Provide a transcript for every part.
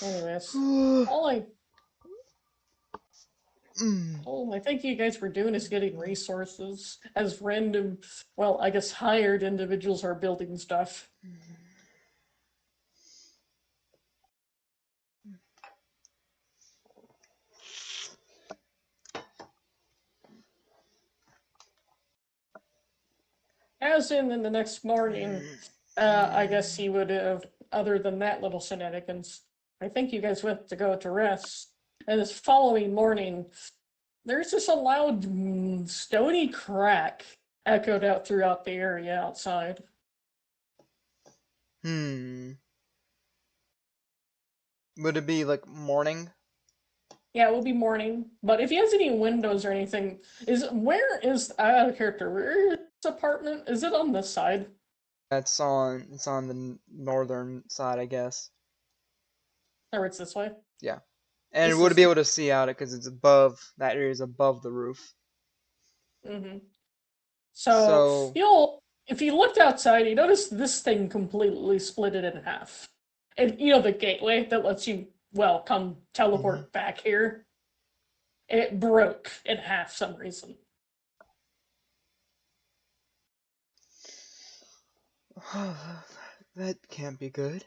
Anyways, Mm. all I all I think you guys were doing is getting resources as random, well, I guess hired individuals are building stuff. As in the next morning, I guess he would have, other than that little shenanigans, I think you guys went to go to rest. And this following morning, there's just a loud stony crack echoed out throughout the area outside. Would it be like morning? Yeah, it will be morning. But if he has any windows or anything, where is out of character? Where is his apartment? Is it on this side? It's on the northern side, I guess. Or it's this way? Yeah. And it This would is be able to see out it because it's above, that area is above the roof. mm-hmm. So So, if you looked outside, you notice this thing completely split it in half. And the gateway that lets you, well, come mhm. teleport back here, it broke in half some reason. That can't be good.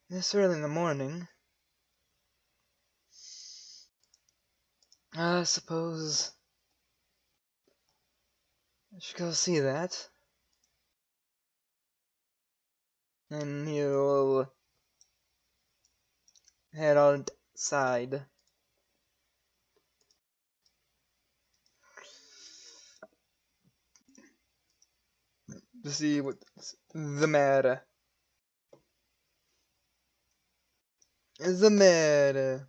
This early in the morning. I suppose I should go see that. And he'll head outside to see what's the matter. The matter.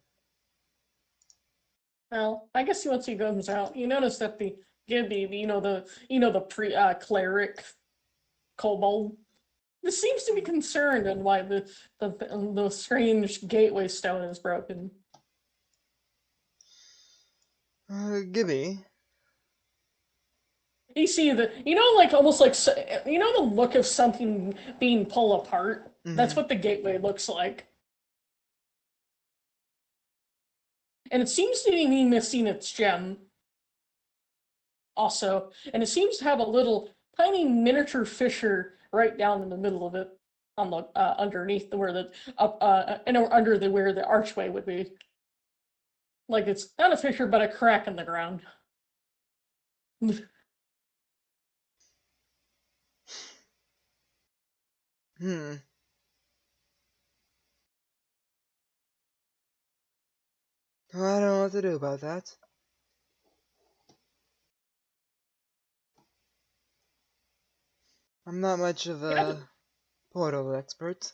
Well, I guess once he goes out, you notice that the Gibby, the pre cleric kobold, this seems to be concerned on why the strange gateway stone is broken. Gibby. You see like almost like the look of something being pulled apart. That's Mm-hmm. what the gateway looks like, and it seems to be missing its gem also, and it seems to have a little tiny miniature fissure right down in the middle of it, on the underneath the where the up and under the where the archway would be. Like it's not a fissure, but a crack in the ground. Hmm. I don't know what to do about that. I'm not much of Yeah, a portal expert.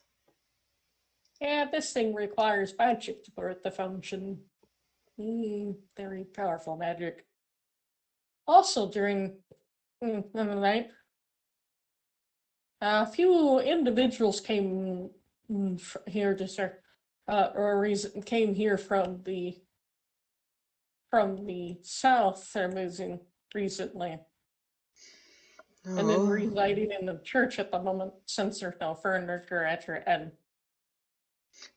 yeah, this thing requires magic for it to function. Very powerful magic. Also, during the night, a few individuals came here to start, or reason came here from the south. They're moving recently, and then Oh, residing in the church at the moment since there's no furniture at your end.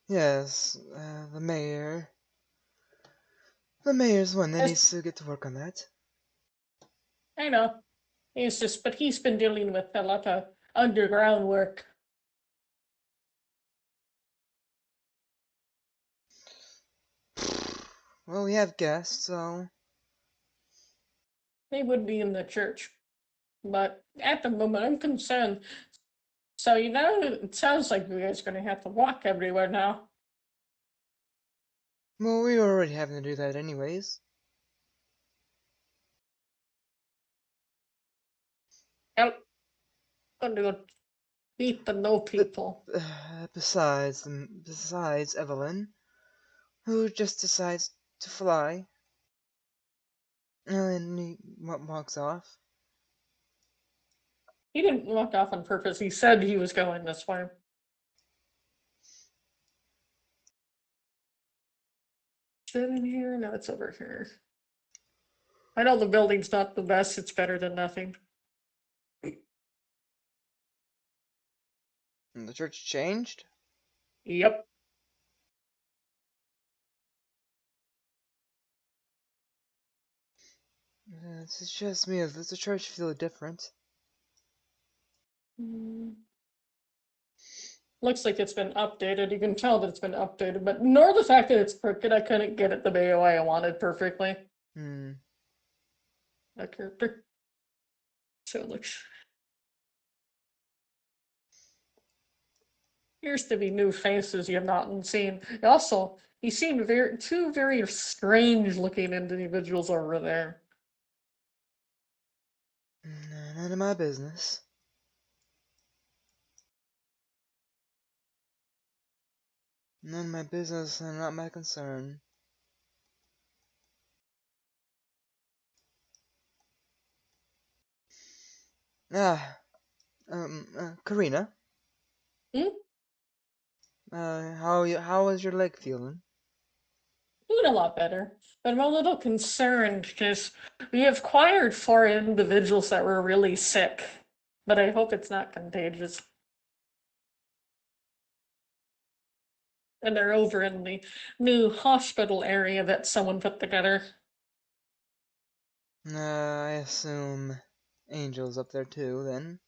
yes, the mayor. The mayor's one that As needs to get to work on that. I know, but he's been dealing with a lot of underground work. Well, we have guests, so They would be in the church, but at the moment, I'm concerned. So it sounds like you guys are gonna have to walk everywhere now. well, we were already having to do that anyways. Help, gonna beat the no But people. besides Evelyn, who just decides to fly, and he walks off. He didn't walk off on purpose. He said he was going this way. Is it in here? No, it's over here. I know the building's not the best. It's better than nothing. And the church changed. Yep. It's just me. Does the church feel different? Mm. Looks like it's been updated. You can tell that it's been updated, but nor the fact that it's crooked, I couldn't get it the way I wanted perfectly. Hmm. That character. So it looks. Appears to be new faces you have not seen. Also, you seen two very strange looking individuals over there. None of my business. None of my business and not my concern. Ah, Karina. Hmm? How is your leg feeling? Doing a lot better. But I'm a little concerned because we have acquired 4 individuals that were really sick. But I hope it's not contagious. And they're over in the new hospital area that someone put together. I assume Angel's up there too, then.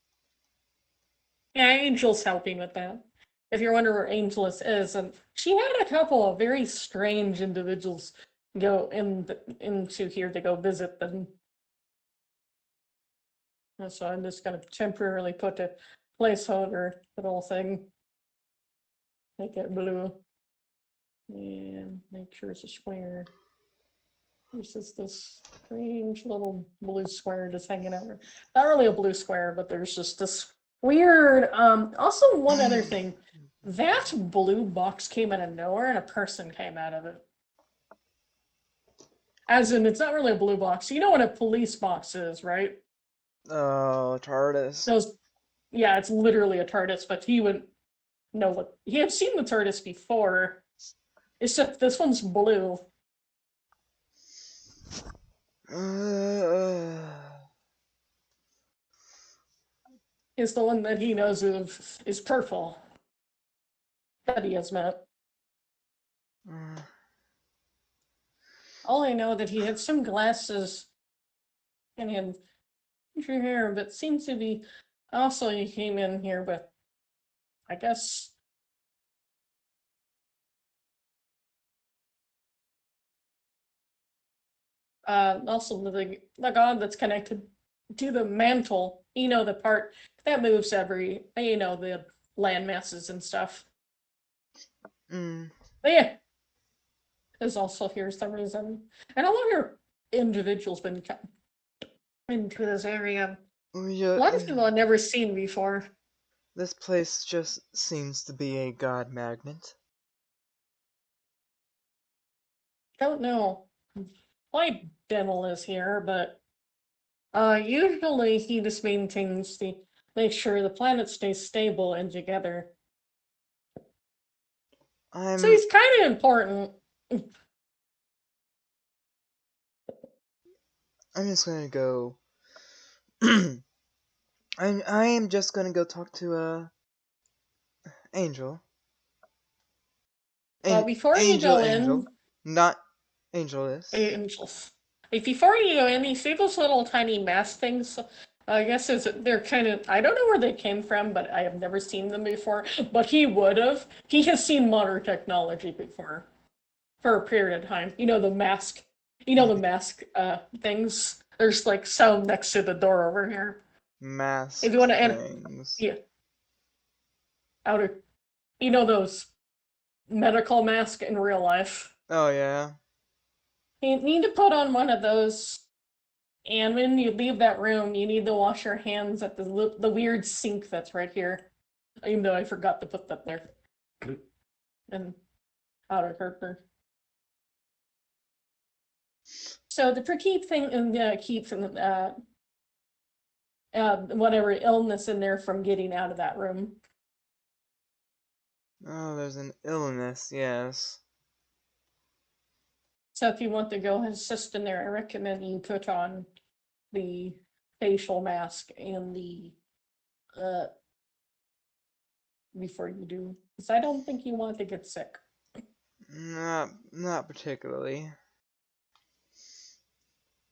Yeah, Angel's helping with that. If you're wondering where Angelus is, and she had a couple of very strange individuals go into here to go visit them. And so I'm just gonna temporarily put a placeholder for the whole thing. Make it blue. And make sure it's a square. This is this strange little blue square just hanging out there. Not really a blue square, but there's just this weird. Also, one other thing. That blue box came out of nowhere and a person came out of it. As in, it's not really a blue box. You know what a police box is, right? Oh, TARDIS. Those, yeah, it's literally a TARDIS, but he would know what. He had seen the TARDIS before, except this one's blue. Is the one that he knows of is purple that he has met. uh, All I know that he had some glasses and he had your hair, but seems to be also he came in here with, I guess, also the god that's connected to the mantle. You know, the part that moves every, you know, the land masses and stuff. mm, But yeah, is also here some reason, and a lot of your individuals been into this area. A yeah, lot of people I've never seen before. this place just seems to be a god magnet. Don't know why Dental is here, but usually he just maintains the make sure the planet stays stable and together. So I'm he's kind of important. I'm just gonna go. I am just gonna go talk to Angel. Before you Angel, go Angel, in, not Angelus. angels. Before you go in, you see those little tiny mask things. I guess they're kind of, I don't know where they came from, but I have never seen them before. But he would have. He has seen modern technology before for a period of time. You know the mask. You know the mask things. There's like some next to the door over here. If you Masked want to enter, things. yeah, outer. You know those medical masks in real life. Oh yeah. You need to put on one of those. And when you leave that room, you need to wash your hands at the weird sink that's right here. Even though I forgot to put that there. And out of her. So to keep thing keep whatever illness in there from getting out of that room. Oh, there's an illness. Yes. So if you want to go assist in there, I recommend you put on the facial mask and the uh before you do. Because I don't think you want to get sick. Not particularly.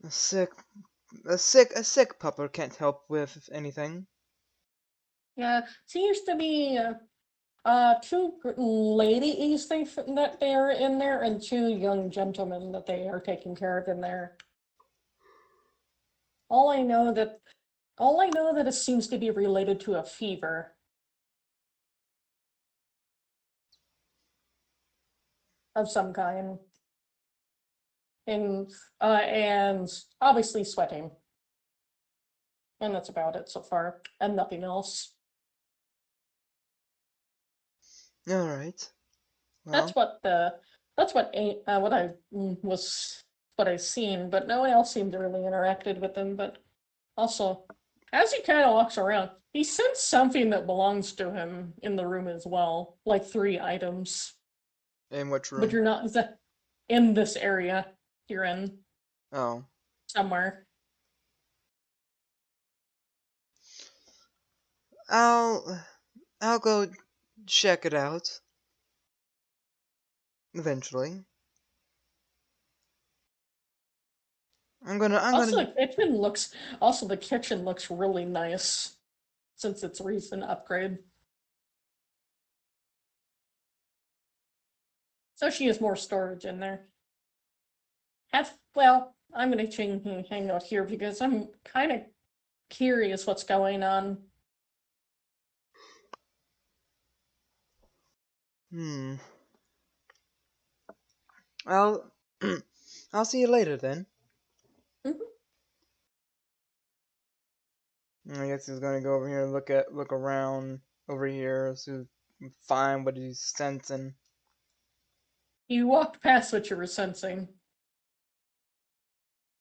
A sick pupper can't help with anything. Yeah, seems to be two ladies that they are in there, and two young gentlemen that they are taking care of in there. All I know that it seems to be related to a fever. Of some kind. And obviously sweating. And that's about it so far, and nothing else. All right. That's Well, what I seen, but no one else seemed to really interacted with him. But also, as he kind of walks around, he sensed something that belongs to him in the room as well, like 3 items. in which But room? you're not in this area. You're in Oh. somewhere. I'll go check it out. Eventually. I'm gonna Also the kitchen looks really nice since it's a recent upgrade. So she has more storage in there. I'm gonna hang out here because I'm kind of curious what's going on. I'll I'll see you later then. Mhm. I guess he's gonna go over here and look around over here to find what he's sensing. You walked past what you were sensing.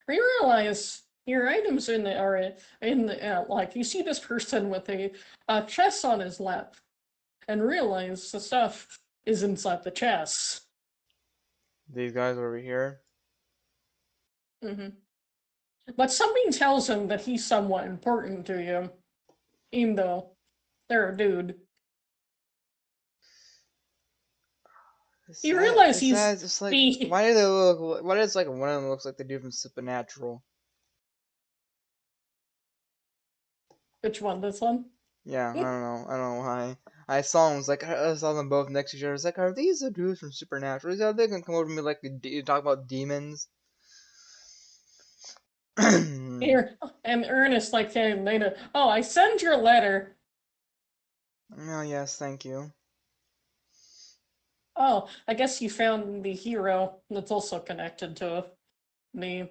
You realize your items are in the like you see this person with a chest on his lap, and realize the stuff is inside the chest. These guys over here. Hmm. But something tells him that he's somewhat important to you, even though they're a dude. You realize he's It's like the why do they look? Why does like one of them looks like the dude from Supernatural? which one? This one? Yeah, I don't know why. I saw them. I saw them both next to each other. It's like, are these the dudes from Supernatural? Are they gonna come over to me like talk about demons? Here, and Ernest like came later. Oh, I send your letter. Oh yes, thank you. Oh, I guess you found the hero that's also connected to me.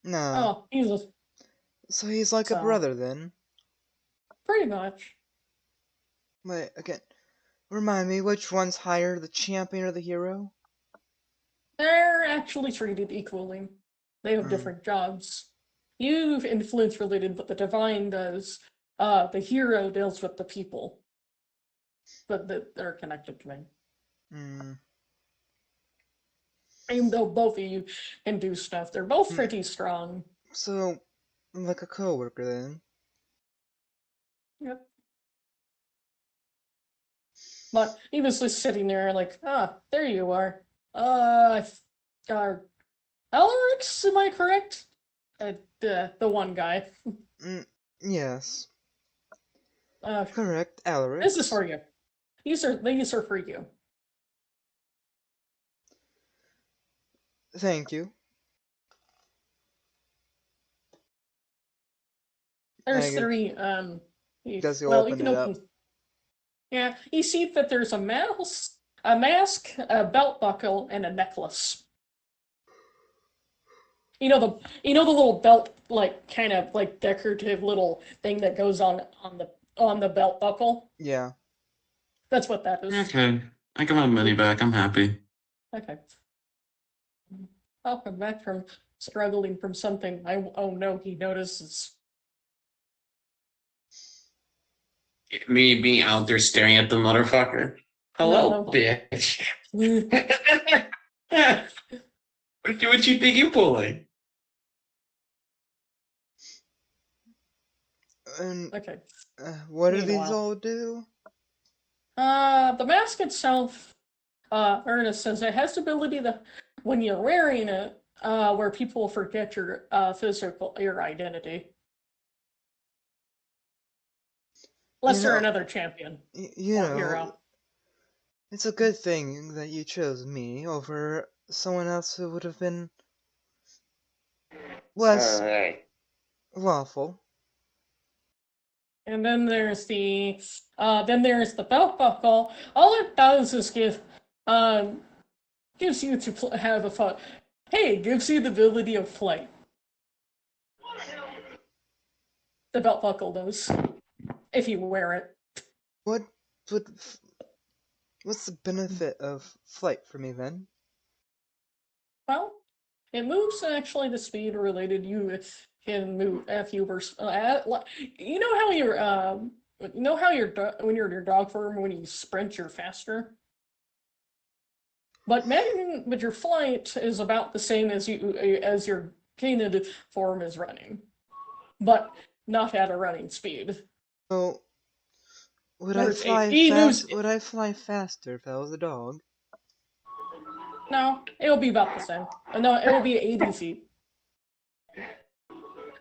No, Oh, he's a, so he's like a so brother then. pretty much. Wait, again, remind me which one's higher, the champion or the hero? They're actually treated equally. They have Mm, different jobs. You've influence related, but the divine does. The hero deals with the people, but they're connected to me. mm, Even though both of you can do stuff, they're both mm. pretty strong. So, like a coworker then. Yep. But he was just sitting there like, there you are. Uh, uh Elrix, am I correct? The one guy. Mm, yes, Uh, correct, this is Alarix. for you. These are for you. Thank you. I There's guess, 3. guess he'll Well, you open can it up. open. Yeah, you see that there's a mask, a belt buckle, and a necklace. You know the little belt, like kind of like decorative little thing that goes on the belt buckle. Yeah. That's what that is. Okay, I got my money back. I'm happy. Okay. Welcome back from struggling from something. Oh no, he notices. Me being out there staring at the motherfucker. Hello, No. bitch. What you think you pulling? And Okay. What do these Meanwhile. all do? The mask itself, Ernest says it has the ability to, when you're wearing it, where people forget your your identity. Unless You you're know, another champion you or know, hero. it's a good thing that you chose me over someone else who would have been less Alright. lawful. And then there's the belt buckle. All it does is gives you to have a fun. Hey, it gives you the ability of flight. The belt buckle does, if you wear it. What would what's the benefit of flight for me then? Well, it moves actually the speed related. You can move if you were. You know how when you're in your dog form, when you sprint, you're faster. But your flight is about the same as your canid form is running, but not at a running speed. So would I There's fly he moves. fast? Would I fly faster if I was a dog? No, it'll be about the same. No, it will be 80 feet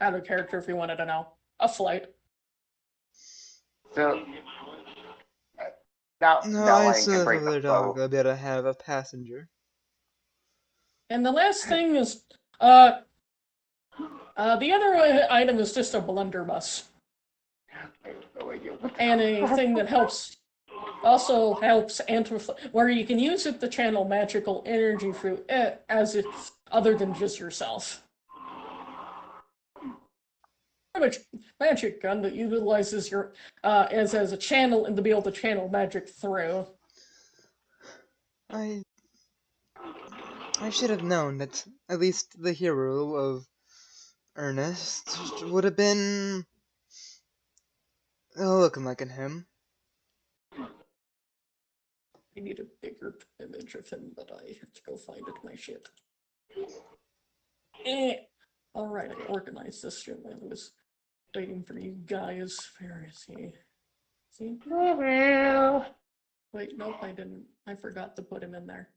out of character if you wanted to know. A flight. So now, No, now I I assume can if I break was the a dog, flow. I'd be able to have a passenger. And the last thing is, the other item is just a blunderbuss. And a thing that also helps where you can use it to channel magical energy through it as it's other than just yourself. Pretty much magic gun that utilizes your as a channel and to be able to channel magic through. I should have known that at least the hero of Ernest would have been looking like him. I need a bigger image of him, but I have to go find it in my shit. Alright, I organized this shit while I was waiting for you guys. Where is he? See? Wait, nope, I didn't. I forgot to put him in there.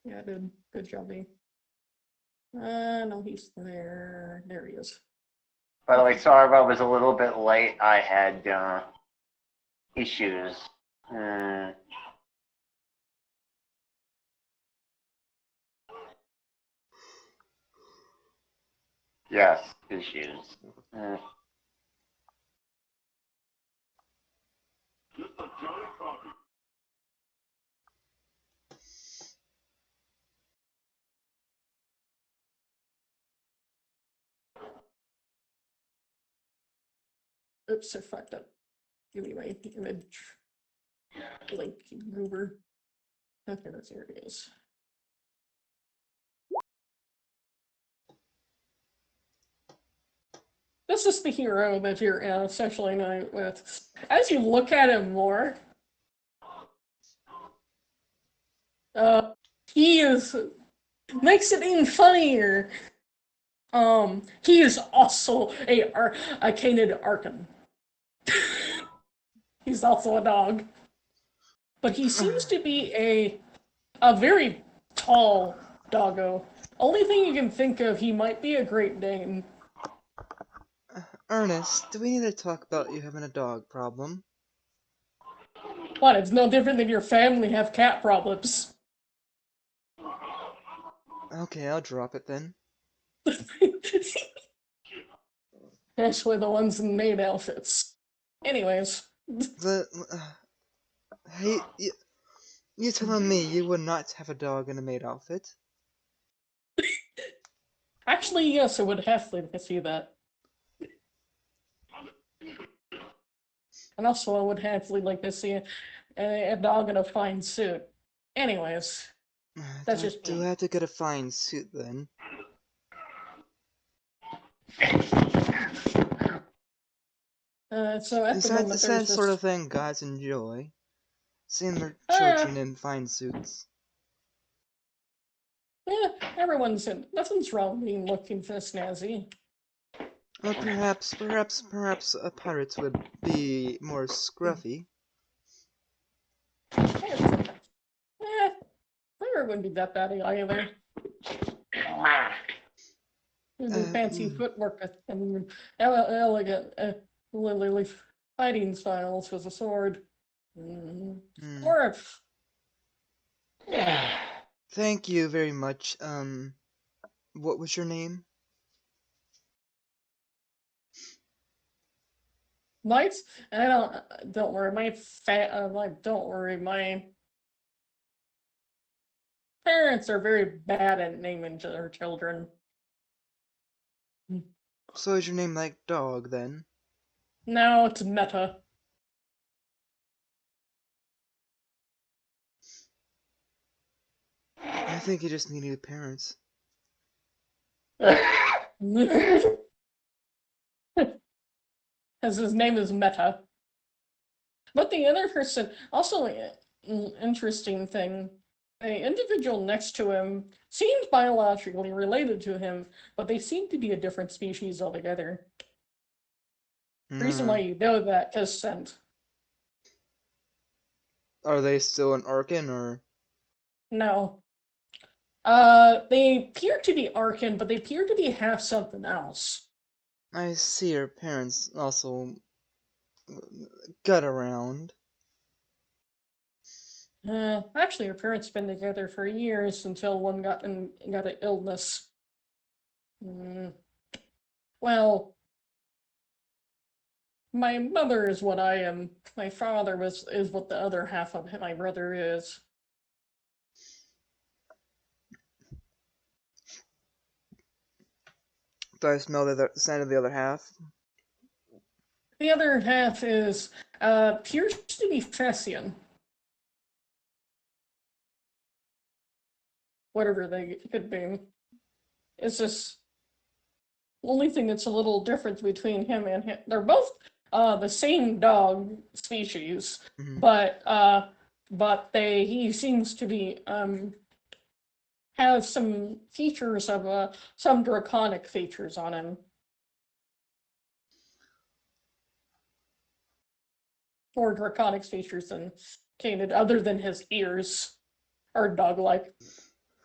Yeah, I did. Good job, me. No, he's there. There he is. By the way, sorry if I was a little bit late. I had issues. Yes, issues. Oops, I fucked up. Give me my image. Link goober. Okay, there it is. This is the hero that you're essentially not with. As you look at him more, he is makes it even funnier. He is also a canid Arkham. He's also a dog, but he seems to be a very tall doggo. Only thing you can think of, he might be a Great Dane. Ernest, do we need to talk about you having a dog problem? What? It's no different than your family have cat problems. Okay, I'll drop it then. Especially the ones in maid outfits. Anyways. Hey, you telling me you would not have a dog in a maid outfit? Actually, yes, I would have to see that. And also, I would happily like to see a dog in a fine suit. Anyways, that's just Do me. I have to get a fine suit then? So at Is the that moment, is there's that this. sort of thing guys enjoy? Seeing their children in fine suits. Yeah, everyone's in. Nothing's wrong with being looking for snazzy. Well, perhaps pirates would be more scruffy. There wouldn't be that bad either. The fancy footwork and elegant, literally fighting styles with a sword. Or if Thank you very much. What was your name? Knights, I don't worry, don't worry, my parents are very bad at naming their children. So is your name like dog then? Now it's meta. I think you just need new parents. As his name is Meta. But the other person, also interesting thing, the individual next to him seems biologically related to him, but they seem to be a different species altogether. Reason why you know that, because scent. Are they still an Arkan or? No. They appear to be Arkan, but they appear to be half something else. I see your parents also got around. Actually, her parents been together for years until one got an illness. Well, my mother is what I am. My father is what the other half of my brother is. Do I smell the scent of the other half? The other half is appears to be Fessian. Whatever they could be. It's just the only thing that's a little different between him and him. They're both the same dog species, but he seems to be have some features of some draconic features on him. More draconic features than Canid, other than his ears are dog-like.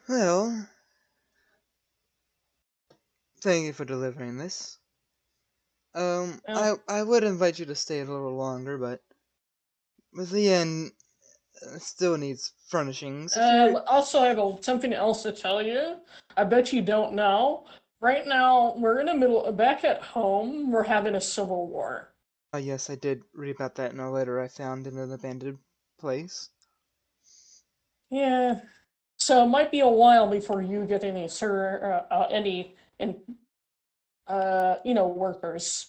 Well, thank you for delivering this. I would invite you to stay a little longer, but with the inn still needs furnishings. Also, I have something else to tell you. I bet you don't know. Right now, we're in the middle. Back at home, we're having a civil war. Yes, I did read about that in a letter I found in an abandoned place. Yeah. So it might be a while before you get any workers.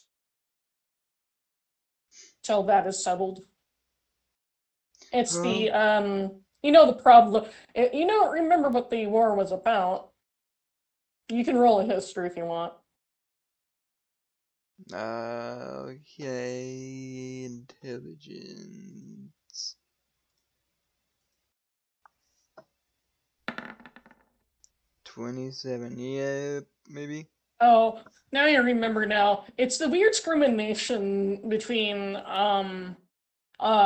Till that is settled. It's the the problem. Remember what the war was about. You can roll a history if you want. Okay, intelligence. 27, yeah, maybe. Oh, now you remember now. It's the weird discrimination between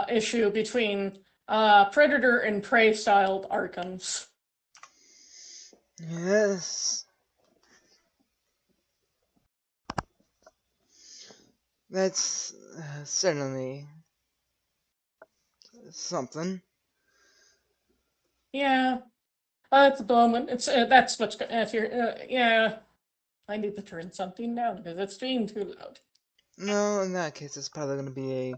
issue between predator and prey styled Arkans. Yes. That's certainly something. Yeah. At the moment, it's that's what's if you're yeah. I need to turn something down because it's being too loud. No, in that case, it's probably going to be a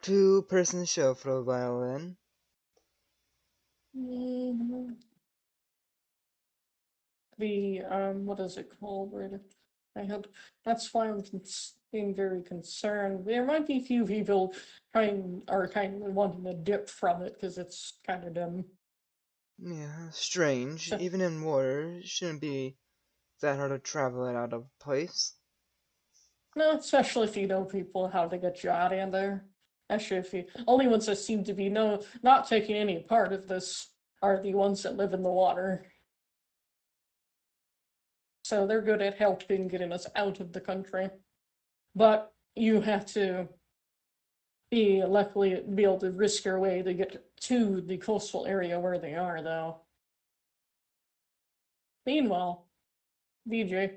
two-person show for a while then. The what is it called? I hope that's why I'm being very concerned. There might be a few people kind of wanting to dip from it because it's kind of dumb. Yeah, strange. Even in water, it shouldn't be that hard to travel it out of place. No, especially if you know people how to get you out of there. Actually, if you only ones that seem to be not taking any part of this are the ones that live in the water. so they're good at helping getting us out of the country. But you have to be luckily be able to risk your way to get to the coastal area where they are, though. Meanwhile, VJ,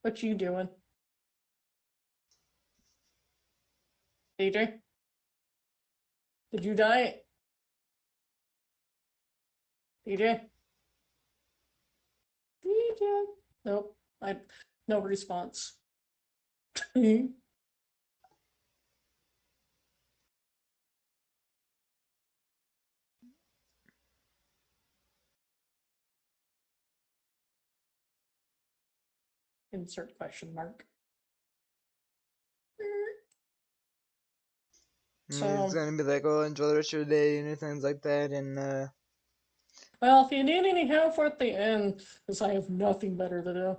what you doing? VJ? Did you die? VJ? VJ? Nope. No response. Insert question mark. He's So, gonna be like, oh, enjoy the rest of your day and things like that, and well, if you need any help at the end, because I have nothing better to do.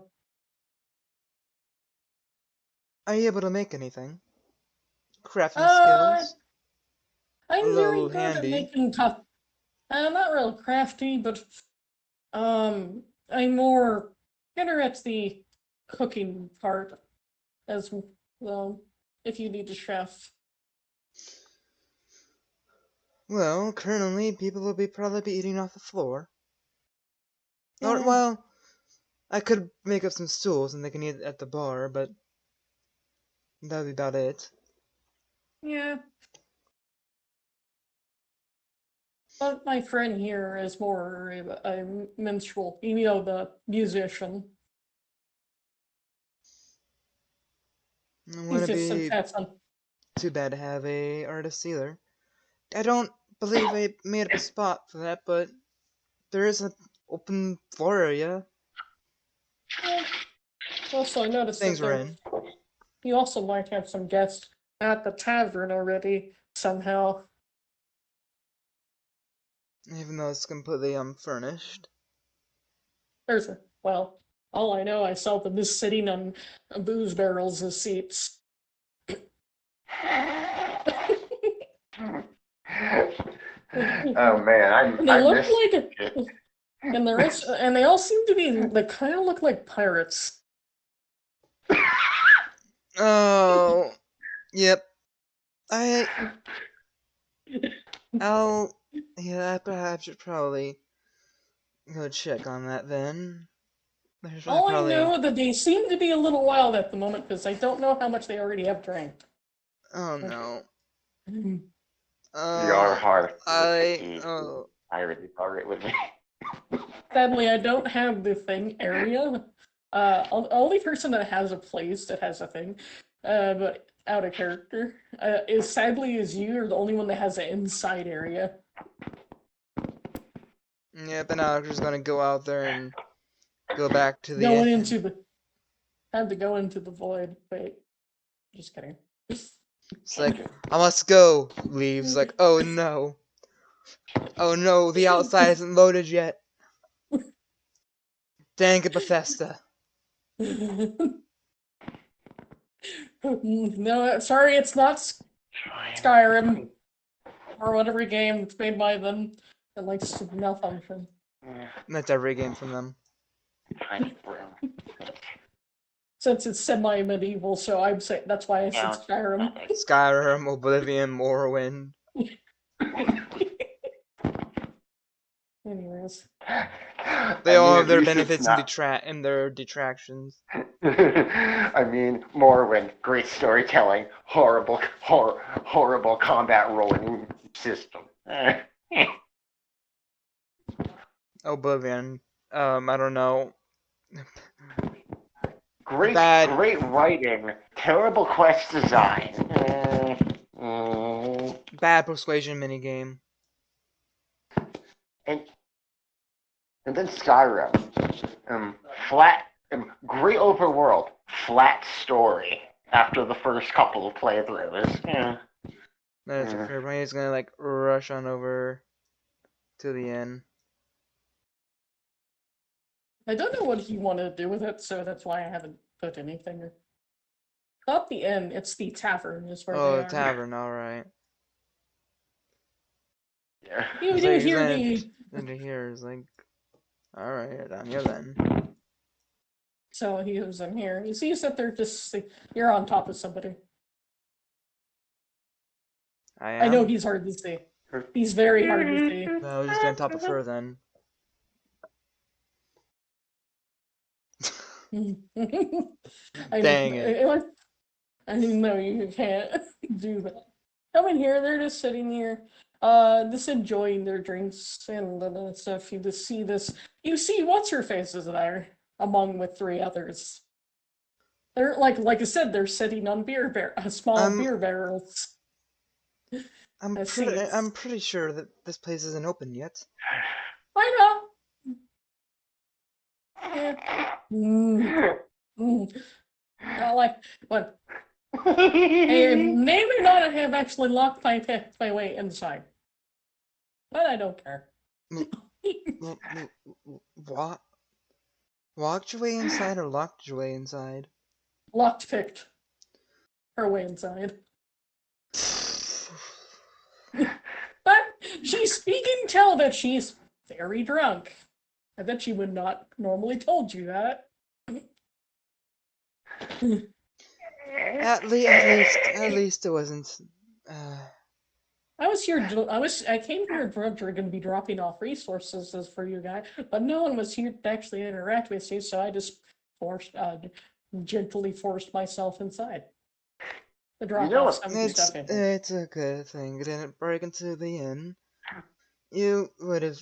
are you able to make anything? Crafting Uh, skills? I'm very Low good at handy. making tough. Not real crafty, but I'm more better at the cooking part as well. If you need a chef. Well, currently people will probably be eating off the floor. Or, Yeah. well, I could make up some stools and they can eat at the bar, but that'd be about it. Yeah. But my friend here is more a minstrel, you know, the musician. It He's wouldn't just be that's on. too bad to have a artist either. I don't believe I made up a spot for that, but there is an open floor area. Yeah. Also, I noticed Things that we're there. in. You also might have some guests at the tavern already somehow. Even though it's completely unfurnished. There's a well, all I know, I saw them just sitting on booze barrels as seats. Oh man, And they I look missed like it. and the rest, and they all seem to be. They kind of look like pirates. Oh, yep. Yeah, I perhaps should probably go check on that then. I should All I probably. know that they seem to be a little wild at the moment because I don't know how much they already have drank. Oh no. Your heart I. I already alright with me. Sadly, I don't have the thing area. Only person that has a place that has a thing, but out of character, is sadly is you. You're the only one that has an inside area. Yeah, but now I'm just gonna go out there and go back to the Going end. into the, had to go into the void. Wait, just kidding. It's like, I must go. Leaves, like, oh no. Oh no, the outside isn't loaded yet. Dang it, Bethesda. No, sorry, it's not Skyrim or whatever game that's made by them that likes to malfunction. That's every game from them. Since it's semi-medieval, so I'm saying that's why I said Skyrim. Skyrim, Oblivion, Morrowind. Anyways, They all have at their least it's benefits not- and their detractions. I mean, Morrowind, great storytelling, horrible combat rolling system. Oblivion. I don't know. Great Bad. writing, terrible quest design. Bad persuasion minigame. And then Skyrim, flat, great overworld, flat story after the first couple of playthroughs. That's a fair point. He's gonna like rush on over to the end. I don't know what he wanted to do with it, so that's why I haven't put anything. Not the inn, it's the tavern is where Oh, they the are. tavern, alright. Yeah. You It's do like, hear he's the into here is like, alright, down here then. So he was in here. You see that they're just you're on top of somebody. I know he's hard to see. He's very hard to see. No, just get on top of her then. I Dang it. I know you can't do that. Come in here, they're just sitting here, just enjoying their drinks and stuff. You just see this. You see what's her face is there, among with 3 others. They're like I said, they're sitting on small beer barrels. I'm pretty sure that this place isn't open yet. I know. Yeah. Not like what? I may or not have actually locked my way inside, but I don't care. What? Walked your way inside or locked your way inside? Picked her way inside. But you can tell that she's very drunk. I bet she would not normally told you that. At least it wasn't. I came here going to be dropping off resources for you guys, but no one was here to actually interact with you, so I just gently forced myself inside. To drop off some stuff in. It's a good thing you didn't break into the inn. You would have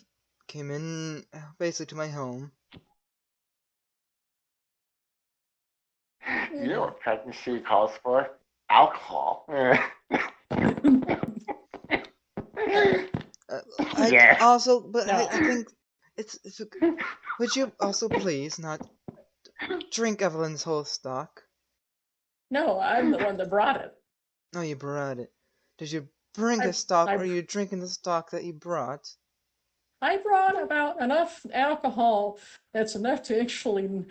came in basically to my home. You know what pregnancy calls for? Alcohol. Yeah. Also, but No. I think it's. Would you also please not drink Evelyn's whole stock? No, I'm the one that brought it. No, you brought it. Did you bring the stock, or are you drinking the stock that you brought? I brought about enough alcohol that's enough to actually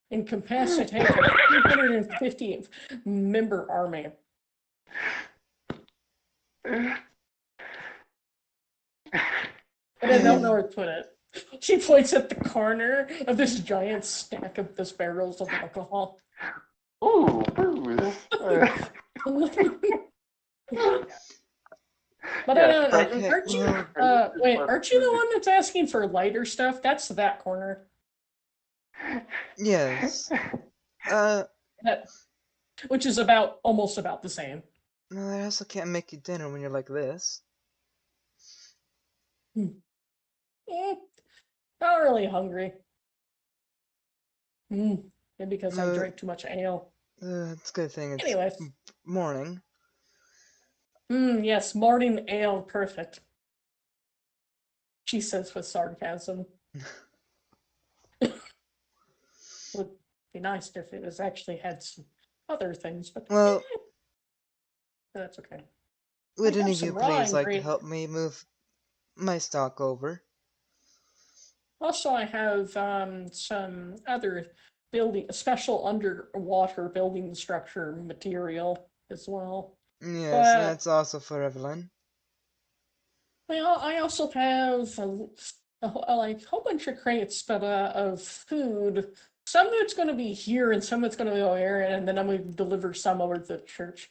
incapacitate a 250 member army. But I don't know where to put it. She points at the corner of this giant stack of this barrels of alcohol. Ooh, booze. But Yes, aren't you? Aren't you the one that's asking for lighter stuff? That's that corner. Yes. Which is almost about the same. No, I also can't make you dinner when you're like this. Not really hungry. Maybe because I drank too much ale. It's a good thing it's Anyways. morning. Yes, morning ale, perfect. She says with sarcasm. Would be nice if it was actually had some other things, but Well, that's okay. would I have any of you some please raw like to ingredient- help me move my stock over? Also, I have some other special underwater building structure material as well. Yes, that's also for Evelyn. Well, I also have a whole bunch of crates, but of food. Some of it's going to be here, and some of it's going to go here, and then I'm going to deliver some over to the church.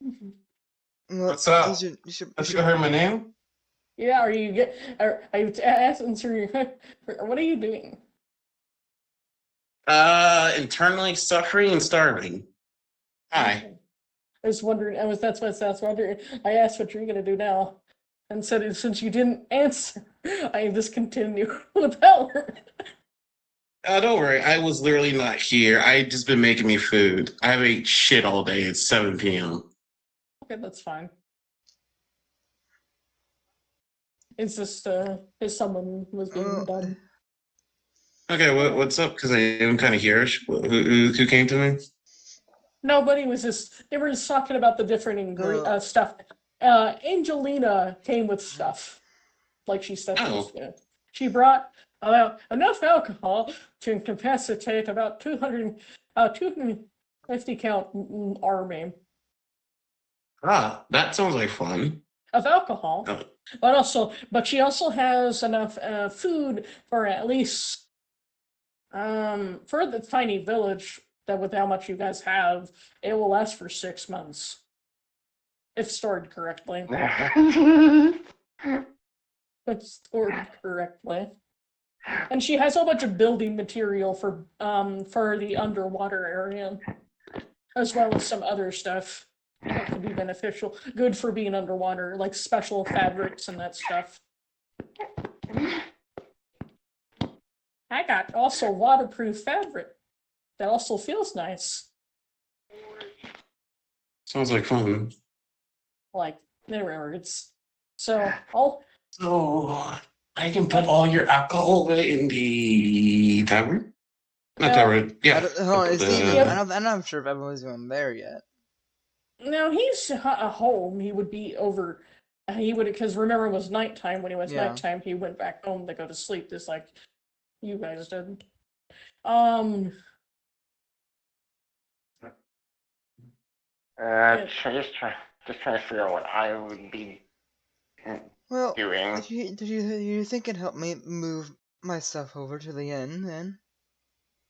Well, What's up? You should Have you heard my name? Yeah, are you asking, what are you doing? Internally suffering and starving. Hi. I was wondering. That's what I was wondering. I asked what you're gonna do now, and said since you didn't answer, I just continue with power. Don't worry. I was literally not here. I just been making me food. I have ate shit all day. It's 7 p.m. Okay, that's fine. It's just if someone was being done. Okay, what's up? Because I am kind of here. Who came to me? Nobody was they were just talking about the different stuff. Angelina came with stuff. Like she said, she brought enough alcohol to incapacitate about 250 count army. Ah, that sounds like fun. Of alcohol, but she also has enough food for at least For the tiny village, that with how much you guys have, it will last for 6 months. If stored correctly. If stored correctly. And she has a whole bunch of building material for the underwater area. As well as some other stuff that could be beneficial. Good for being underwater, like special fabrics and that stuff. I got also waterproof fabric. That also feels nice. Sounds like fun. Like, their words. So, I'll So I can put all your alcohol away in the tavern? Not Yeah. tavern. Yeah. I'm not sure if everyone's even there yet. now he's home. He would be over. He would, because remember it was nighttime. When it was Yeah. nighttime, he went back home to go to sleep, just like you guys did. Just trying to figure out what I would be Well, doing. do you think it'd help me move my stuff over to the inn then?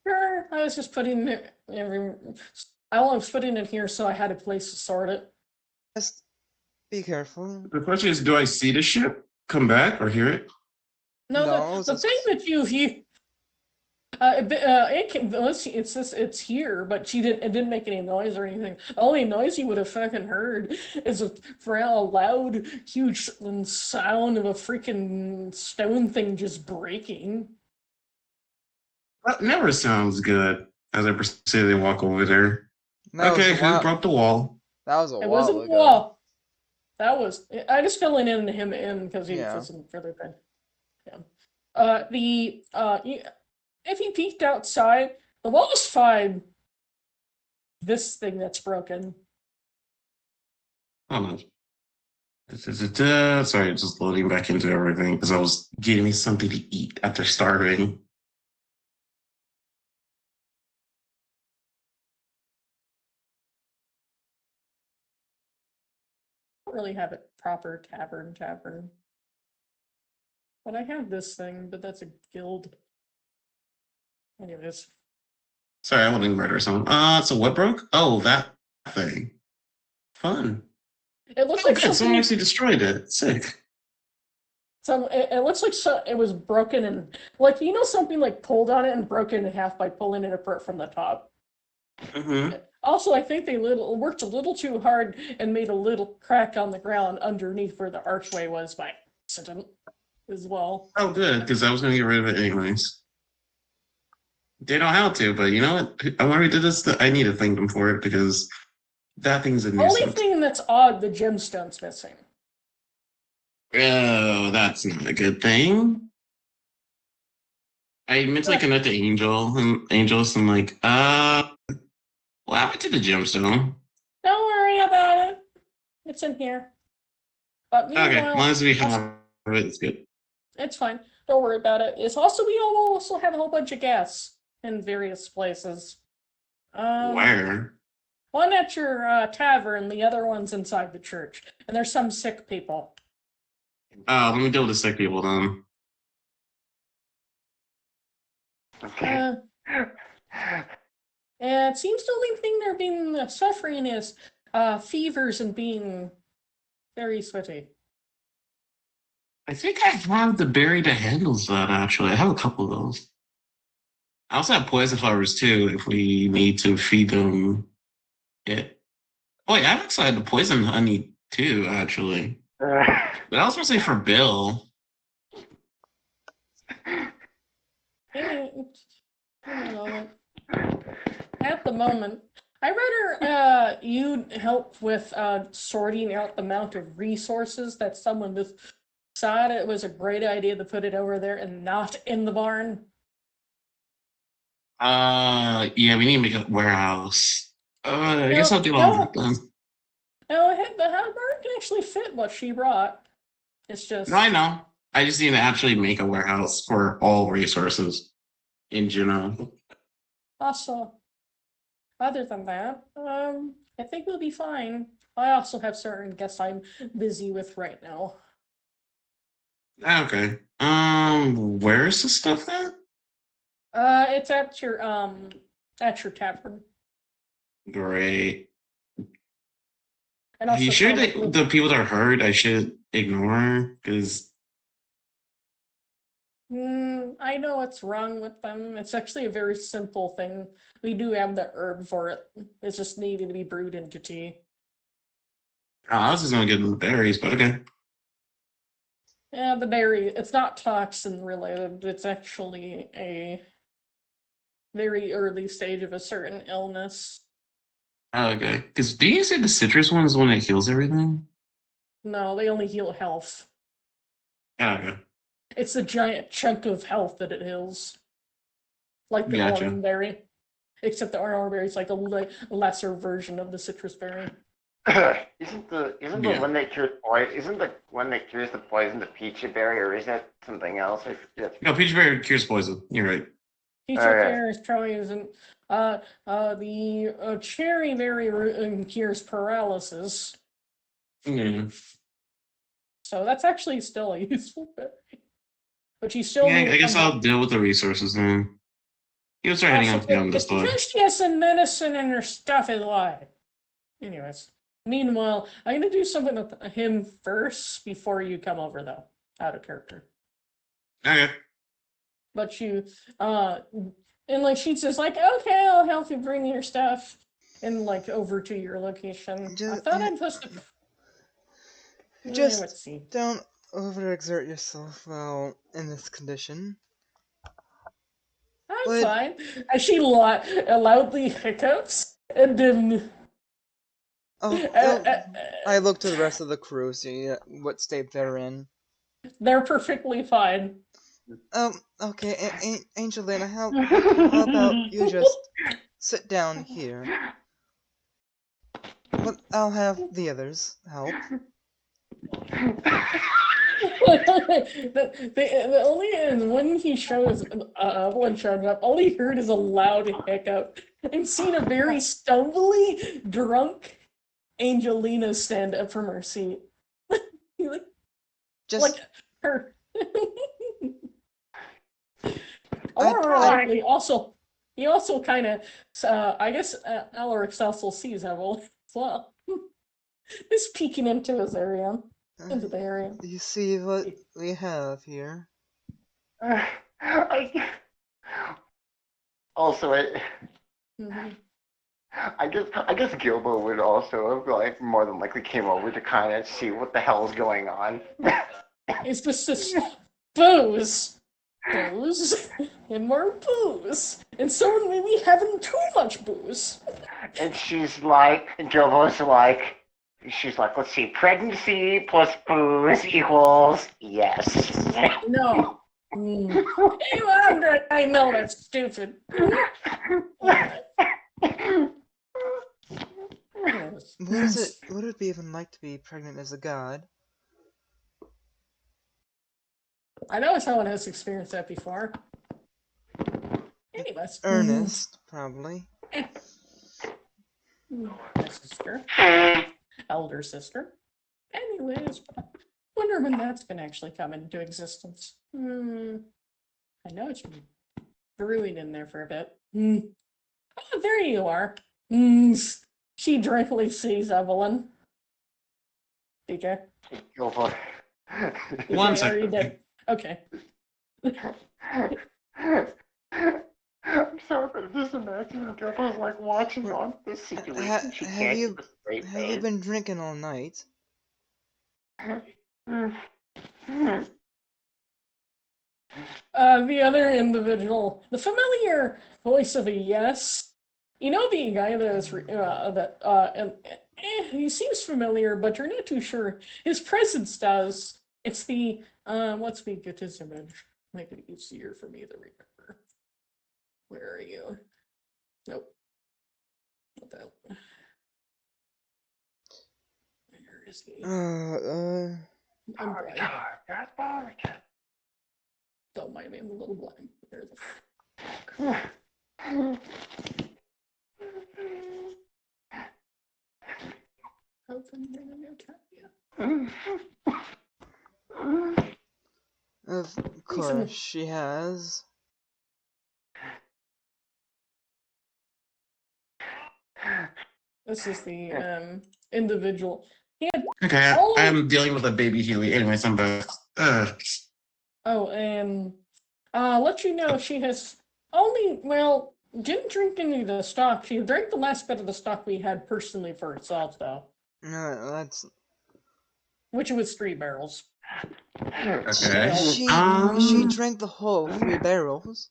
Sure, I was just putting it I was putting it here so I had a place to sort it. Just be careful. The question is, do I see the ship come back or hear it? No, No, the it's- thing that you it can, it's here, but it didn't make any noise or anything. The only noise you would have fucking heard is a loud, huge sound of a freaking stone thing just breaking. That never sounds good. As I proceed to walk over there. That was Okay, a who while- broke the wall? That was a It while wasn't ago. well. That was I just filling in him in because he Yeah. wasn't further than. Yeah. If you peeked outside, the wall is fine. This thing that's broken. Oh no. Sorry, just loading back into everything because I was getting me something to eat after starving. I don't really have a proper tavern. But I have this thing, but that's a guild. Anyways. Sorry, I wouldn't murder someone. So what broke? Oh, that thing. Fun. It looks Oh, like good. Someone something. actually destroyed it. Sick. It looks like it was broken and like something like pulled on it and broken in half by pulling it apart from the top. Mm-hmm. Also, I think they worked a little too hard and made a little crack on the ground underneath where the archway was by accident as well. Oh, good, because I was going to get rid of it anyways. They know how to, but you know what? I wonder who did this. I need to thank them for it because that thing's a The only nuisance. thing that's odd, the gemstone's missing. Oh, that's not a good thing. I mentally connect to Angels and like, what happened to the gemstone? Don't worry about it. It's in here. But Okay, as meanwhile, long as we have it, it's good. it's fine. Don't worry about it. It's also we all also have a whole bunch of gas in various places. Where? One at your tavern, the other one's inside the church, and there's some sick people. Let me deal with the sick people then. Okay. And it seems the only thing they're being suffering is fevers and being very sweaty. I think I have the berry that handles that, actually. I have a couple of those. I also have poison flowers, too, if we need to feed them it. Oh, wait, I actually had the poison honey, too, actually. But I was supposed to say for Bill. At the moment, I'd rather you help with sorting out the amount of resources that someone decided it was a great idea to put it over there and not in the barn. Yeah, we need to make a warehouse. I guess I'll do No. all that then. No, the barn can actually fit what she brought. It's just No, I know. I just need to actually make a warehouse for all resources in general. also. Other than that, I think we'll be fine. I also have certain guests I'm busy with right now. Okay. Where's the stuff at? It's at your tavern. Great. And Are you also sure probably that the people that are hurt I should ignore? Because I know what's wrong with them. It's actually a very simple thing. We do have the herb for it. It's just needing to be brewed into tea. I was just gonna give them the berries, but okay. Yeah, the berry, it's not toxin related. It's actually a very early stage of a certain illness. Oh, okay. Because do you say the citrus one is the one that heals everything? No, they only heal health. Oh, okay. It's a giant chunk of health that it heals. Like the Gotcha. orangeberry. Except the orangeberry is like a lesser version of the citrus berry. Isn't the Yeah. one that cures poison? Isn't the one that cures the poison the peachy berry, or is that something else? I forget. No, peach berry cures poison. You're right. Peach Alright. berry probably isn't. The cherry berry cures paralysis. Yeah. So that's actually still a useful berry. But you still Yeah, need I guess some- I'll deal with the resources then. You'll start heading out beyond the It's store. because she has some medicine in her stuff is why. Anyways, meanwhile, I'm gonna do something with him first before you come over though, out of character. Okay. But you, and like she says, like, okay, I'll help you bring your stuff, and like over to your location. I Just- thought I'd supposed to. Just- Let's see. Don't overexert yourself while in this condition. I'm But- fine. And she loudly hiccups, and then. I look to the rest of the crew, see what state they're in. They're perfectly fine. Okay, Angelina, how about you just sit down here? But I'll have the others help. the only is when he shows Evelyn showed up, all he heard is a loud hiccup and seen a very stumbly, drunk Angelina stand up from her seat. like Just her. I- Or he also kind of, I guess Alaric also sees Evelyn as well. Just peeking into his area, into the area. you see what we have here. Also, Mhm. I guess Gilbo would also have like more than likely came over to kind of see what the hell's going on. It's just this booze, and more booze, and someone maybe having too much booze. And she's like, and Gilbo's like, she's like, let's see, pregnancy plus booze equals yes. No. I know that's stupid. Would it be even like to be pregnant as a god? I know someone has experienced that before. Anyways. Ernest, probably. My sister. Elder sister. Anyways, wonder when that's gonna actually come into existence. I know it's been brewing in there for a bit. Oh, there you are. She directly sees Evelyn. DJ. Gilbo. One DJ, are you second. dead? Okay. I'm sorry, but just imagine Gilbo's like watching on this situation. She have can't you- keep a straight Have you face. been drinking all night? The other individual, the familiar voice of a yes. You know the guy that is he seems familiar, but you're not too sure. His presence does. It's the let's me get his image. Make it easier for me to remember. Where are you? Nope. Not that one. Where is he? I'm blind. Don't mind me, I'm a little blind. There's a open in a new tab, yeah. Of course she has. This is the individual. He had Okay, all. I'm dealing with a baby Huey. Anyways, I'm back. Oh, and let you know she has only didn't drink any of the stock. She drank the last bit of the stock we had personally for herself, though, No, that's which was 3 barrels. Okay. she drank the whole 3 barrels.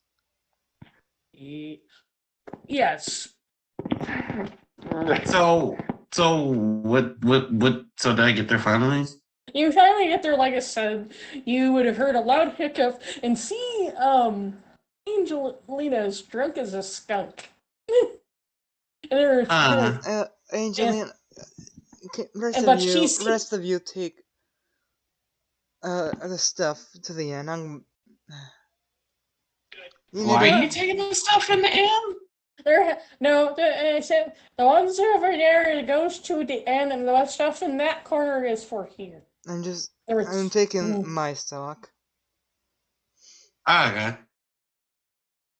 Yes. So what? So did I get there finally? You finally get there, like I said. You would have heard a loud hiccup and see Angelina is drunk as a skunk. And there, Angelina, but she's rest of you take the stuff to the end. Why are you taking the stuff in the end? I said the ones over there it goes to the end, and the stuff in that corner is for here. I'm taking my stock. Okay.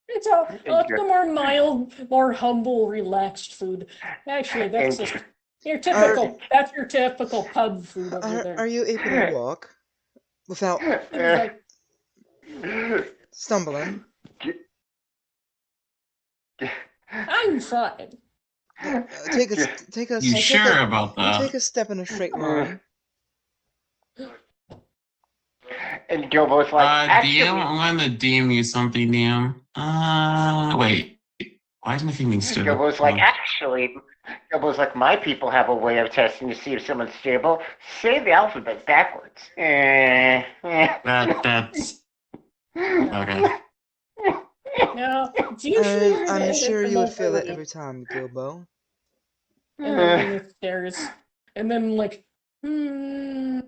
It's the more mild, more humble, relaxed food. Actually, that's just your typical. That's your typical pub food over there. Are you able to walk without stumbling? I'm fine. Take a. You sure about that? Take a step in a straight line. And Gilbo's like, actually, DM, I'm gonna DM you something, DM. Wait. Why is my thing being stupid? Gilbo's like, actually, Gilbo's like, my people have a way of testing to see if someone's stable. Say the alphabet backwards. That's okay. No, it's usually I'm sure you would feel it every time, Gilbo. And then it stares, and then like, I'm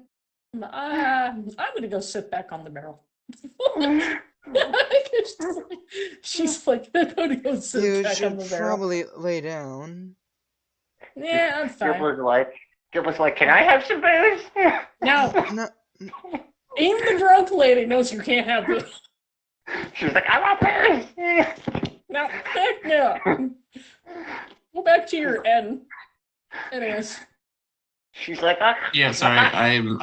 gonna go sit back on the barrel. She's like, I'm gonna go sit back on the barrel. You should probably lay down. Yeah, I'm fine. Gilbo's like, can I have some booze? No. Even the drunk lady knows you can't have this. She's like, I want booze. No, heck no. Go back to your end. Anyways. She's like, yeah, sorry, I am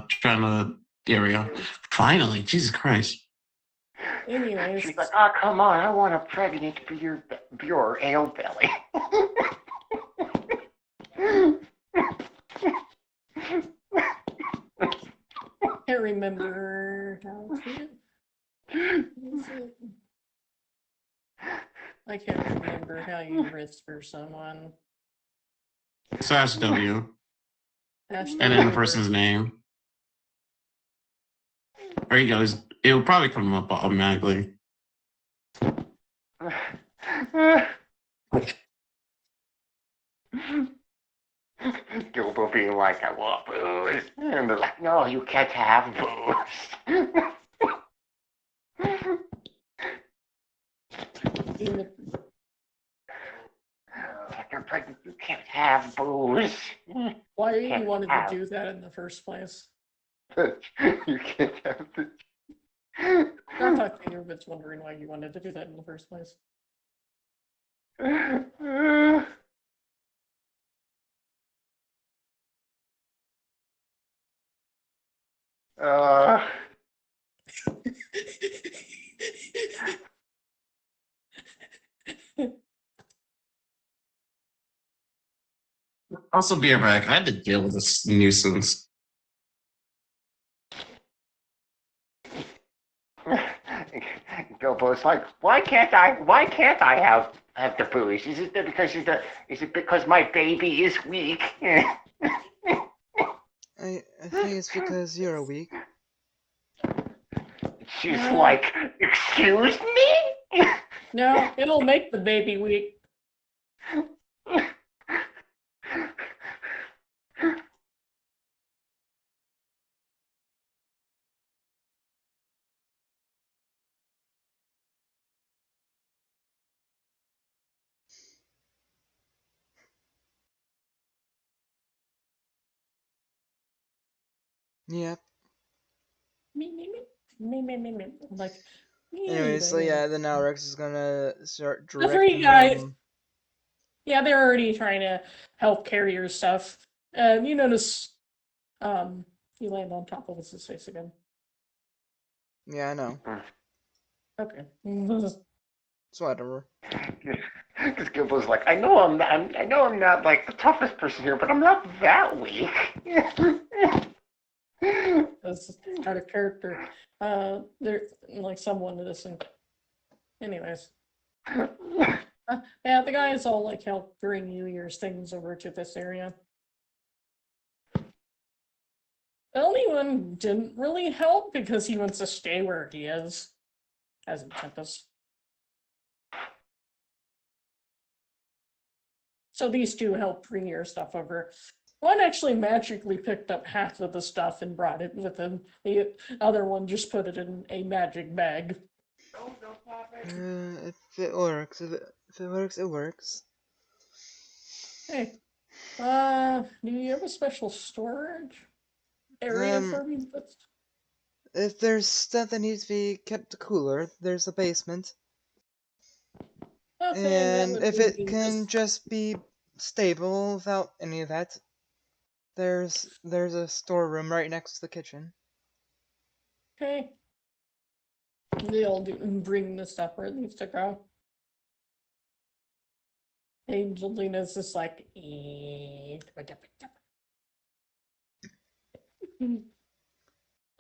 trying to. There we go. Finally, Jesus Christ. Anyways. She's like, oh, come on, I want a pregnant beer ale belly. Can't remember how to. I can't remember how you whisper someone. /W. And then the person's name. There he goes. It'll probably come up automatically. Gilbo being like, I want booze. And they're like, no, you can't have booze. You're pregnant, you can't have booze. Why are you wanted to do that in the first place? You can't have this. Not talking to you, but wondering why you wanted to do that in the first place. Also, be right back. I had to deal with this nuisance. Gilbo's like, why can't I have the booze? Is it because my baby is weak? I think it's because you're weak. She's like, excuse me? No, it'll make the baby weak. Yep. Me. Like, Anyway, so yeah, then now Rex is gonna start The three directing guys. them. Yeah, they're already trying to help carry your stuff. You notice, you land on top of his face again. Yeah, I know. Okay. It's whatever. Because Gilbo's like, I know I'm not like the toughest person here, but I'm not that weak. That's out of character. They're like someone to this. Anyways, yeah, the guys all like help bring you your things over to this area. The only one didn't really help because he wants to stay where he is, as in Tempest. So these two help bring your stuff over. One actually magically picked up half of the stuff and brought it with him. The other one just put it in a magic bag. If it works, if it works, it works. Hey, do you have a special storage area Um, for me? If there's stuff that needs to be kept cooler, there's a basement. Okay, that And would if it be can just be stable without any of that, there's a storeroom right next to the kitchen. okay. They all do bring the stuff where it needs to go. Angelina's just like,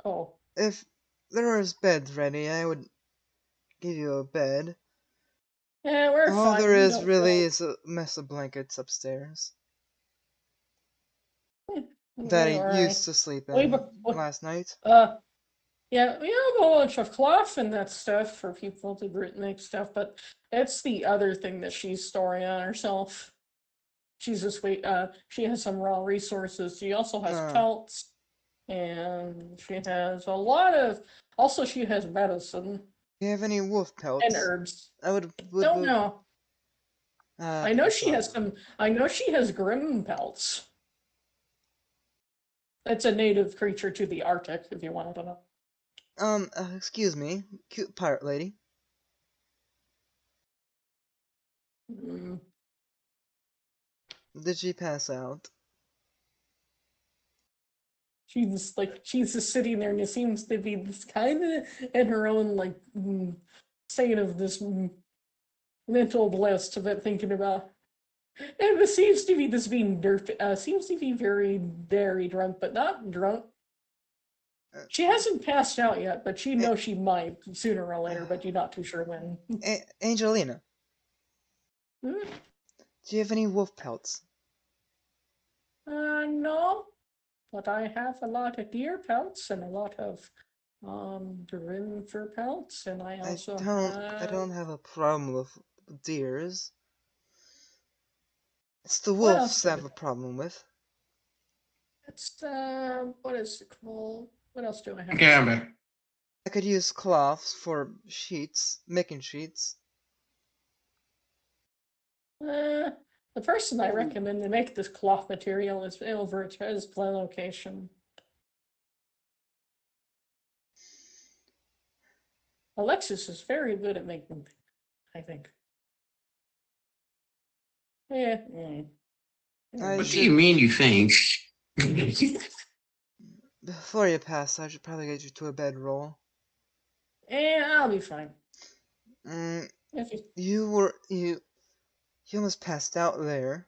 oh, If there was beds ready, I would give you a bed. yeah, we're All fine. there We is don't really feel. is a mess of blankets upstairs that We I all right. used to sleep We, in last night. yeah, we have a whole bunch of cloth and that stuff for people to make stuff, but it's the other thing that she's storing on herself. She's just she has some raw resources. She also has Uh, pelts, and she has a lot of. Also, she has medicine do you have any wolf and pelts? herbs. I would Don't know. I know that's she has awesome. some. I know she has grim pelts. It's a native creature to the Arctic. If you wanted to know. Excuse me, cute pirate lady. Mm. Did she pass out? She's just sitting there, and it seems to be this kind of in her own state of this mental bliss of it, thinking about. And it seems to be this being seems to be very drunk, but not drunk. Uh, She hasn't passed out yet, but she A- knows she might sooner or later, but you're not too sure when. Angelina, Hmm? do you have any wolf pelts? No, but I have a lot of deer pelts and a lot of Durin fur pelts, and I also I have. don't have a problem with deers. It's the What else wolves I do I have a problem with. It's what is it called? What else do I have? Okay, I'm back. I could use cloths for sheets, making sheets. The person I recommend to make this cloth material is over at his location. Alexis is very good at making, I think. Yeah. I What do should, you mean you think? before you pass, I should probably get you to a bedroll. I'll be fine. Mm, If you, you almost passed out there.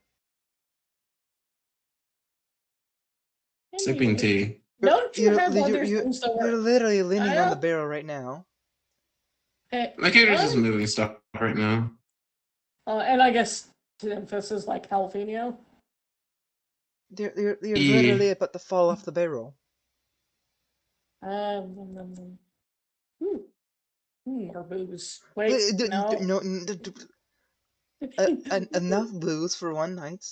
Sipping anyway, tea. don't you have other things that You're work? literally leaning on the I barrel right now. My character's just what? moving stuff right now. And I guess this is like jalapeno. You're Yeah. literally about to fall off the barrel. Um, hmm, more booze. Wait, Wait, no. no, enough booze for one night.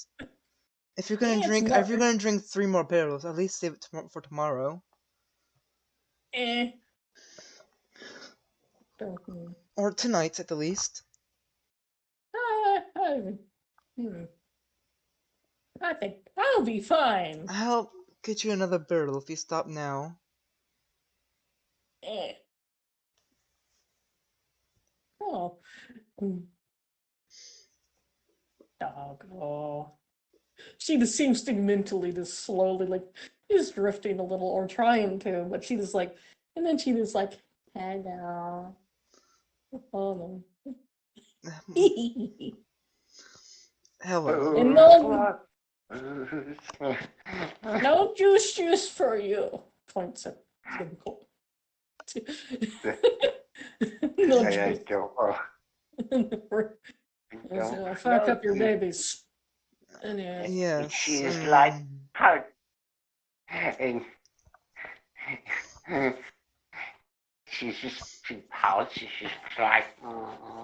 It's If not. you're gonna drink 3 more barrels, at least save it for tomorrow Eh. Don't. or tonight at the least. I, hmm, I think I'll be fine. I'll get you another barrel if you stop now. Eh. Oh. Hmm. Doggo. She just seems to mentally just slowly like is drifting a little or trying to, but she just like and then she just like hello. Oh no. Hello. And no no juice for you. Points at Twinkle. No I juice. don't Fuck know up your you. babies. Anyway. Yes. She's like, how? And she pouts. She's just like,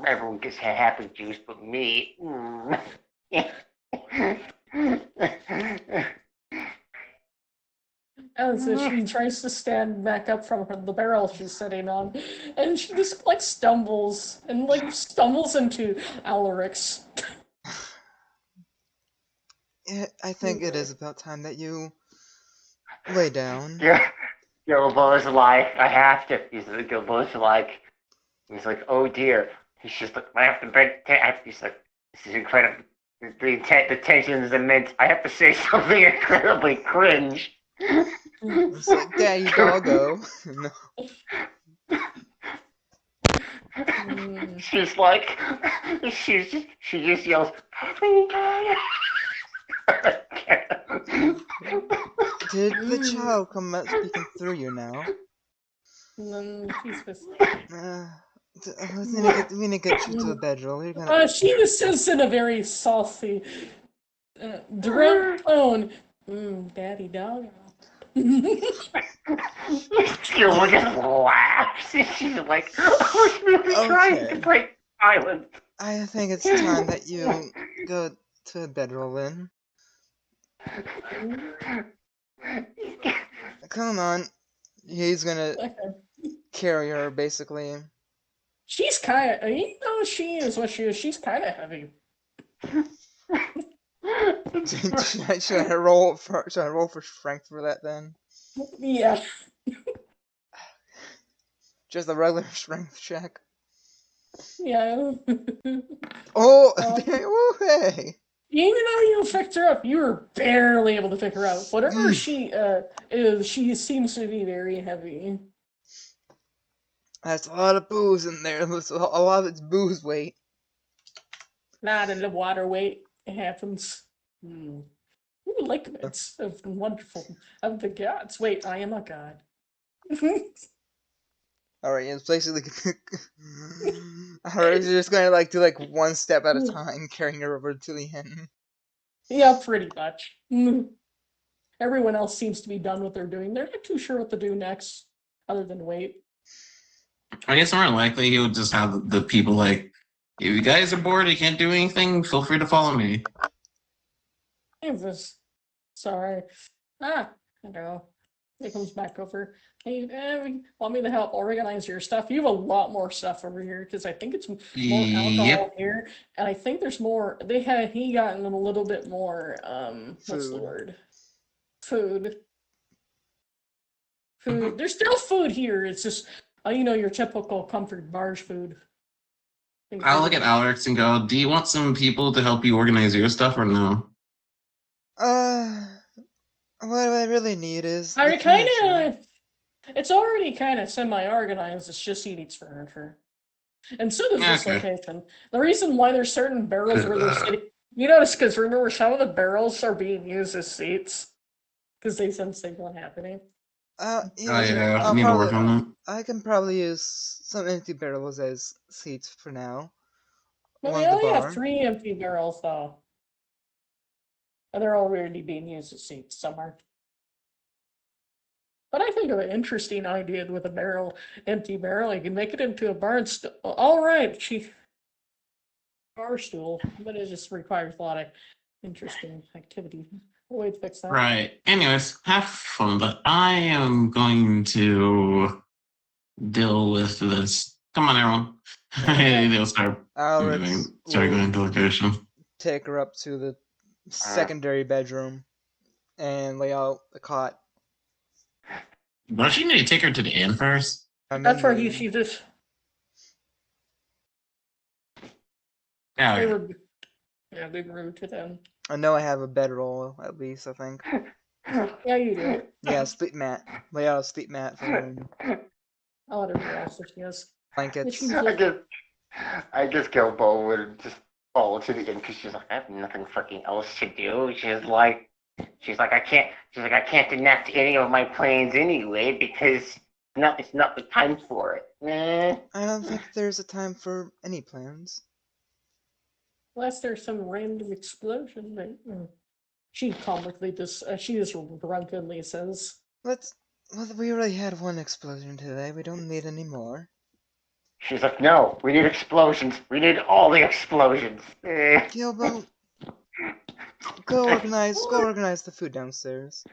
everyone gets a happy juice but me. And so she tries to stand back up from the barrel she's sitting on, and she just like stumbles into Alarix. I think it is about time that you lay down. Yeah, Gilbo's like, I have to. Gilbo's like, he's like, oh dear. He's just like, I have to break. He's like, this is incredible. The tension is immense. I have to say something incredibly cringe. It's like, Daddy Doggo. No. She's like, she just yells, Did the child come out speaking through you now? And then she's just, We need to get you to the bedroom. We're gonna... she just says in a very saucy, direct tone, Daddy Doggo. Gilmore just laughs. She's like, I was really trying to break silence. I think it's time that you go to bed, Roland. Come on. He's gonna carry her, basically. She's kind of, even though she is what she is, she's kind of heavy. Should I roll for strength for that then? Yeah. Just a regular strength check. Yeah. Oh, oh hey! Even though you picked her up, you were barely able to pick her up. Whatever she is, she seems to be very heavy. That's a lot of booze in there. That's a lot of it's booze weight. Not in the water weight. It happens. Ooh, ligaments of wonderful of the gods. Wait, I am a god. Alright, it's basically alright, you're just gonna do one step at a time, carrying her over to the end. Yeah, pretty much. Everyone else seems to be done what they're doing. They're not too sure what to do next, other than wait. I guess more likely he would just have the people like, if you guys are bored, you can't do anything, feel free to follow me. Sorry. I know. He comes back over. Hey, want me to help organize your stuff? You have a lot more stuff over here because I think it's more alcohol here, and I think there's more. He gotten a little bit more. What's the word? Food. There's still food here. It's just your typical comfort barge food. I'll look at Alex and go, do you want some people to help you organize your stuff or no? What I really need is it's already kind of semi-organized. It's just he needs furniture. And so does this location. The reason why there's certain barrels where they're sitting, you notice, because remember, some of the barrels are being used as seats because they sense things not happening. I need to work on that. I can probably use some empty barrels as seats for now. But we only have 3 empty barrels, though. And they're already being used as seats somewhere. But I think of an interesting idea with a empty barrel. You can make it into a bar stool. All right, bar stool, but it just requires a lot of interesting activity. Way to fix that. Right. Anyways, have fun. But I am going to deal with this. Come on, everyone. They'll start going to location. Take her up to the secondary bedroom and lay out the cot. Don't you need to take her to the inn first? That's where she just. Yeah. Yeah, being rude to them. I know I have a bedroll, at least, I think. Yeah, you do. Yeah, sleep mat. Lay out a sleep mat for the room. Whatever else that she has. Blankets. I guess Gilbo would just fall to the end because she's like, I have nothing fucking else to do. She's like, I can't enact any of my plans anyway because it's not the time for it. I don't think there's a time for any plans. Unless there's some random explosion. She comically she just drunkenly says, Well, we already had one explosion today. We don't need any more. She's like, no, we need explosions. We need all the explosions. Gilbo, go organize the food downstairs.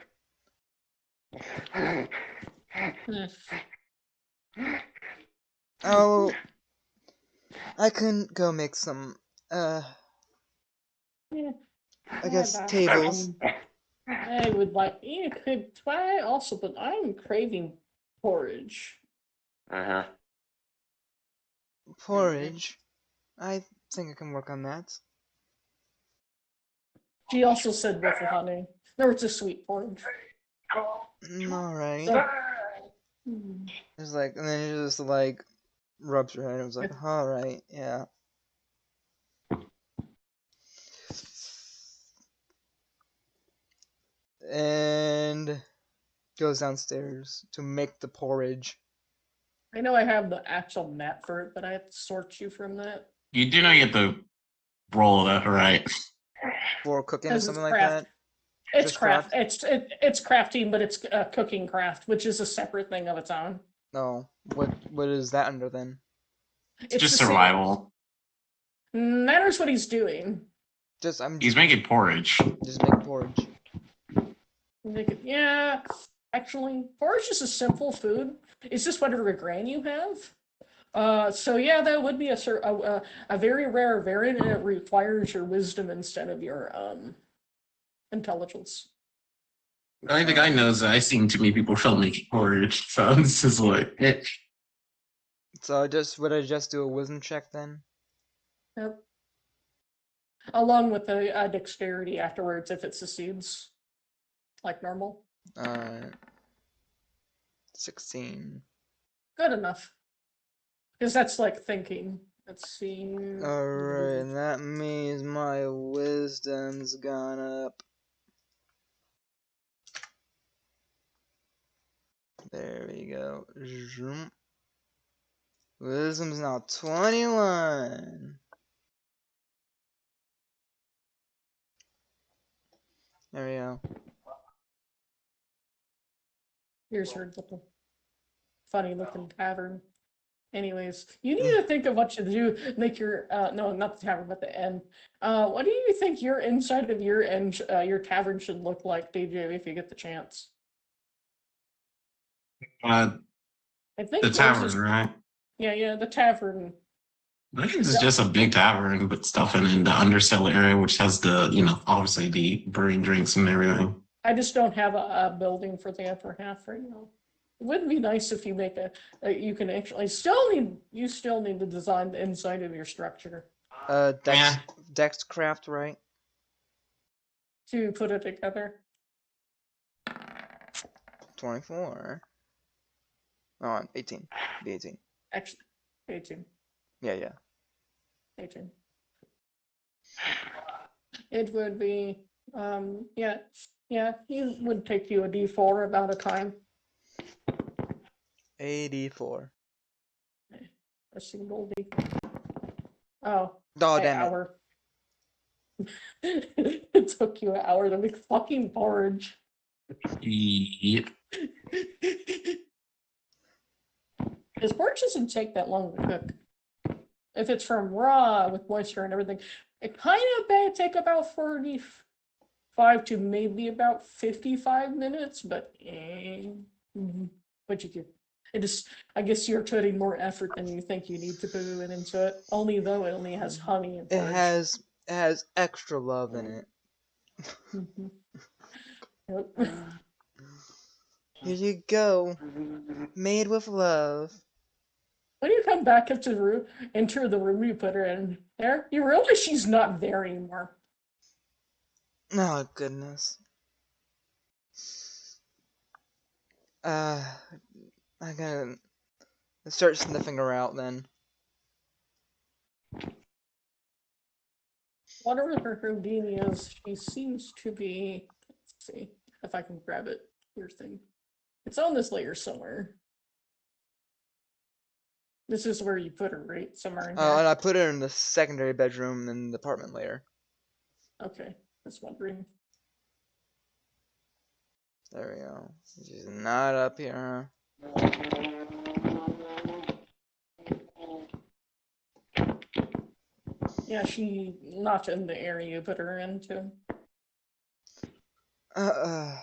Oh, I can go make some, Yeah, I guess bye. tables. I would like, you could try also, but I'm craving porridge. Uh-huh. Porridge. I think I can work on that. She also said with the honey. No, it's a sweet porridge. Alright. So, It's like, and then it just like rubs her head. It was like, alright, yeah. And goes downstairs to make the porridge. I know I have the actual map for it, but I have to sort you from that. You do know you have to roll that, right? For cooking or Because something it's like craft. that. It's Just craft. craft? It's crafting, but it's cooking craft, which is a separate thing of its own. No. What is that under then? It's just the same- survival. Matters what he's doing. He's making porridge. Just make porridge. Yeah, actually, porridge is a simple food. It's just whatever grain you have. So yeah, that would be a very rare variant, and it requires your wisdom instead of your intelligence. I think I knows that I've seen too many people fail making porridge, so this is like it. So would I just do a wisdom check then? Yep. Along with the dexterity afterwards, if it succeeds, like normal. 16. Good enough. Because that's like thinking. Let's see. Alright, and that means my wisdom's gone up. There we go. Zoom. Wisdom's now 21. There we go. Here's her little funny looking tavern. Anyways, you need to think of what you do. Make your no, not the tavern, but the inn. What do you think your inside of your inn, your tavern should look like, DJ, if you get the chance? Uh, I think the yours tavern, is- right? Yeah, the tavern. I think it's just a big tavern, but stuff in the undercell area, which has the, obviously the brewing drinks and everything. I just don't have a building for the upper half right now. It would be nice if you make you can actually you still need to design the inside of your structure Dex craft, right? to put it together. 24. Oh, 18. Be 18. Actually, 18. Yeah. 18. It would be, yeah, it would take you a D4 about a time. 84. A single D. Oh, Oh, an damn it. hour. It took you an hour to make fucking porridge. Yep. His porridge doesn't take that long to cook. If it's from raw with moisture and everything, it kind of may take about 45 to maybe about 55 minutes, but what you do? I guess you're putting more effort than you think you need to put into it. Only though it only has honey and It porridge. has extra love in it. Mhm. Yep. Here you go. Made with love. When you come back into the room, enter the room you put her in there, you realize she's not there anymore. Oh goodness. I gotta start sniffing her out then. Whatever her Houdini is, she seems to be. Let's see if I can grab it. Your thing. It's on this layer somewhere. This is where you put her, right? Somewhere in here. Oh, and I put her in the secondary bedroom in the apartment layer. Okay, that's wondering. There we go. She's not up here. Huh? Yeah, she not in the area you put her into. It's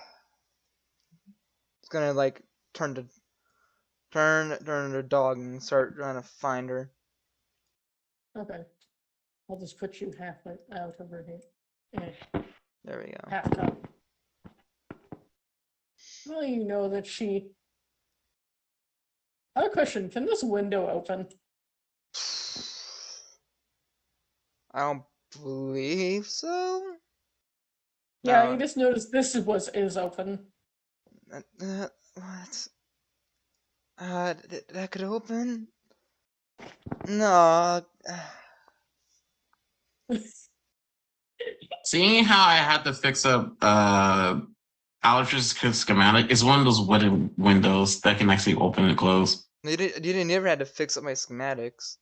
gonna like turn to dog and start trying to find her. Okay. I'll just put you half out over here. Yeah, There we go. half cup. Well, you know that she. I have a question. Can this window open? I don't believe so. Yeah, you just noticed this is open. What? That could open? No. Seeing how I had to fix up Alex's schematic, it's one of those wooden windows that can actually open and close. You didn't never had to fix up my schematics.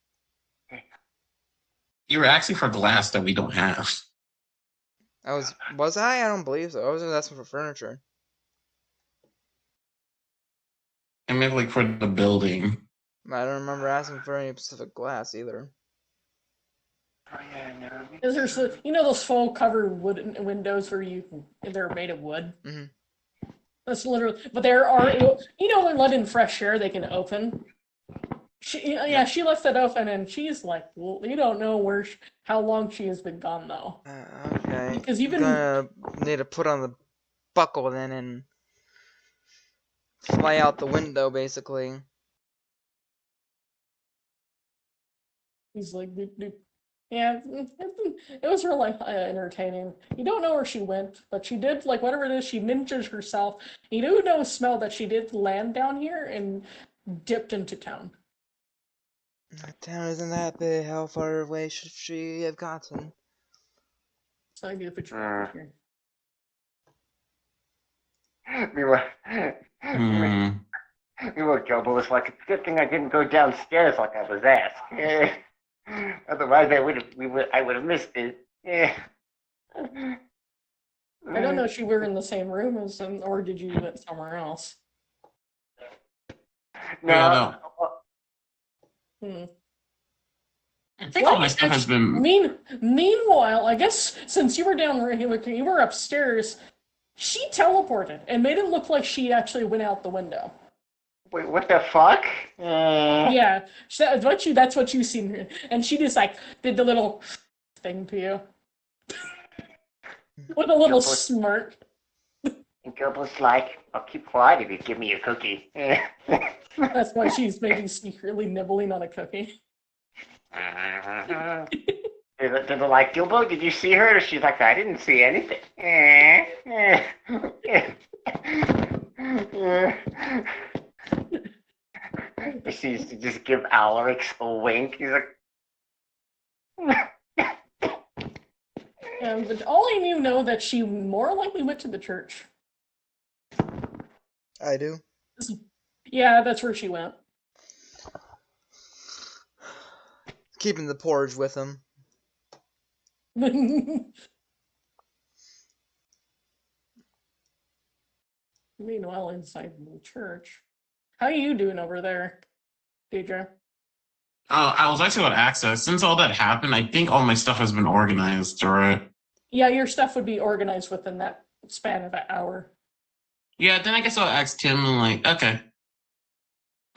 You were asking for glass that we don't have. Was I? I don't believe so. I was just asking for furniture. I meant like for the building. I don't remember asking for any specific glass either. Is there those full covered wooden windows where they're made of wood? Mhm. That's literally, but there are, when let in fresh air, they can open. She left it open, and she's like, well, you don't know how long she has been gone though. Okay. Because even Gonna need to put on the buckle then and fly out the window basically. he's like, doop, doop. Yeah, it was really entertaining. You don't know where she went, but she did, like, whatever it is, she ninjas herself. You do know smell that she did land down here and dipped into town. The town isn't that big. How far away should she have gotten? So I need to put you up here. Meanwhile, Jobo was like, it's a good thing I didn't go downstairs like I was asked. Otherwise, I would have missed it. I don't know if you were in the same room as them, or did you went somewhere else? No. Yeah, Hmm. I think all my stuff has been. Meanwhile, I guess since you were down there, you were upstairs. She teleported and made it look like she actually went out the window. Wait, what the fuck? Yeah, that's what you seen, and she just like did the little thing to you with a little smirk. And Gilbert's like, I'll keep quiet if you give me a cookie. That's why she's maybe secretly nibbling on a cookie. They're like, Gilbo, did you see her? She's like, I didn't see anything. She used to just give Alaric a wink. He's like, But all of you know that she more likely went to the church. I do. Yeah, that's where she went. Keeping the porridge with him. Meanwhile, inside the church. How you doing over there, DJ? I was actually about access. Since all that happened, I think all my stuff has been organized, right? Yeah, your stuff would be organized within that span of an hour. Yeah, then I guess I'll ask Tim, like, okay.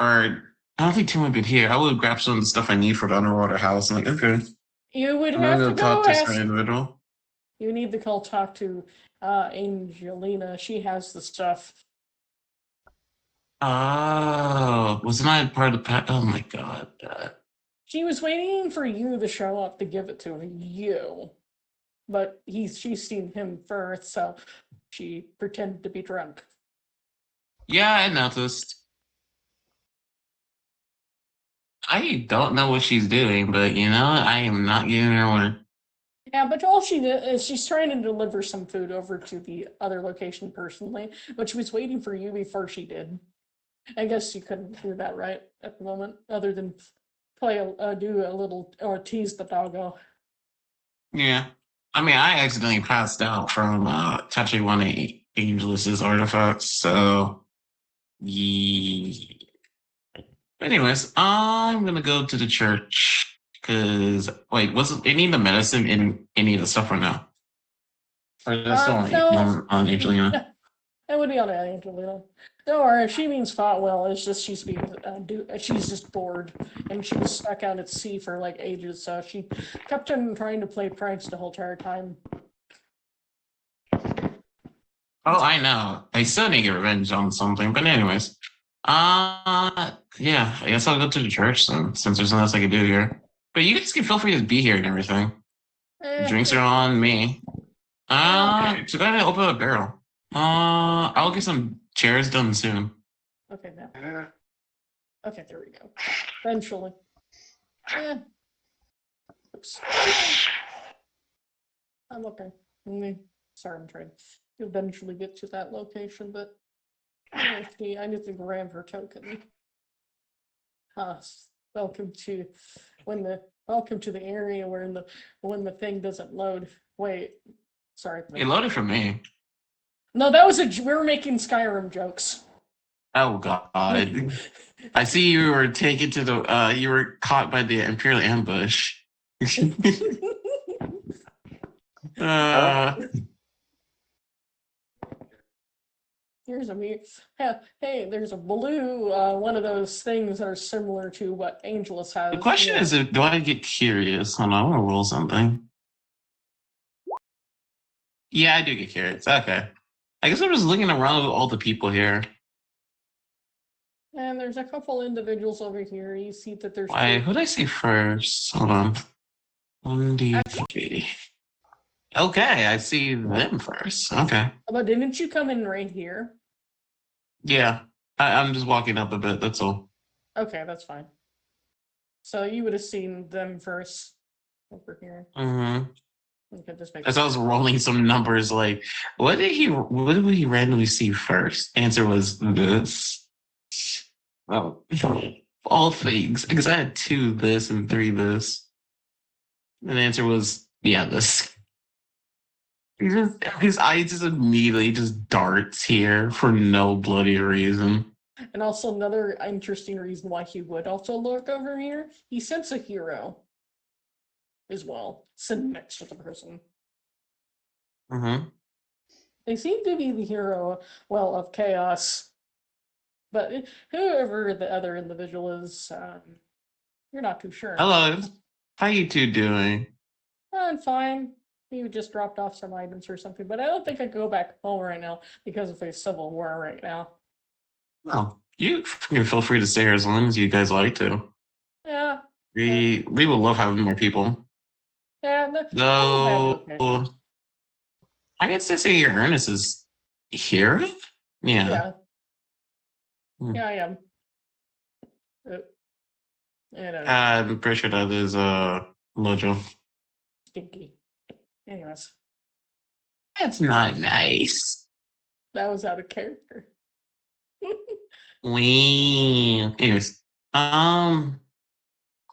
Or, I don't think Tim would be here. I would grab some of the stuff I need for the underwater house. I'm like, okay. You would I'm have gonna to talk go to ask. some individual. You need to call talk to Angelina. She has the stuff. Oh, wasn't I part of the pack? Oh my god. She was waiting for you to show up to give it to you, but she's seen him first, so she pretended to be drunk. Yeah, I noticed. I don't know what she's doing, but you know, I am not giving her one. Yeah, but all she did is she's trying to deliver some food over to the other location personally, but she was waiting for you before she did. I guess she couldn't do that right at the moment, other than do a little or tease the doggo. Yeah. I mean, I accidentally passed out from touching one of Angelus's artifacts, so yeah. Anyways, I'm gonna go to the church because wait, wasn't any of the medicine in any of the stuff right now? Or is that still No. on Angelina? It would be on Angelina. Don't worry, she means fought well. It's just she's she's just bored, and she was stuck out at sea for like ages. So she kept on trying to play pranks the whole entire time. Oh, I know. I still need to get revenge on something, but anyways. Yeah, I guess I'll go to the church then, since there's nothing else I can do here. But you guys can feel free to be here and everything. Drinks are on me. So go ahead and open up a barrel. I'll get some chairs done soon. Okay, now. Okay, there we go. Eventually. Oops. I'm okay. Sorry, I'm trying to eventually get to that location, but I need to grab her token. Welcome to the area where when the thing doesn't load. Wait, sorry. It loaded for me. No, that was we were making Skyrim jokes. Oh god. I see you were taken to the you were caught by the Imperial ambush. Here's hey, there's a blue one of those things that are similar to what Angelus has. The question is, do I get curious? Hold on, I want to roll something. Yeah, I do get curious. Okay. I guess I'm just looking around with all the people here. And there's a couple individuals over here. You see that there's. Why? Who'd I see first? Hold on. 1D. Okay, I see them first. Okay. But didn't you come in right here? Yeah, I'm just walking up a bit. That's all. Okay, that's fine. So you would have seen them first over here. Mm-hmm. Okay, just make. As I was rolling some numbers, like, what did he randomly see first? Answer was this. Oh, all things. Because I had 2 this and 3 this. And the answer was, yeah, this. His eyes just immediately just darts here for no bloody reason. And also another interesting reason why he would also look over here. He sends a hero as well, sitting next to the person. Mm-hmm. They seem to be the hero, well, of chaos. But whoever the other individual is, you're not too sure. Hello. How you 2 doing? I'm fine. You just dropped off some items or something, but I don't think I could go back home right now because of a civil war right now. Well, you can feel free to stay here as long as you guys like to. Yeah. We will love having more people. Yeah. Though, Okay. I guess to say Ernest is here? Yeah. Yeah, I am. I'm pretty sure that is Lojo. Stinky. Anyways. That's not nice. That was out of character. Anyways, but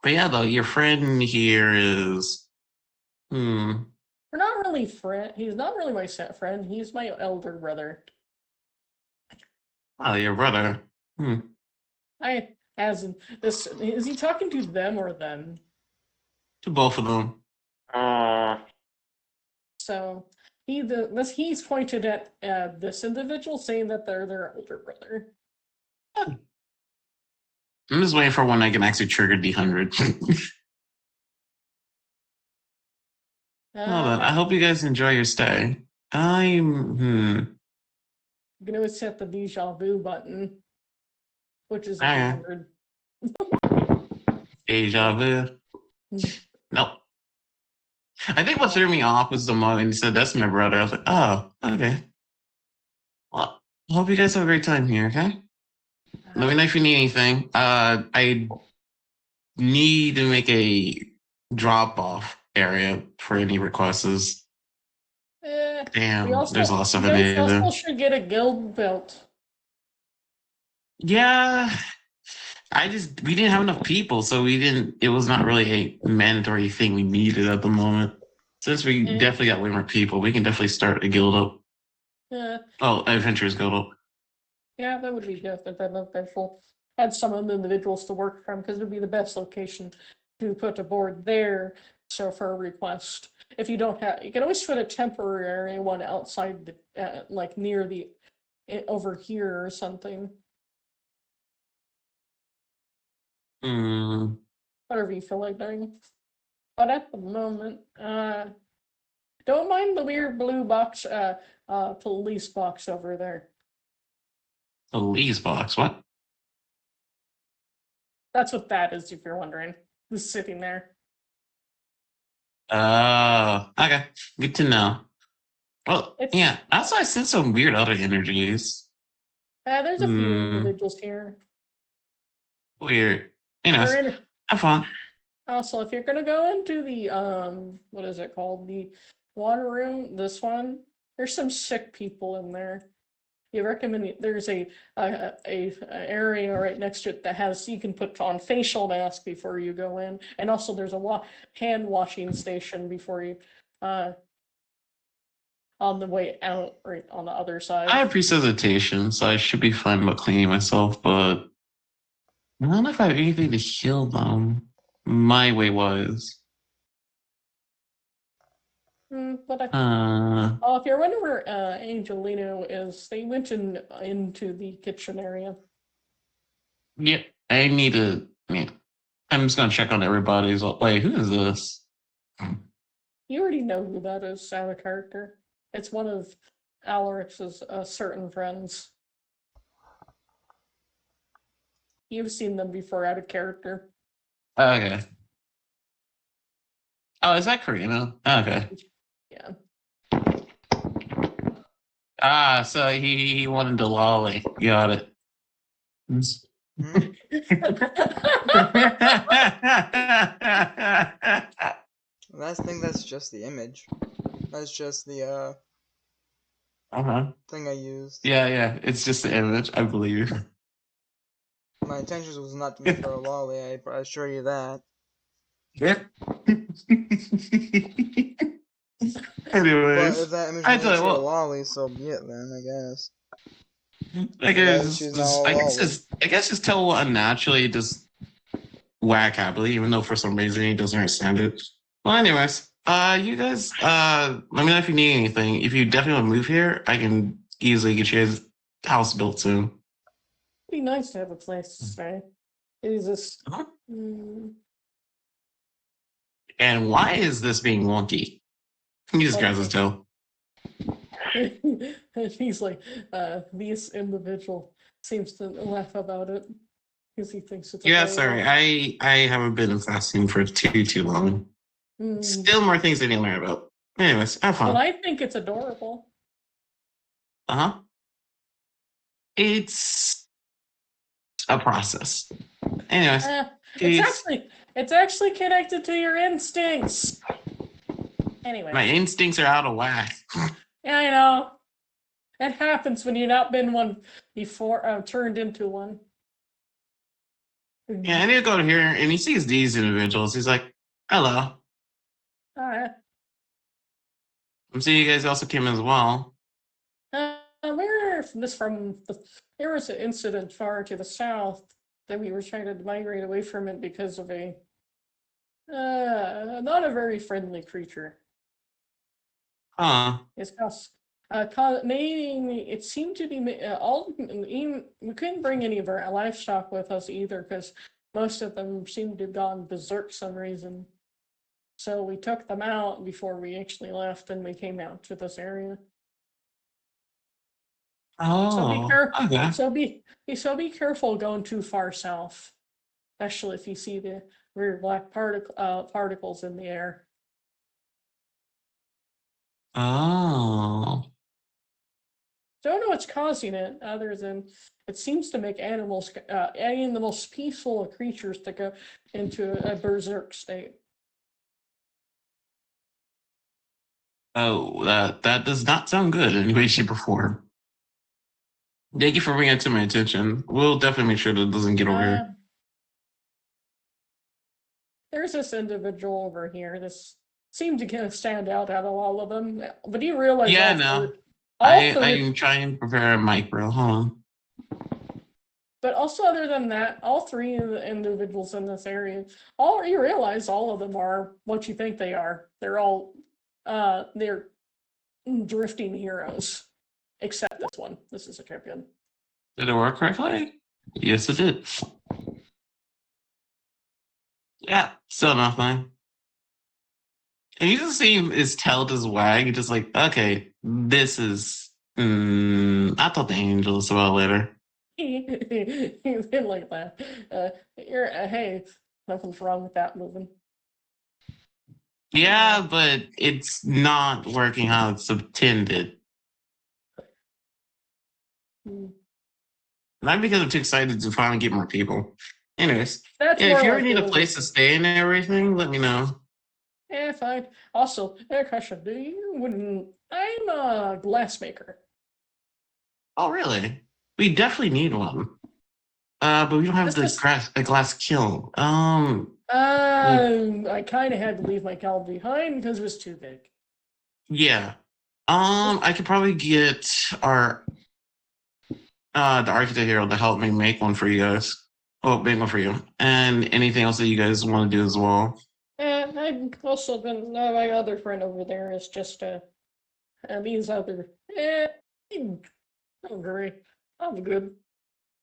yeah, though your friend here is, We're not really friend. He's not really my friend. He's my elder brother. Oh, your brother. As in this, is he talking to them or them? To both of them. So he's pointed at this individual, saying that they're their older brother. I'm just waiting for when I can actually trigger D100. Well, then, I hope you guys enjoy your stay. I'm gonna set the deja vu button. which is Ah. 100. Deja vu. Nope. I think what threw me off was the moment he said, "That's my brother." I was like, "Oh, okay." Well, I hope you guys have a great time here. Okay. Let me know if you need anything. I need to make a drop off area for any requests. Eh, Damn, we also, there's a lot of stuff you I guys need to also do. should get a guild belt. Yeah, we didn't have enough people, so we didn't. It was not really a mandatory thing we needed at the moment. Since we Eh. definitely got way more people, we can definitely start a guild up. Yeah, Oh, Adventurers Guild up. yeah, that would be good. That will add some of the individuals to work from because it would be the best location to put a board there. So for a request, if you don't have, you can always put a temporary one outside, like near the over here or something. Hmm. Whatever you feel like doing. But at the moment, don't mind the weird blue box, police box over there. Police box. What? That's what that is, if you're wondering. Just sitting there. Oh, okay. Good to know. Well, It's yeah. Also, I sense some weird other energies. there's a few Hmm. individuals here. Weird. They're Anyways, in. have fun. Also, if you're gonna go into the what is it called? The water room, this one, there's some sick people in there. You recommend there's a area right next to it that has you can put on facial mask before you go in, and also there's a hand washing station before you on the way out, right on the other side. I have precipitation, so I should be fine about cleaning myself, but I don't know if I have anything to heal them. My way was. But if you're wondering where Angelino is, they went into the kitchen area. Yeah, I need to. Yeah, I'm just gonna check on everybody's. Wait, who is this? You already know who that is, out of character. It's one of Alaric's certain friends. You've seen them before out of character. Okay. Oh, is that Karina? Okay. Yeah. Ah, so he wanted the lolly. Got it. Hmm? I think that's just the image. That's just the Uh-huh. thing I used. Yeah. It's just the image, I believe. My intentions was not to make her a lolly, I assure you that. Yeah. But Anyways, if that image I makes tell you her a what. lolly, so be it then, I guess. I guess she's not a lolly. I guess just tell what unnaturally just whack happily, even though for some reason he doesn't understand it. Well, anyways, you guys, let me know if you need anything. If you definitely want to move here, I can easily get you a house built soon. It'd be nice to have a place to stay. Is this? Uh-huh. Mm, And why is this being wonky? He just grabs his toe. and he's like, this individual seems to laugh about it because he thinks it's. Yeah, sorry, I haven't been fasting for too long. Still more things I need to learn about. Anyways, have fun. But I think it's adorable. Uh-huh. It's a process. Anyways, It's actually connected to your instincts. Anyway. My instincts are out of whack. Yeah, I know. It happens when you've not been one before, turned into one. Yeah, I need to go to here, and he sees these individuals. He's like, hello. Alright. I'm seeing you guys also came as well. We're from there was an incident far to the south that we were trying to migrate away from it because of a not a very friendly creature. Huh. It's mainly it seemed to be we couldn't bring any of our livestock with us either because most of them seemed to have gone berserk some reason. So we took them out before we actually left, and we came out to this area. So be Oh, okay. so be careful going too far south, especially if you see the weird black particles in the air. Oh. Don't know what's causing it, other than it seems to make animals, any the most peaceful of creatures, to go into a berserk state. Oh, that does not sound good in any way, shape, or form. Thank you for bringing it to my attention. We'll definitely make sure that it doesn't get over Uh, here. there's this individual over here. This seemed to kind of stand out of all of them, but you realize Yeah, no. all three. I'm trying to prepare a micro. Hold on. But also, other than that, all three of the individuals in this area, all you realize, all of them are what you think they are. They're all, they're drifting heroes, except this one. This is a champion. Did it work correctly? Yes, it did. Yeah, still nothing. And you just see his tail just wag, just like, okay, this is. I'll talk to Angels about later. He's been like that. Hey, nothing's wrong with that moving. Yeah, but it's not working how it's intended. Hmm. Not because I'm too excited to finally get more people. Anyways, That's yeah, if more you ever like need a the place to stay and everything, let me know. Yeah, fine. Also, question: I'm a glassmaker. Oh, really? We definitely need one. But we don't have This is a glass kiln. I kind of had to leave my cowl behind because it was too big. Yeah. I could probably get our the architect here to help me make one for you guys. Oh, make one for you, and anything else that you guys want to do as well. And I've also been my other friend over there is just these other I'm great. I'm good.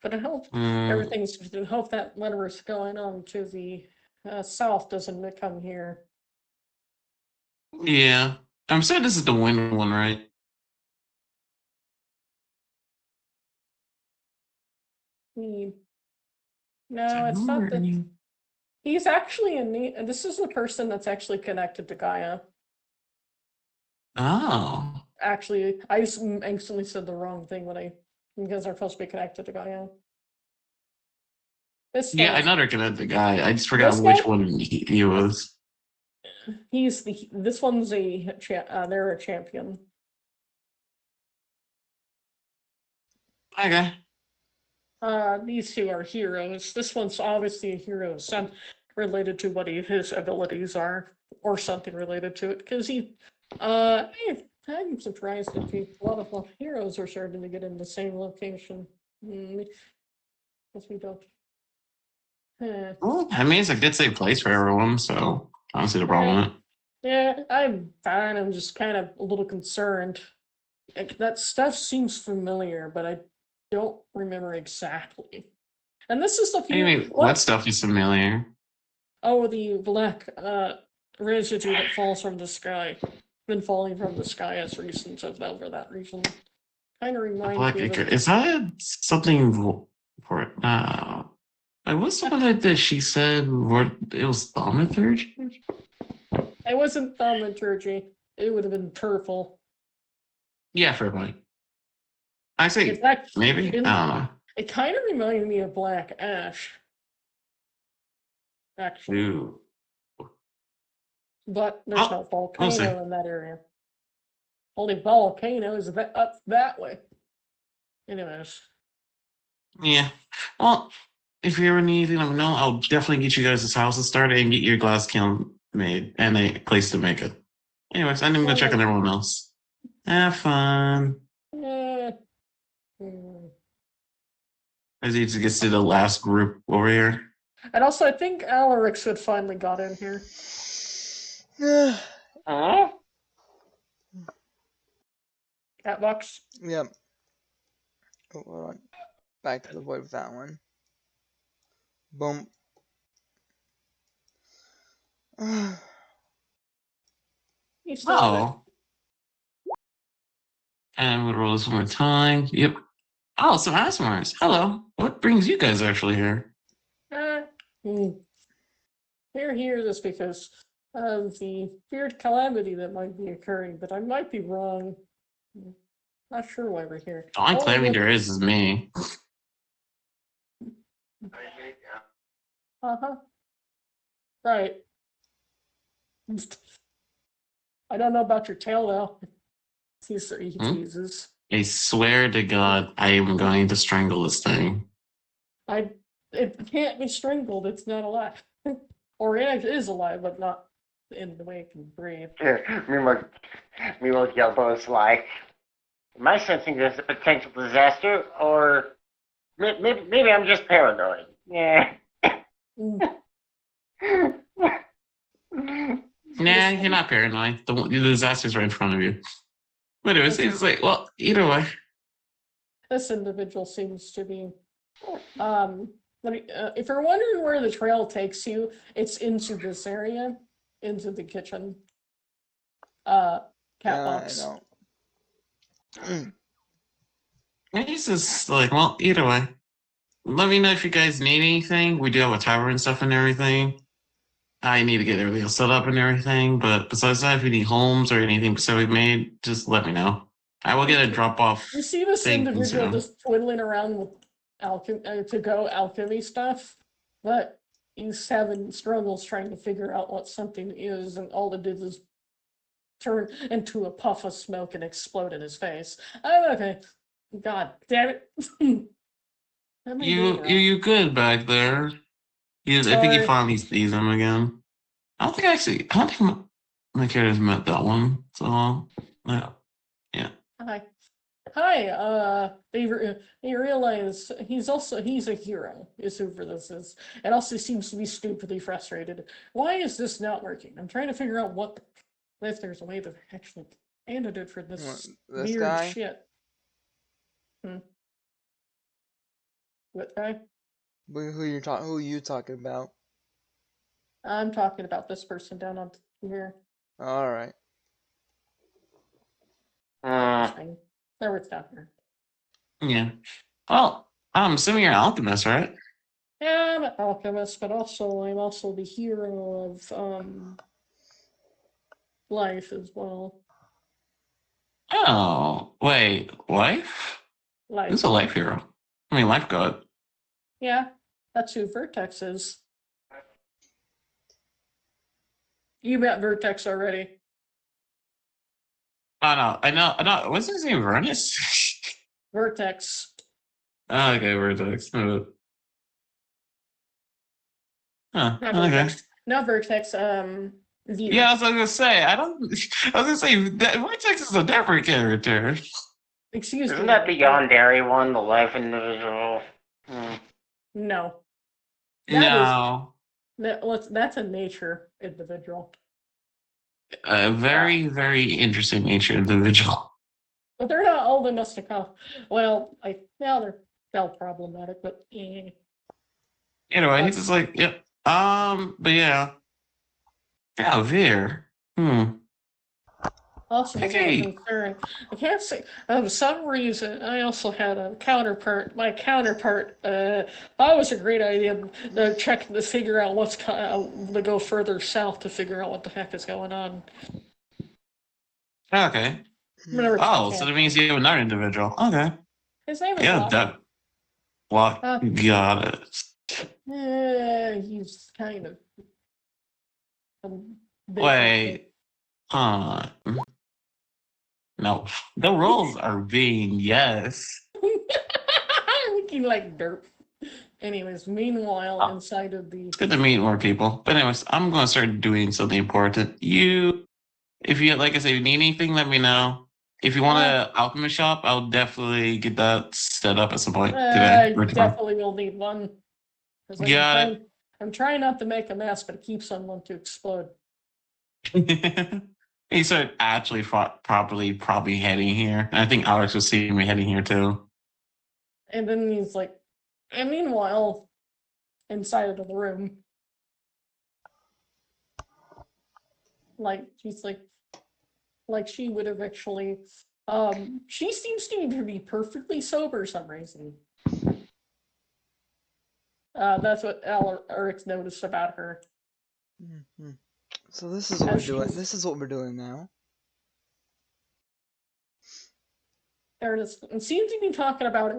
But I hope Mm, everything's. I hope that whatever's going on to the south doesn't come here. yeah. I'm saying this is the wind one, right? Hmm. No, it's not the. He's actually this is the person that's actually connected to Gaia. Oh. Actually, I just instantly said the wrong thing when because they're supposed to be connected to Gaia. This Yeah, I one's know they're connected guy. I just forgot this which guy. one he was. This one's they're a champion. Okay. These two are heroes. This one's obviously a hero, some related to what his abilities are, or something related to it. Because I'm surprised that a lot of heroes are starting to get in the same location. Guess we don't. Eh, Well, I mean, it's a good safe place for everyone, so I don't see the problem eh, with it. yeah, I'm fine. I'm just kind of a little concerned. That stuff seems familiar, but I don't remember exactly. And this is the What do you few. mean? What What? stuff is familiar? Oh, the black residue that falls from the sky. Been falling from the sky as recent of over that region. Kind of reminds Black me of Acre. it. Is that something for it? What's the one that she said where it was thaumaturgy? It wasn't thaumaturgy. It would have been turful. Yeah, fair point. I It's say maybe. actually, I don't know. it kind of reminded me of black ash, actually. Ooh. But there's no Oh, we'll see. volcano in that area. Only volcano is up that way. Anyways. Yeah. Well, if you ever need anything, let me know. I'll definitely get you guys this house started and get your glass kiln made and a place to make it. Anyways, I'm gonna go check on everyone else. Have fun. Eh, hmm. As he just gets to the last group over here. And also, I think Alarix had finally got in here. Huh? Catbox. Yep. Oh, hold on. Back to the void with that one. Boom. He's still in it. Oh. And we'll roll this one more time. Yep. Oh, some Asmars. Hello. What brings you guys actually here? Uh, hmm. We're here just because of the feared calamity that might be occurring, but I might be wrong. Not sure why we're here. The only Oh, claiming yeah. there is me. Uh-huh. Right. I don't know about your tail though. He Hmm? teases. I swear to God, I am going to strangle this thing. It can't be strangled, it's not alive. Or it is alive, but not in the way it can breathe. Meanwhile, Gilbo's like, am I sensing there's a potential disaster, or maybe I'm just paranoid? Yeah. Mm. Nah, you're not paranoid. The disaster's right in front of you. But anyways, it's like, well, either way. This individual seems to be if you're wondering where the trail takes you, it's into this area, into the kitchen. Cat Yeah, box. I know. And he's just like, well, either way. Let me know if you guys need anything. We do have a tower and stuff and everything. I need to get everything else set up and everything. But besides that, if you need homes or anything specific made, just let me know. I will get a drop off You see this thing individual soon. just twiddling around with to-go alchemy stuff, but he's having struggles trying to figure out what something is, and all it did is turn into a puff of smoke and explode in his face. Oh, okay. God damn it. What am I doing wrong? You good back there? I think he Sorry. finally sees him again. I don't think my character's met that one. So yeah. Hi. Hi, they realize he's a hero, is whoever this is. And also seems to be stupidly frustrated. Why is this not working? I'm trying to figure out if there's a way to actually antidote for What, this this weird guy? shit. What guy? Who you talking about? I'm talking about this person down on here. All right. Interesting. There it's down here. Yeah. Well, I'm assuming you're an alchemist, right? Yeah, I'm an alchemist, but I'm also the hero of life as well. Oh, wait, life? Who's Life. a life hero? I mean, life god. Yeah, that's who Vertex is. You met Vertex already. Oh no, I know. What's his name? Vernus? Vertex. Oh, okay, Vertex. Huh, Not okay. Vertex. Not Vertex, View. Yeah, I was gonna say, I was gonna say, that Vertex is a different character. Excuse Isn't me. that the Yandere one, the life individual? No. No. That's a nature individual. A very, very interesting nature individual. But they're not old enough to come. Well, they're problematic, but Anyway, he's just like, yep. But yeah. Yeah, Veer. also Okay. concern. I can't say for some reason I also had a counterpart. My counterpart thought it was a great idea to figure out to go further south to figure out what the heck is going on. Okay. Oh, so that means you have another individual. Okay. His name is Yeah, Locke. What? Got it. He's kind of. Wait. No. The rules are being yes. Looking like dirt. Anyways, meanwhile, inside of the. It's good to meet more people. But anyways, I'm gonna start doing something important. If you like I said, you need anything, let me know. If you want an alchemist shop, I'll definitely get that set up at some point today. I definitely will need one. Yeah. I'm trying not to make a mess, but it keeps on wanting to explode. He started actually probably heading here. I think Alex was seeing me heading here too. And then he's like, and meanwhile, inside of the room, she's like she would have actually She seems to be perfectly sober some reason. That's what Eric's noticed about her. Mhm. So this is what As we're doing. she's- This is what we're doing now. It seems to be talking about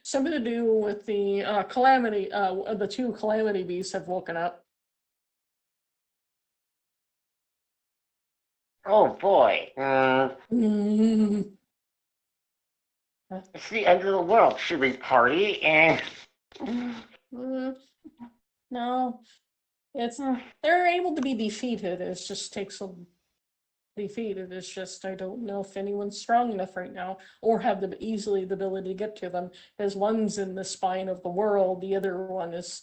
something to do with the calamity. The two calamity beasts have woken up. Oh boy. Mm, It's the end of the world. Should we party? And mm, no, it's they're able to be defeated. It just takes a defeated. It's just I don't know if anyone's strong enough right now or have the ability to get to them. As one's in the spine of the world, the other one is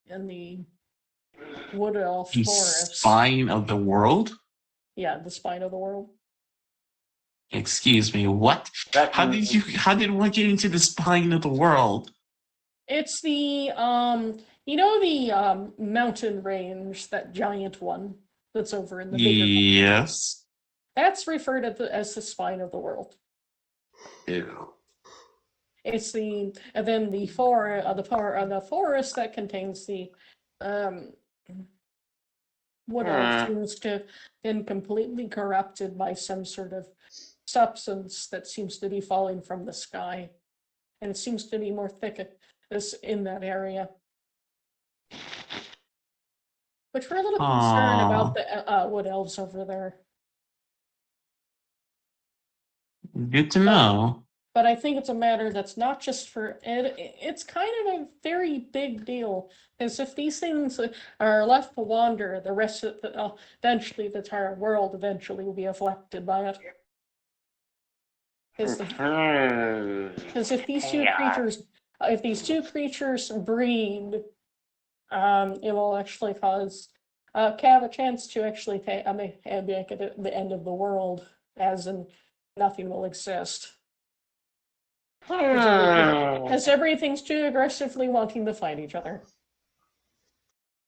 in the wood elf The forest. spine of the world? Yeah, the spine of the world. Excuse me, what? that's How did one get into the spine of the world? It's the mountain range, that giant one that's over in the bigger. Yes. That's referred to as the spine of the world. Ew. It's the and then the the forest that contains the um what else seems to have been completely corrupted by some sort of substance that seems to be falling from the sky, and it seems to be more thick in that area. Which we're a little concerned about the wood elves over there. Good to know. But I think it's a matter that's not just for it. It's kind of a very big deal, because if these things are left to wander, the rest of eventually the entire world eventually will be affected by it. Because if these two creatures breed, it will actually cause have a chance to actually make it the end of the world, as in nothing will exist. As everything's too aggressively wanting to fight each other.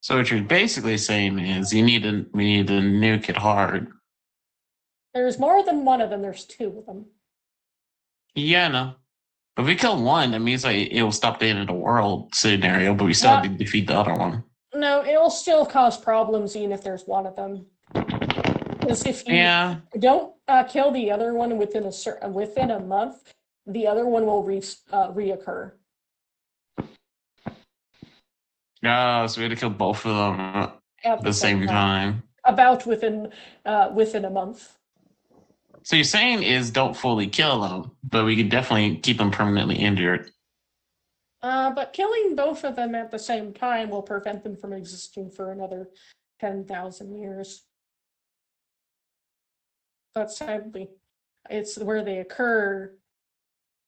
So what you're basically saying is we need to nuke it hard. There's more than one of them, there's two of them. Yeah, no. But if we kill one, that means like it will stop the end of the world scenario, but we still have to defeat the other one. No, it'll still cause problems even if there's one of them. Because if you don't kill the other one within a month, the other one will reoccur. So we had to kill both of them at the same time. About within a month. So you're saying is don't fully kill them, but we could definitely keep them permanently injured. But killing both of them at the same time will prevent them from existing for another 10,000 years. But sadly, it's where they occur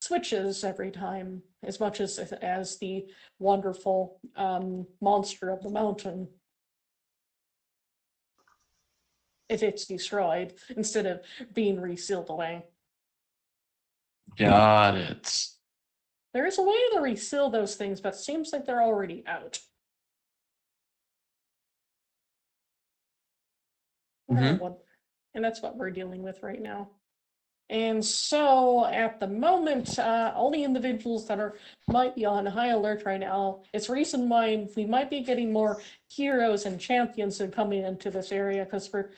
switches every time, as much as the wonderful monster of the mountain. If it's destroyed instead of being resealed away. Got it. There is a way to reseal those things, but it seems like they're already out. And that's what we're dealing with right now. And so, at the moment, all the individuals that might be on high alert right now, it's reason why we might be getting more heroes and champions coming into this area, because we're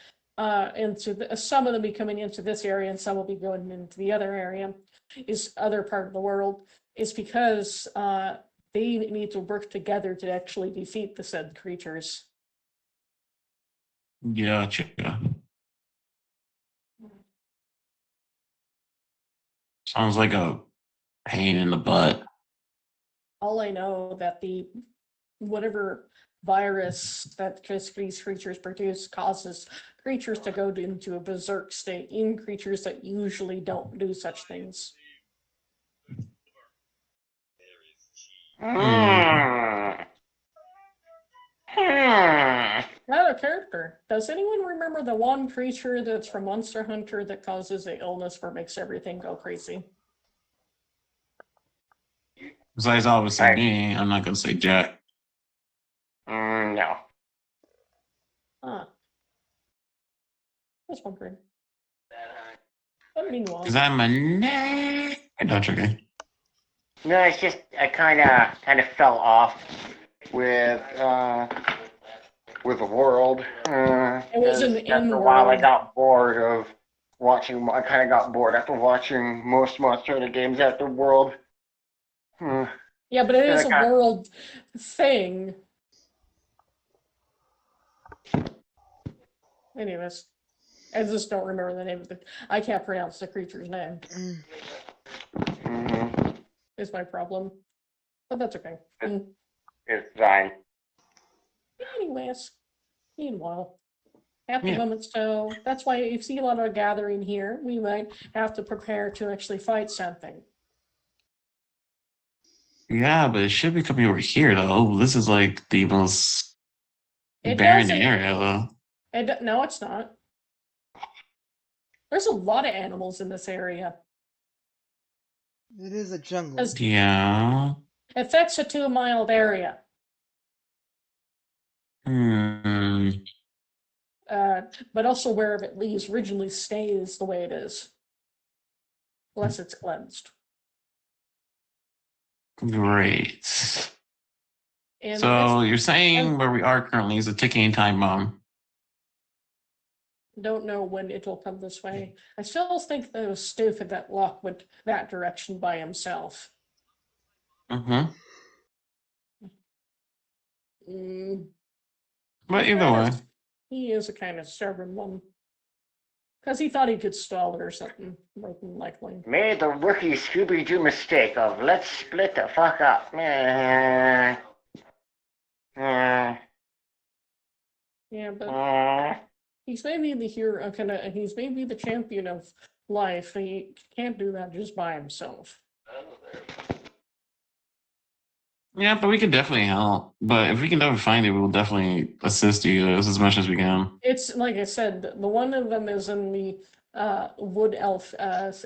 some of them be coming into this area and some will be going into the other area, other part of the world, is because they need to work together to actually defeat the said creatures. Gotcha. Sounds like a pain in the butt. All I know that whatever virus that these creatures produce causes creatures to go into a berserk state, even creatures that usually don't do such things. Out of character. Does anyone remember the one creature that's from Monster Hunter that causes the illness where it makes everything go crazy? Besides obviously me, I'm not gonna say Jack. No. Just wondering. But meanwhile, Because I'm a nerd. That's okay. No, it's just I kind of fell off with the world. it was an After a while, I in-world. got bored of watching. I kind of got bored after watching most Monster Hunter games after World. Yeah, but it And is I a got world thing. Anyways, I just don't remember the name of the. I can't pronounce the creature's name. Is my problem, but that's okay. It's fine. Anyways, meanwhile, at the Yeah. moment, so that's why you see a lot of gathering here. We might have to prepare to actually fight something. Yeah, but it should be coming over here though. This is like the most It barren doesn't. area though. No, it's not. There's a lot of animals in this area. It is a jungle. As- Yeah. Affects a 2-mile area. Hmm. But also wherever it leaves originally stays the way it is. Unless it's cleansed. Great. And So you're saying and- where we are currently is a ticking time bomb. don't know when it'll come this way. I still think that it was stupid that Locke went that direction by himself. Mm-hmm. But either way. He is a kind of stubborn one. Because he thought he could stall it or something, more than likely. Made the rookie Scooby-Doo mistake of let's split the fuck up. Yeah, but he's maybe the hero, he's maybe the champion of life. He can't do that just by himself. Yeah, but we can definitely help. But if we can ever find it, we will definitely assist you as much as we can. It's like I said, the one of them is in the Wood Elf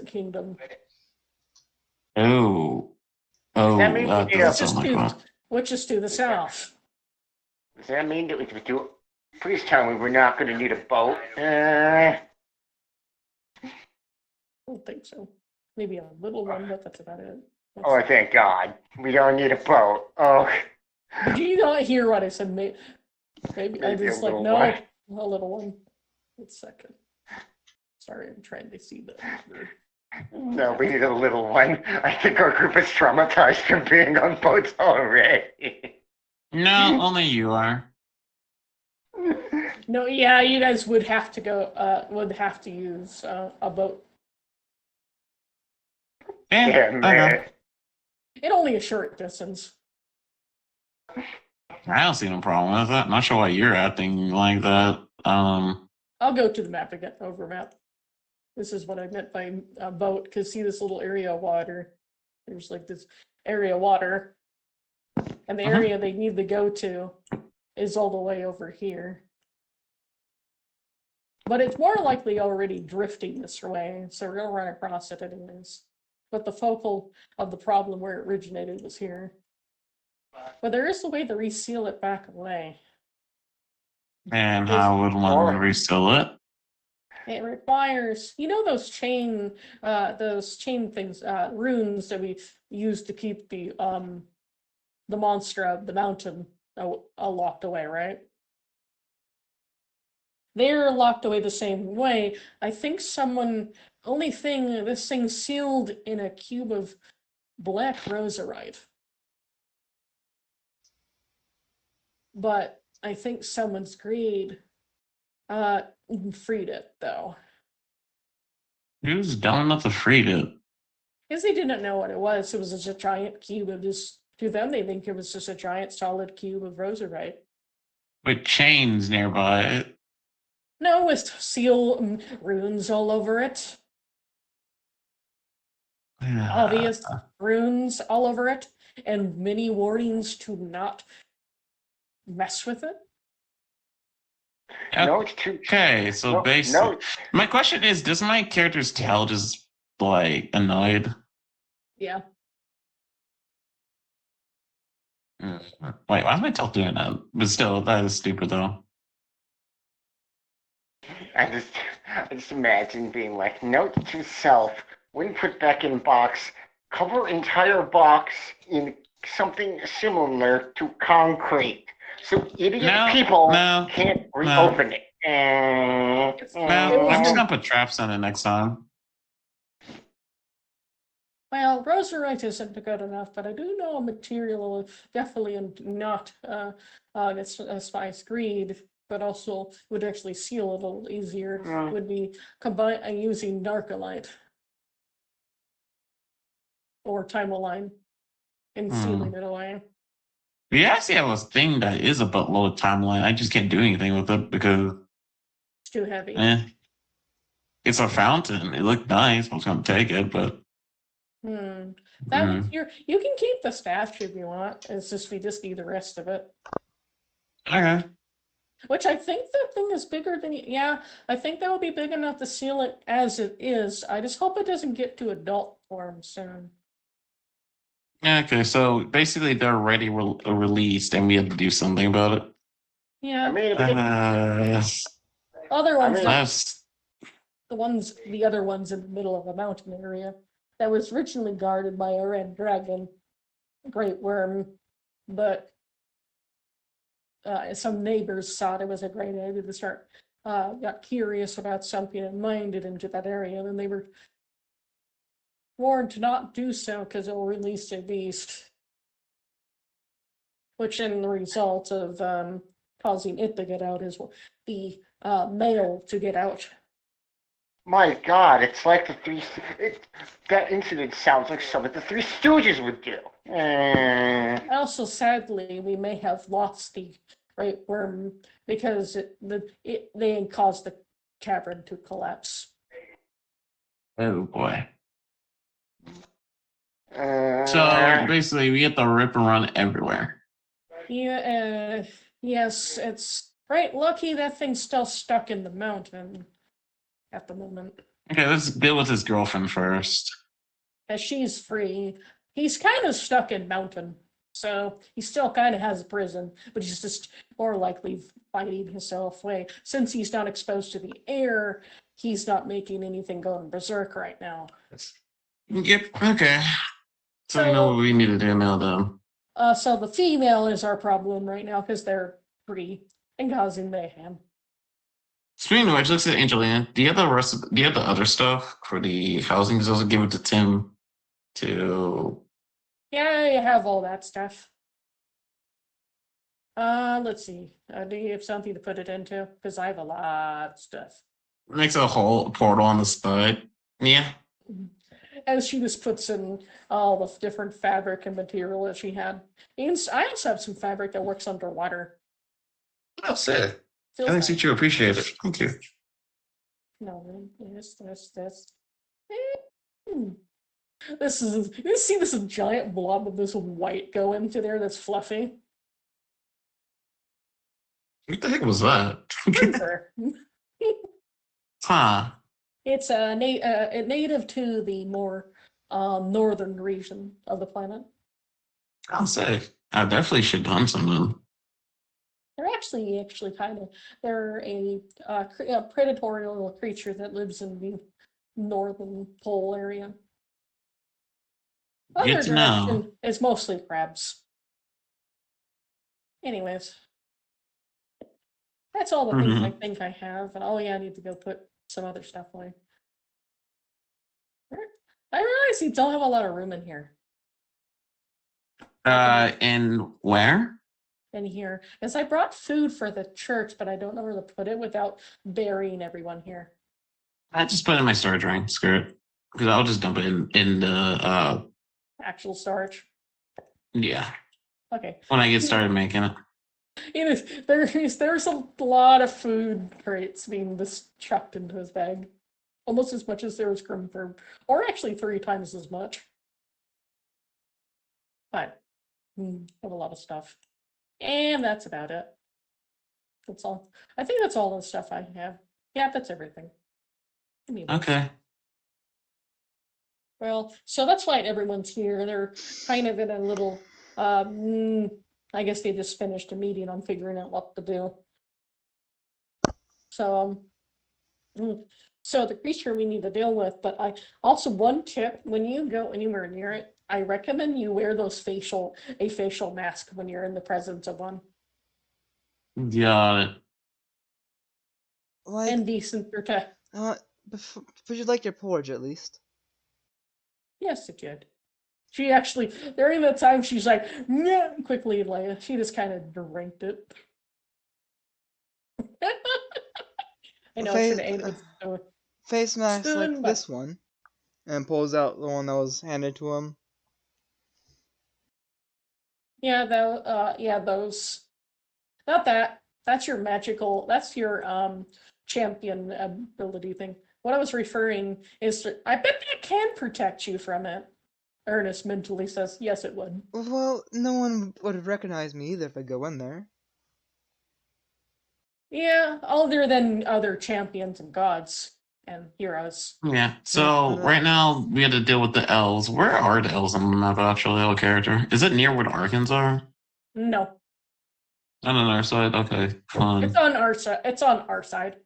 kingdom. Oh. Does that mean That we need a- doesn't sound like that. Which is to the south. Does that mean that we could do? Please tell me we're not going to need a boat. Uh, I don't think so. Maybe a little one, but that's about it. oh, thank God. We don't need a boat. Oh, Did you not hear what I said? Maybe I Maybe a just like, little no, one. a little one. One second. Sorry, I'm trying to see the. no, we need a little one. I think our group is traumatized from being on boats already. No, only you are. No, yeah, you guys would have to go. Would have to use a boat. Yeah, Damn, man. okay. In only a short distance. I don't see no problem with that. Not sure why you're acting like that. I'll go to the map again. Over map. This is what I meant by a boat. Because see this little area of water. There's like this area of water, and the area they need to go to is all the way over here. But it's more likely already drifting this way, so we're gonna run across it anyways. But the focal of the problem where it originated was here. But there is a way to reseal it back away. And how would one restill it? It requires, those chain things, runes that we use to keep the monster of the mountain locked away, right? They're locked away the same way. I think this thing sealed in a cube of black roserite. But I think someone's greed freed it, though. Who's dumb enough to freed it? Because they didn't know what it was. It was just a giant cube of just, to them, they think it was just a giant solid cube of roserite. With chains nearby. No, with seal runes all over it. Obvious runes all over it, and many warnings to not mess with it. No, it's too. Okay, so No, basically, no. my question is: does my character's tail just like annoyed? Yeah. Wait, why is my tail doing that? But still, that is stupid though. I just imagine being like, note to self: when put back in box, cover entire box in something similar to concrete, so idiot No, people no, can't no. reopen it. No, I'm just Mhm. gonna put traps on it next time. Well, roserite isn't good enough, but I do know a material definitely not it's spice greed, but also would actually seal it a little easier. Mm. Would be combine using narcolite or timoline and sealing it away. We actually have a thing that is a buttload timeline. I just can't do anything with it because It's too heavy. it's a fountain. It looked nice. I was gonna take it, but That would you can keep the staff if you want. It's just we just need the rest of it. okay. Which I think that thing is bigger than yeah, I think that would be big enough to seal it as it is. I just hope it doesn't get to adult form soon. Okay, so basically they're already released, and we have to do something about it. Yeah. I mean, if it- Other ones, That's the other ones in the middle of a mountain area that was originally guarded by a red dragon, great worm, but some neighbors thought it was a great idea to start, got curious about something and minded into that area, and they were warned to not do so because it'll release a beast, which in the result of causing it to get out is the male to get out. my God, it's like that incident sounds like something the Three Stooges would do. Also, sadly, we may have lost the great worm because they caused the cavern to collapse. oh boy. Uh, So basically, we have to rip and run everywhere. Yeah, yes, it's right. Lucky that thing's still stuck in the mountain at the moment. Okay, let's deal with his girlfriend first. As she's free, he's kind of stuck in mountain, so he still kind of has a prison, but he's just more likely fighting himself away. Since he's not exposed to the air, he's not making anything going berserk right now. Yep. Okay. So we know what we need to do now, then. So the female is our problem right now because they're free and causing mayhem. Speaking of which, looks at Angelina. Do you have the other stuff for the housing? Because I was give it to Tim to. Yeah, I have all that stuff. Let's see. Do you have something to put it into? Because I have a lot of stuff. Makes a whole portal on the side. Yeah. As she just puts in all the different fabric and material that she had. And I also have some fabric that works underwater. That's it. Feels I think nice. you appreciate it. Thank you. No, this. Hmm. This is you see this giant blob of this white go into there that's fluffy. What the heck was that? Winter. Huh. It's a native to the more northern region of the planet. I'll say. I definitely should hunt something. They're actually kind of they're a predatorial creature that lives in the northern pole area. Good Other to know. direction is mostly crabs. Anyways, that's all the things I think I have, and oh yeah, I need to go put some other stuff away. I realize you don't have a lot of room in here. And where? In here, as I brought food for the church, but I don't know where to put it without burying everyone here. I just put it in my storage ring. Screw it. Because I'll just dump it in the Actual storage. yeah. Okay. When I get started making it. There's a lot of food crates being just chucked into his bag. Almost as much as there was Grimford. Or actually 3 times as much. But I have a lot of stuff. And that's about it. That's all. I think that's all the stuff I have. Yeah, that's everything. Okay. Well, so that's why everyone's here. They're kind of in a little I guess they just finished a meeting on figuring out what to do. So So the creature we need to deal with, but I also one tip when you go anywhere near it, I recommend you wear a facial mask when you're in the presence of one. Got it. Like, And decent protect. but you like your porridge at least. Yes, it did. She actually during the time she's like, yeah, quickly like she just kind of drank it. I know I should have ate it with Face mask like spoon, this but one, and pulls out the one that was handed to him. yeah, those. Not that. That's your magical. That's your champion ability thing. What I was referring is to, I bet that can protect you from it. Ernest mentally says, yes, it would. Well, no one would recognize me either if I go in there. Yeah, other than other champions and gods and heroes. Yeah. So right now we had to deal with the elves. Where are the elves on the map actually? Our character. Is it near where the Arkans are? No, On our side. Okay. Fun. it's on our side. It's on our side.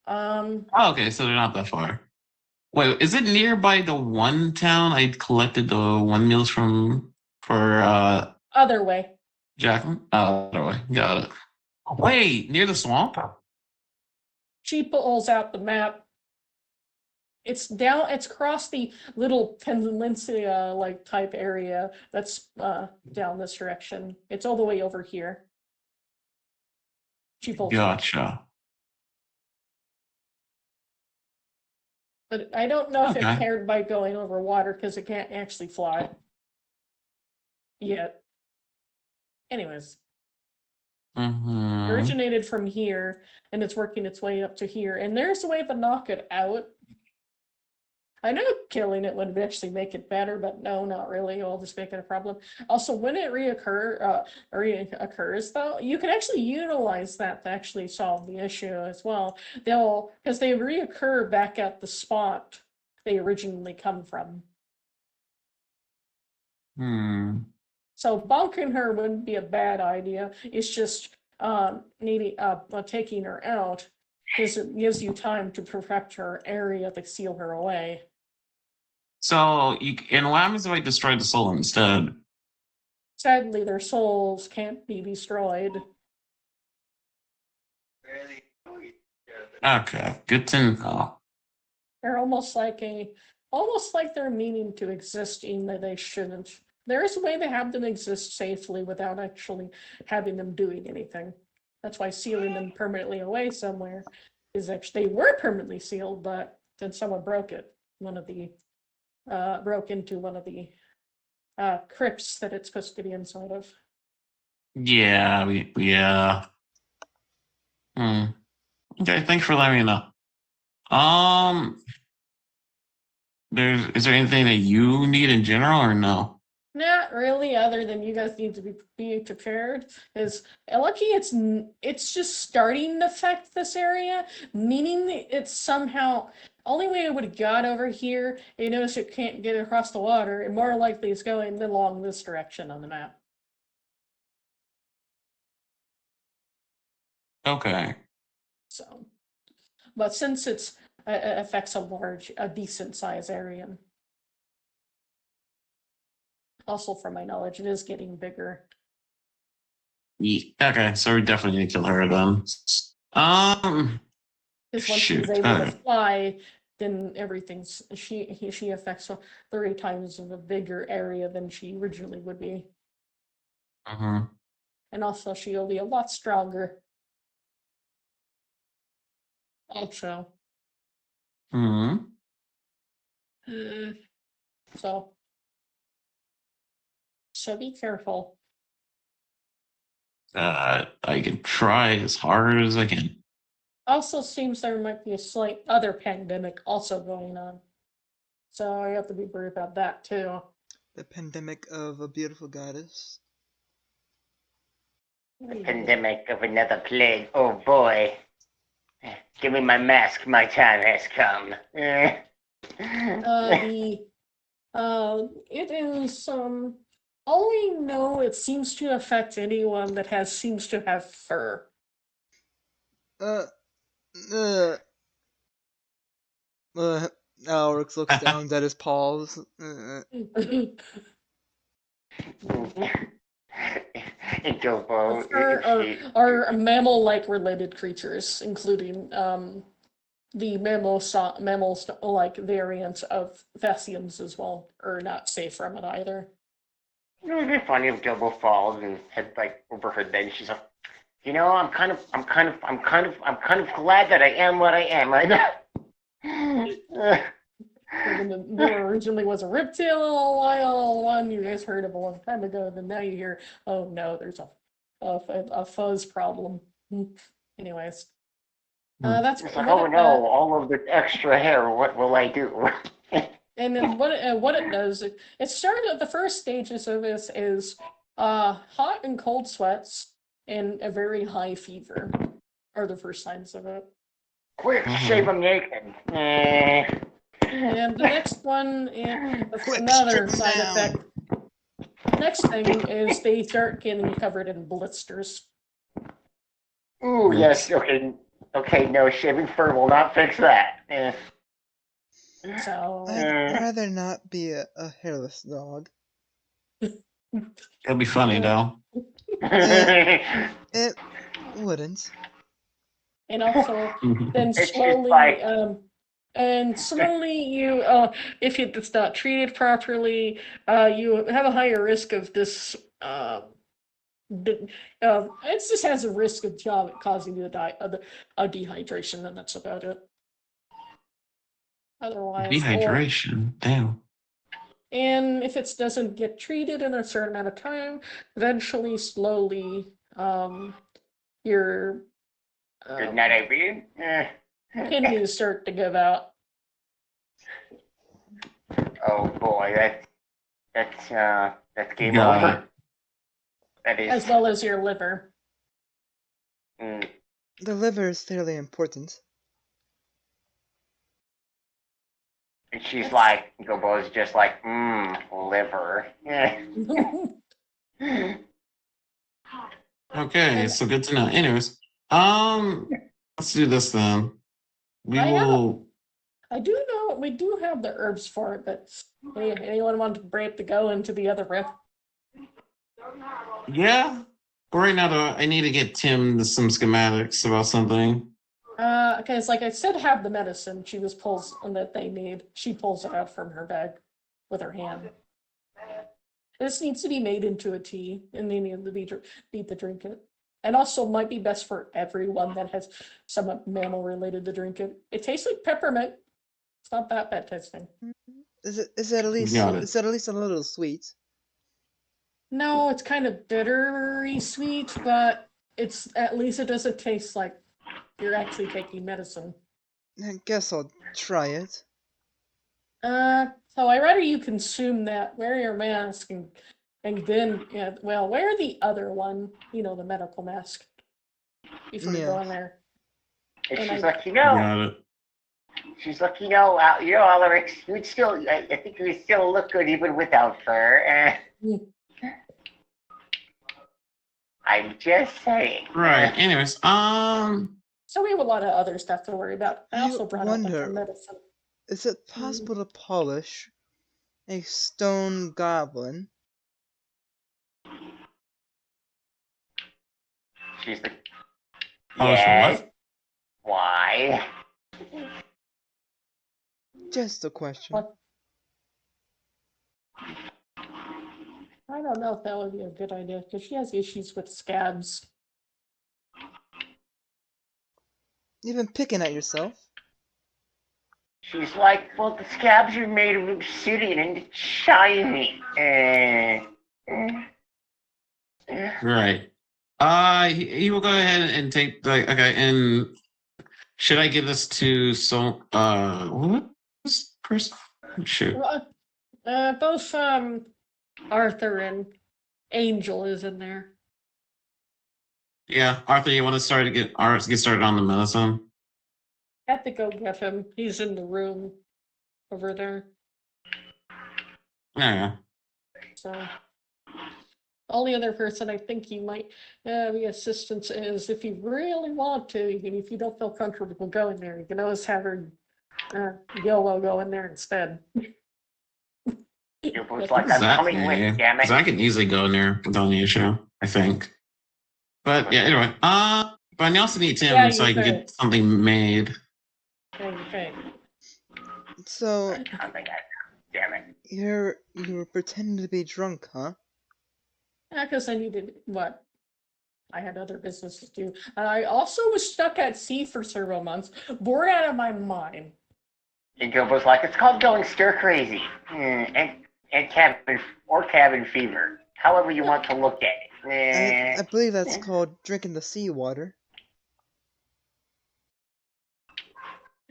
Oh, okay, so they're not that far. Wait, is it nearby the one town I collected the 1 meals from for Other way. Jacqueline? Oh, other way. Got it. Wait, near the swamp? She pulls out the map. It's down. It's across the little peninsula like type area that's down this direction. It's all the way over here. She pulls it out. Gotcha. But I don't know if Okay. it cared by going over water because it can't actually fly yet. Anyways, Mm-hmm. originated from here and it's working its way up to here. And there's a way to knock it out. I know killing it would actually make it better, but no, not really. It'll just make it a problem. Also, when it reoccurs, though, you can actually utilize that to actually solve the issue as well. Because they reoccur back at the spot they originally come from. So bonking her wouldn't be a bad idea. It's just taking her out because it gives you time to perfect her area to seal her away. So and what happens if I destroy the soul instead? Sadly, their souls can't be destroyed. Okay, good to know. They're almost like they're meaning to exist, even though they shouldn't. There is a way to have them exist safely without actually having them doing anything. That's why sealing them permanently away somewhere is actually, they were permanently sealed, but then someone broke it. Broke into one of the crypts that it's supposed to be inside of. Yeah, yeah. Okay, thanks for letting me know. Is there anything that you need in general or no? Not really, other than you guys need to be prepared. Is lucky it's just starting to affect this area, meaning it's somehow only way it would have got over here. You notice it can't get across the water, and more likely it's going along this direction on the map. Okay. So, but since it affects a decent size area. Also, from my knowledge, it is getting bigger. Okay, so we definitely need to kill her then. Because once she's able to fly, then everything's she affects 30 times of a bigger area than she originally would be. And also, she'll be a lot stronger. Also. So be careful. I can try as hard as I can. Also seems there might be a slight other pandemic also going on. So I have to be worried about that too. The pandemic of a beautiful goddess. The pandemic of another plague. Oh boy. Give me my mask. My time has come. It is all we know, it seems to affect anyone that seems to have fur. Alex looks down at his paws. And Gilbo, are mammal-like related creatures, including the mammals-like variants of Thessians as well, are not safe from it either. it would be funny if Gilbo falls and had like over her head. She's like, I'm kind of glad that I am what I am right now. There originally was a riptail wild one you guys heard of a long time ago, then now you hear, oh no, there's a fuzz problem. Anyways, that's It's like, oh no, all of this extra hair. What will I do? and then what it does, it started at the first stages of this is hot and cold sweats and a very high fever are the first signs of it. Quick, shave him naked. And the next one is Quick, another strip 'em side down. effect. Next thing is they start getting covered in blisters. Ooh, yes. Okay. No, shaving fur will not fix that. So I'd rather not be a hairless dog. It'll be funny though. It wouldn't. and also then It's slowly like- you if it's not treated properly, you have a higher risk of this it just has a risk of causing you a dehydration, and that's about it. Otherwise, Dehydration. Damn. and if it doesn't get treated in a certain amount of time, eventually, slowly, your Good night, Irene. kidneys start to give out. Oh boy, that's game Got over. it. That is. As well as your liver. Mm. The liver is fairly important. And she's like, Gilbo's just like, liver. Okay, so good to know. Anyways, let's do this then. We I have- will. I do know we do have the herbs for it, but hey, anyone want to break to go into the other room? Yeah. But right now, though, I need to get Tim some schematics about something. Because like I said, have the medicine she just pulls that they need. She pulls it out from her bag with her hand. This needs to be made into a tea, and they need to drink it. And also might be best for everyone that has some mammal related to drink it. It tastes like peppermint. It's not that bad tasting. Is it at least Got it. is it at least a little sweet? No, it's kind of bittery sweet, but it's at least it doesn't taste like you're actually taking medicine. I guess I'll try it. So I rather you consume that, wear your mask, and then wear the other one, the medical mask before you go in there. And And she's I- like, Got it. she's like, Ulrich, you'd still, I think you would still look good even without fur. I'm just saying. Right. Anyways, So we have a lot of other stuff to worry about. I I also brought up a bunch wonder- of medicine. Is it possible to polish a stone goblin? She's like, Polish yes. what? Why? Just a question. What? I don't know if that would be a good idea because she has issues with scabs. You've been picking at yourself. She's like, well, the scabs are made of obsidian and it's shiny. Right. He will go ahead and take the okay. And should I give this to what was person? Shoot. Both Arthur and Angel is in there. Yeah, Arthur, you want to get started on the medicine? Have to go get him. He's in the room over there. Yeah. So only other person I think you might be assistance is if you really want to, even if you don't feel comfortable going there, you can always have her Gil will go in there instead. Gilbo's like, I'm coming with, damn Because it. I can easily go in there without any issue, I think. But yeah, anyway. But I also need Tim Yeah, so you I can could. get something made. Okay. So Coming at, damn it. you were pretending to be drunk, huh? Yeah, because I needed what? I had other businesses to do. And I also was stuck at sea for several months, bored out of my mind. And Gilbo's like, it's called going stir crazy. And cabin fever. However you want to look at it. I believe that's called drinking the seawater.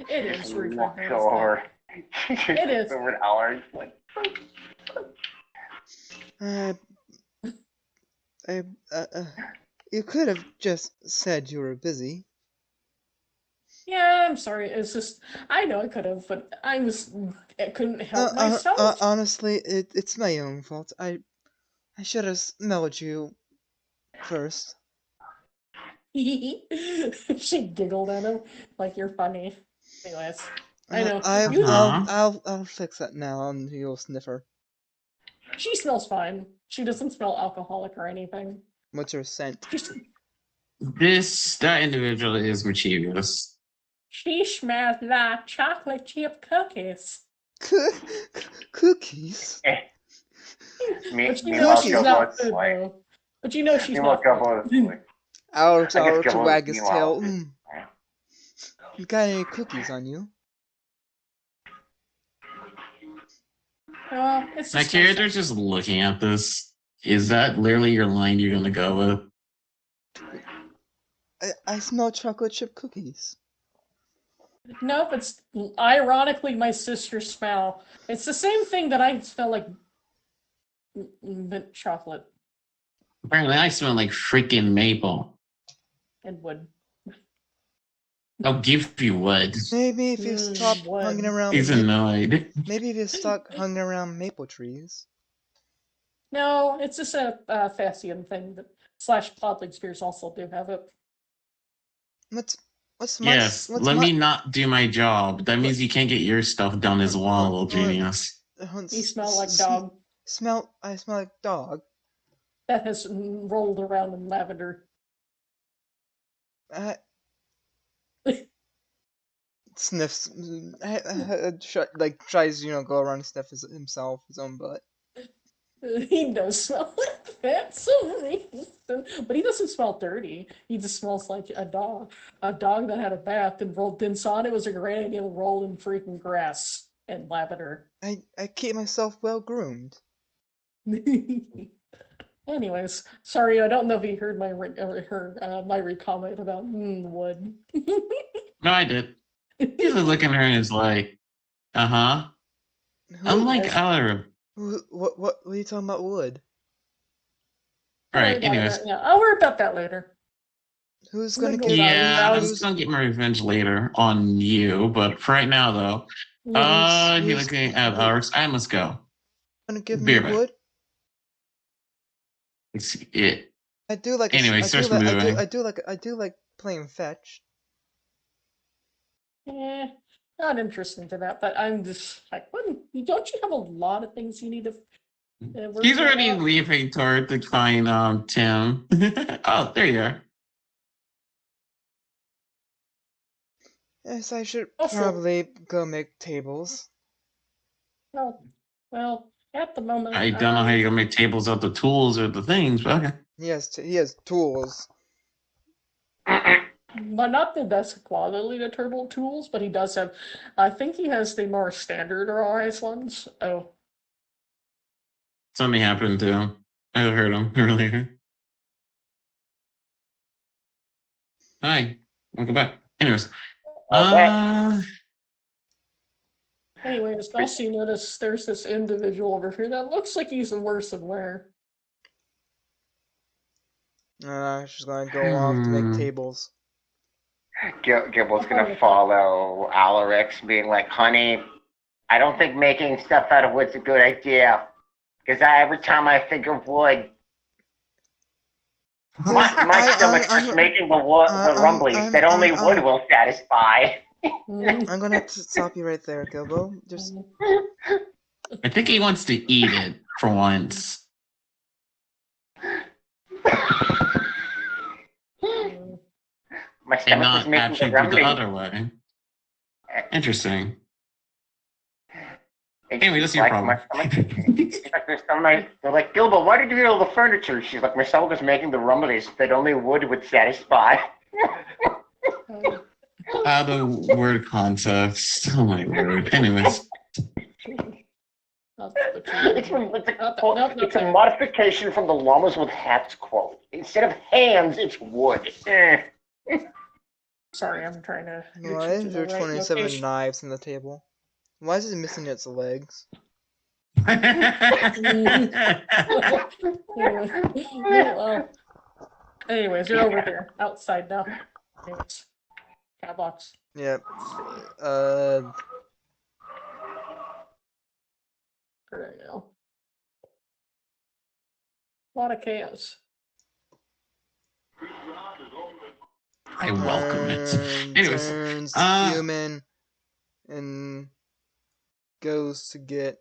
It is Just rude. walks over. It is. Over an hour. Like, You could have just said you were busy. Yeah, I'm sorry. It's just I know I could have, but I couldn't help myself. Honestly, it's my own fault. I should have smelled you first. She giggled at him like you're funny. Anyways, I know. I'll fix that now, and you'll sniffer. She smells fine. She doesn't smell alcoholic or anything. What's your scent? That individual is mischievous. She smells like chocolate chip cookies. Cookies? But you know she's not food, like, though. But you know she's meanwhile, not Gilbo's food. like, Alex I guess Gilbo- wag his tail. meanwhile- You got any cookies on you? It's My just character's just looking at this. Is that literally your line you're gonna go with? I smell chocolate chip cookies. Nope, it's ironically my sister's smell. It's the same thing that I smell like mint chocolate Apparently, I smell like freaking maple. and wood. I'll give you wood. Maybe if you stop what? hanging around. He's annoyed. Maybe if you stop hanging around maple trees. No, it's just a Fassian thing that / Podling Spears also do have it. What's my Yes, what's let my, me not do my job. That means you can't get your stuff done as well, little genius. You smell like dog I smell like dog. that has rolled around in lavender. Sniffs, like tries go around and sniff himself, his own butt. He does smell like that, so reason. But he doesn't smell dirty. He just smells like a dog. A dog that had a bath and thought it was a great idea to roll in freaking grass and lavender. I keep myself well groomed. Anyways, sorry, I don't know if you heard my my comment about wood. No, I did. He's looking at her and is like, uh-huh. Unlike other. What are you talking about? Wood? Alright, anyways. Yeah, I'll worry about that later. Who's I'm gonna gonna get? go Yeah, I'm who's- just gonna get my revenge later on you, but for right now, though, you're looking at ours. I must go. Gonna give me Beer back. wood? It's it. I do like. Anyway, starts moving. I do like playing fetch. Not interested in that, but I'm just like, don't you have a lot of things you need to? work He's already on? leaving toward to find Tim. Oh, there you are. Yes, I should Also- probably go make tables. Well, at the moment, I don't know how you're gonna make tables out the tools or the things, but okay. He has tools. but not the best quality the turtle tools, but he does have. I think he has the more standardized ones. Oh, Something happened to him. I heard him earlier. Hi, welcome back. Anyways, anyways, also you notice there's this individual over here that looks like he's in worse than wear. She's gonna go off to make tables. Gilbo's gonna follow Alarix, being like, honey, I don't think making stuff out of wood's a good idea. Because every time I think of wood, my stomach's just making the rumblies that only wood will satisfy. Mm, I'm gonna have to stop you right there, Gilbo. Just I think he wants to eat it for once. mm. My And stomach was not making the actually do the rumbling. other way. Interesting. It's Anyway, that's just your like problem. my stomach. It's like there's some they're like, Gilbo, why did you eat all the furniture? She's like, my stomach was making the rumblings that only wood would satisfy. Out of word context. Oh my word. Anyways. Not the two. It's Not that- not it's a that. modification from the Llamas with Hats quote. Instead of hands, it's wood. Sorry, I'm trying to. get you why to is the there right 27 location. knives on the table? Why is it missing its legs? Well, anyways, you're over here, outside now. Anyways, cat box. Yep. There you go. A lot of chaos. I welcome it. Anyways, Turns human and goes to get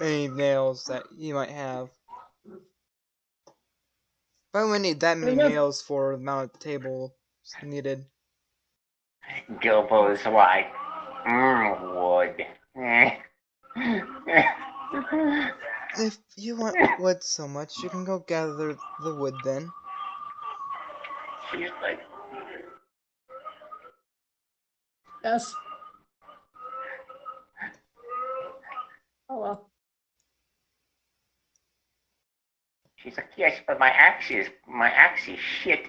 any nails that he might have. But we need that many Remember- nails for the amount of tables needed. Gilbo's like, wood. If you want wood so much, you can go gather the wood then. She's like, Yes. Oh well. she's like, yes, but my axe is shit.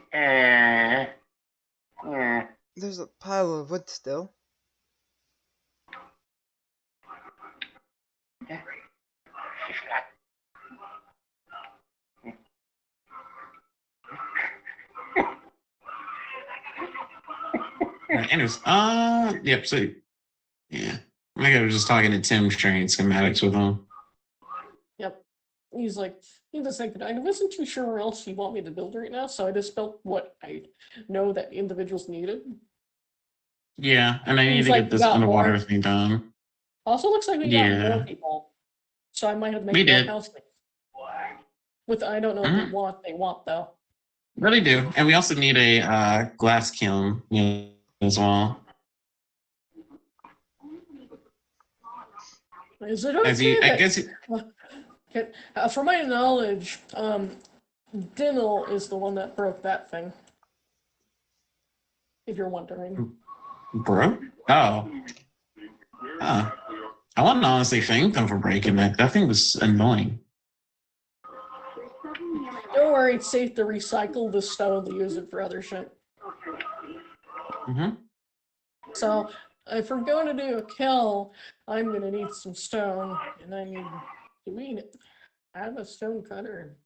There's a pile of wood still. She's got. anyways, yep, so, yeah. I think I was just talking to Tim, sharing schematics with him. Yep. He's like, he was thinking, I wasn't too sure where else you want me to build right now, so I just built what I know that individuals needed. Yeah, and I need He's to like, get this "You got underwater more?" thing done. Also, looks like we got Yeah. more people, so I might have to We make more did. house things. With I don't know what they want though. Really do. And we also need a glass kiln as well. Is it As you, okay I that, guess, from my knowledge, Dinnell is the one that broke that thing. If you're wondering. bro? Oh. I want to honestly thank them for breaking that. That thing was annoying. Don't worry, it's safe to recycle the stone to use it for other shit. Mm-hmm. So, if we're going to do a kill, I'm gonna need some stone, and I need to have a stone cutter.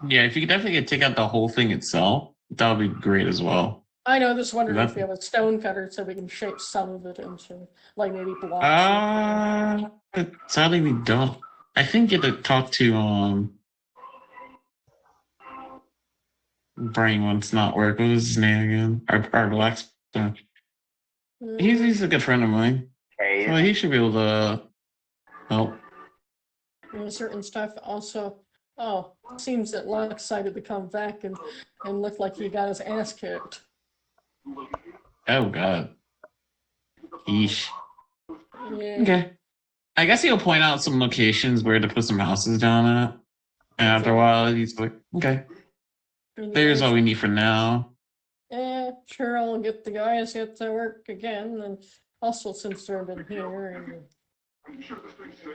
Yeah, if you could definitely take out the whole thing itself, that would be great as well. I know, just wondering if That- we have a stone cutter so we can shape some of it into, like, maybe blocks. Sadly we don't. I think you have to talk to Brain once not work. What was his name again? Our blacksmith. He's a good friend of mine. So he should be able to help. Certain stuff also. Oh, seems that Lux decided to come back and looked like he got his ass kicked. Oh god. Yeesh. Yeah. Okay. I guess he'll point out some locations where to put some houses down at. And after a while, he's like, okay, there's all we need for now. Sure, I'll get the guys get to work again, and also since they've been here. And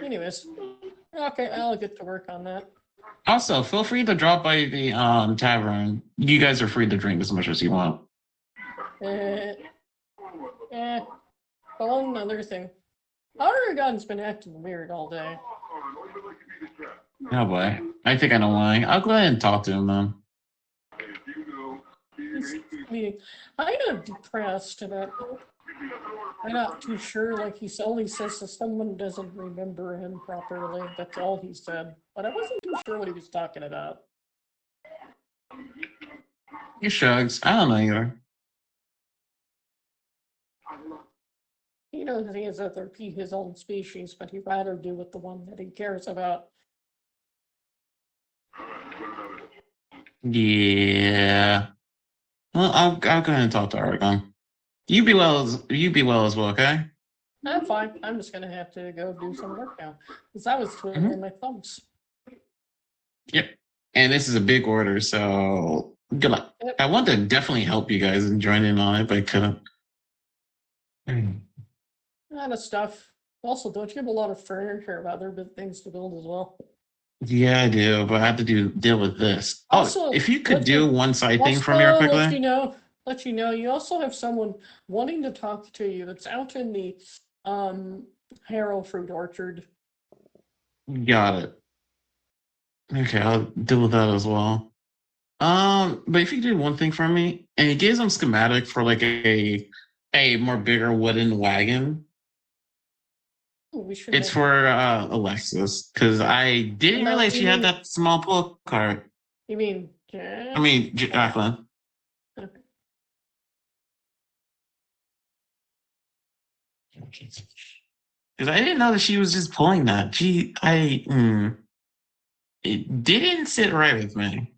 anyways, okay, I'll get to work on that. Also, feel free to drop by the tavern. You guys are free to drink as much as you want. One other thing. Oregon's been acting weird all day. Oh boy. I think I know why. I'll go ahead and talk to him then. He's being kind of depressed about. I'm not too sure. Like he only says that someone doesn't remember him properly. That's all he said. But I wasn't too sure what he was talking about. He shrugs. I don't know either. He knows he has other his own species, but he'd rather do with the one that he cares about. Yeah. Well, I'll go ahead and talk to Aragon. You be well as well, okay? I'm fine. I'm just gonna have to go do some work now. Because I was twiddling my thumbs. Yep. And this is a big order, so good luck. Yep. I want to definitely help you guys and join in on it, but I couldn't. Kind of stuff. Also, don't you have a lot of furniture of other things to build as well? Yeah, I do, but I have to deal with this. Also, if you could let do you- one side thing for me real let quickly. you know, you also have someone wanting to talk to you that's out in the Harrow fruit orchard. Got it. Okay, I'll deal with that as well. But if you do one thing for me, and it gives them schematic for like a more bigger wooden wagon. Ooh, we should It's make- for Alexis, because I didn't No, realize you she had mean- that small pull cart. You mean I mean, Jacqueline. Okay. Because I didn't know that she was just pulling that. It didn't sit right with me.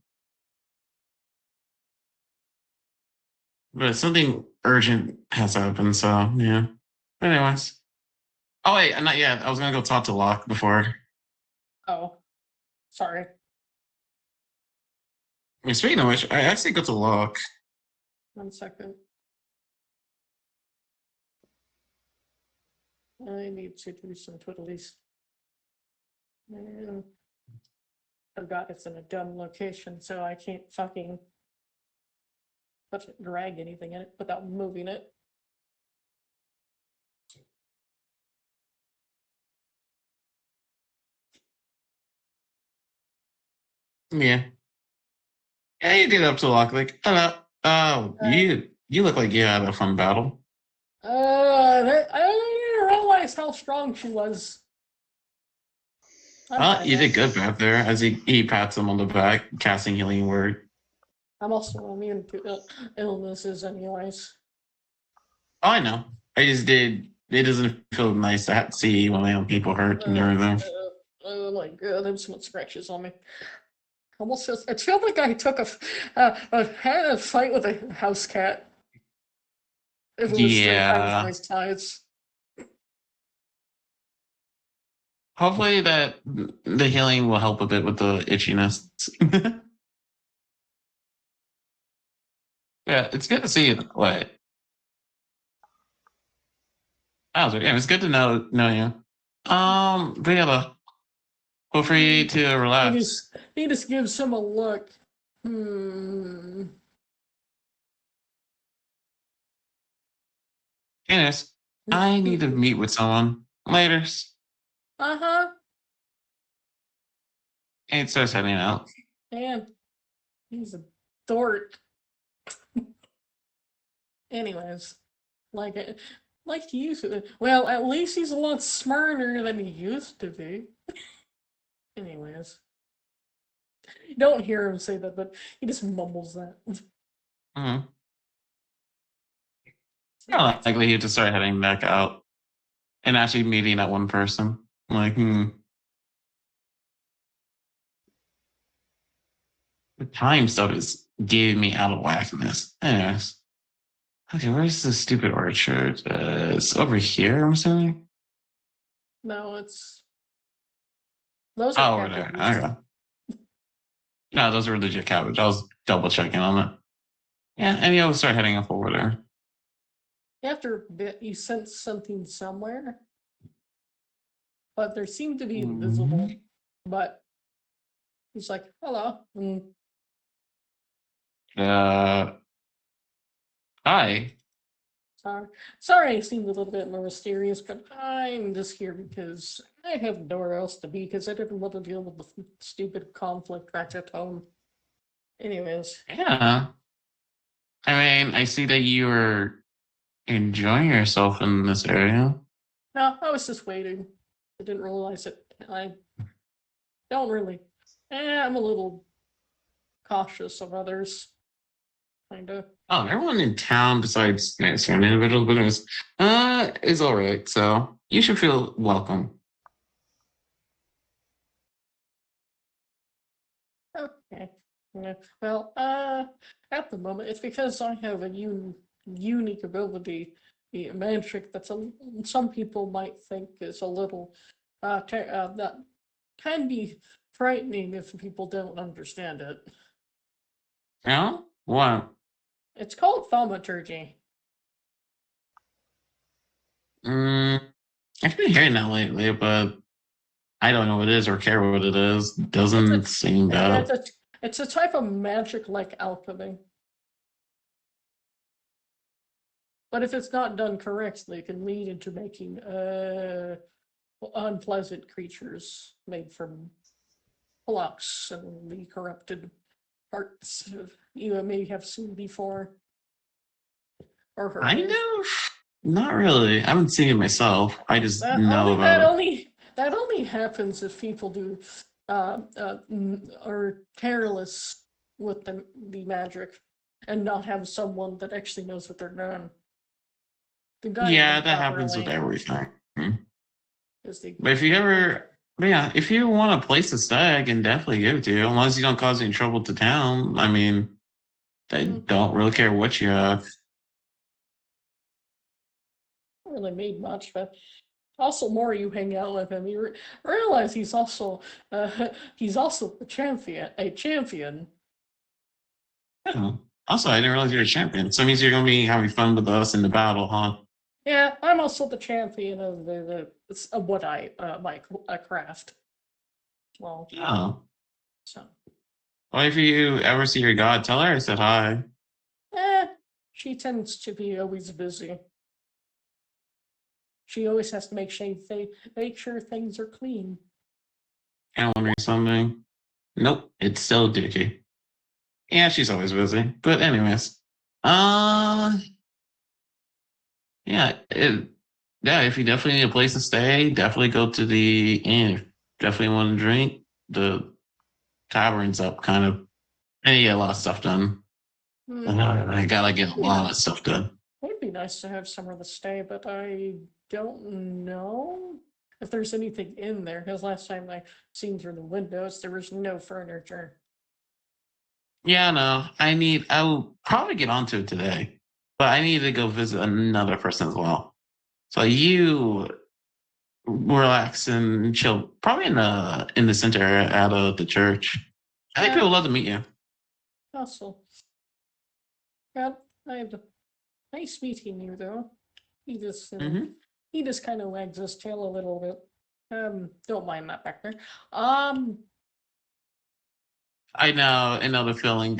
But something urgent has happened, so yeah. Anyways. Oh wait, not yet. I was gonna go talk to Locke before. Oh, sorry. I mean, speaking of which, I actually go to Locke. 1 second. I need to do some twiddlies. And forgot it's in a dumb location, so I can't fucking drag anything in it without moving it. Yeah. Yeah, you did up to Locke, like, hello. Oh, you look like you had a fun battle. I didn't realize how strong she was. I'm You did good back there as he pats him on the back, casting healing word. I'm also immune to illnesses, anyways. Oh, I know. I just did. It doesn't feel nice to see one of my own people hurt and everything. Oh my god, there's some scratches on me. Almost feels. It feels like I took had a fight with a house cat. If it was 3 Yeah. times my size. Hopefully that the healing will help a bit with the itchiness. Yeah, it's good to see you. What? Oh, yeah, it's good to know you. But yeah, feel free to relax. He just gives him a look. Anyways, I need to meet with someone. Laters. Uh-huh. And it starts heading out. Man, he's a dork. Anyways, like he used to. Well, at least he's a lot smarter than he used to be. Anyways, you don't hear him say that, but he just mumbles that. Mm-hmm. More likely he to start heading back out and actually meeting that one person. Like, The time stuff is giving me out of whackness. Anyways. Okay, where's the stupid orchard? It's over here, I'm assuming. No, it's those Oh, are over there. cabbages. Okay. No, those were legit cabbage. I was double checking on it. Yeah, and you'll start heading up over there. After a bit, you sense something somewhere, but there seemed to be invisible. But he's like, "Hello." Hi. Sorry, I seemed a little bit more mysterious, but I'm just here because I have nowhere else to be because I didn't want to deal with the stupid conflict back at home. Anyways, Yeah. I mean, I see that you're enjoying yourself in this area. no, I was just waiting. I didn't realize it. I don't really. I'm a little cautious of others. kinda. Oh, everyone in town besides certain individuals, but is all right. So you should feel welcome. Okay. Yeah. Well, at the moment, it's because I have a unique ability, the magic some people might think is a little, that can be frightening if people don't understand it. Yeah? What? It's called thaumaturgy. I've been hearing that lately, but I don't know what it is or care what it is. Doesn't seem It's bad. a, it's a type of magic like alchemy. But if it's not done correctly, it can lead into making unpleasant creatures made from flux and the corrupted parts you may have seen before or heard Kind of. of? Not really. I haven't seen it myself. I just That know only that about it. only that only happens if people do are careless with the magic and not have someone that actually knows what they're doing. To guide Yeah, them that happens with properly everything. is the But if you ever, but yeah, if you want a place to stay, I can definitely give it to you, unless you don't cause any trouble to town. I mean, they don't really care what you have. really made much, but also more you hang out with him, you realize he's also a champion. Yeah. Also, I didn't realize you're a champion. So it means you're gonna be having fun with us in the battle, huh? Yeah, I'm also the champion of of what I my craft. Well, Oh. so Well, if you ever see your god, tell her I said hi. she tends to be always busy. She always has to make sure things are clean. And wondering something. Nope, it's still Dookie. Yeah, she's always busy. But anyways, uh, yeah, yeah. If you definitely need a place to stay, definitely go to the inn. Definitely want to drink. The tavern's up, kind of, and you get a lot of stuff done. I gotta get a lot of stuff done. It would be nice to have somewhere to stay, but I don't know if there's anything in there. Because last time I seen through the windows, there was no furniture. Yeah, no, I'll probably get onto it today, but I need to go visit another person as well. So you relax and chill, probably in the center area at the church. I think Yeah. people would love to meet you. Also, yeah, I had nice meeting you though. He just he just kind of wags his tail a little bit. Don't mind that back there. I know the feeling.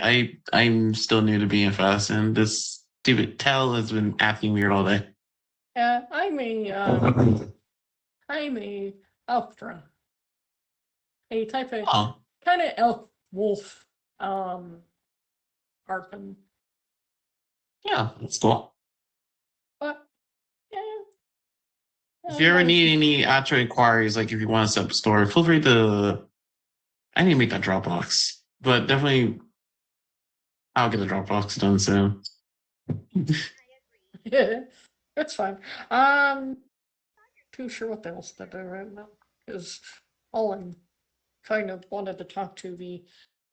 I'm still new to being fast, and this stupid Tell has been acting weird all day. I'm a Elftron, a type of Oh, kind of elf wolf, harpin. yeah, that's cool. But yeah, If you ever need any actual inquiries, like if you want to set up a store, feel free to. I need to make that Dropbox, but definitely I'll get the Dropbox done soon. yeah, that's fine. Too sure what else to do right now because all I'm kind of wanted to talk to the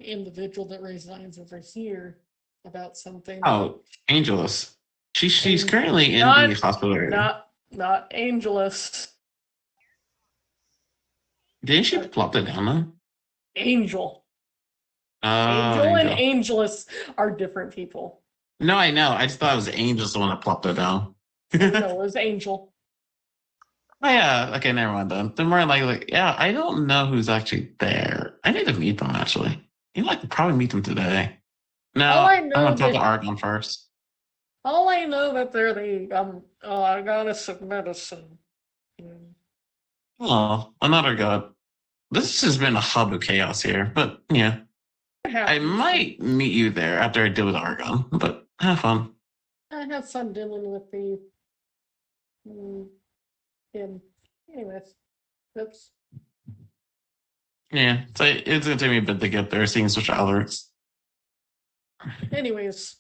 individual that resides over here about something. Oh, Angelus. She's And currently in not- the hospital area. Not Angelus. Didn't she plop that down though? Angel. Oh, Angel and Angel. Angelus are different people. No, I know. I just thought it was Angel's the one that plopped that down. No, it was Angel. Oh yeah, okay, never mind then. Then more like, yeah, I don't know who's actually there. I need to meet them actually. You'd like to probably meet them today. No, All I I'm know gonna talk that- to Argon first. All I know that they're the goddess of medicine. Oh, another god. This has been a hub of chaos here, but yeah. I might meet you there after I deal with Argon, but have fun. I have fun dealing with the him. Anyways, oops. Yeah, so it's gonna take me a bit to get there, seeing such others. Anyways,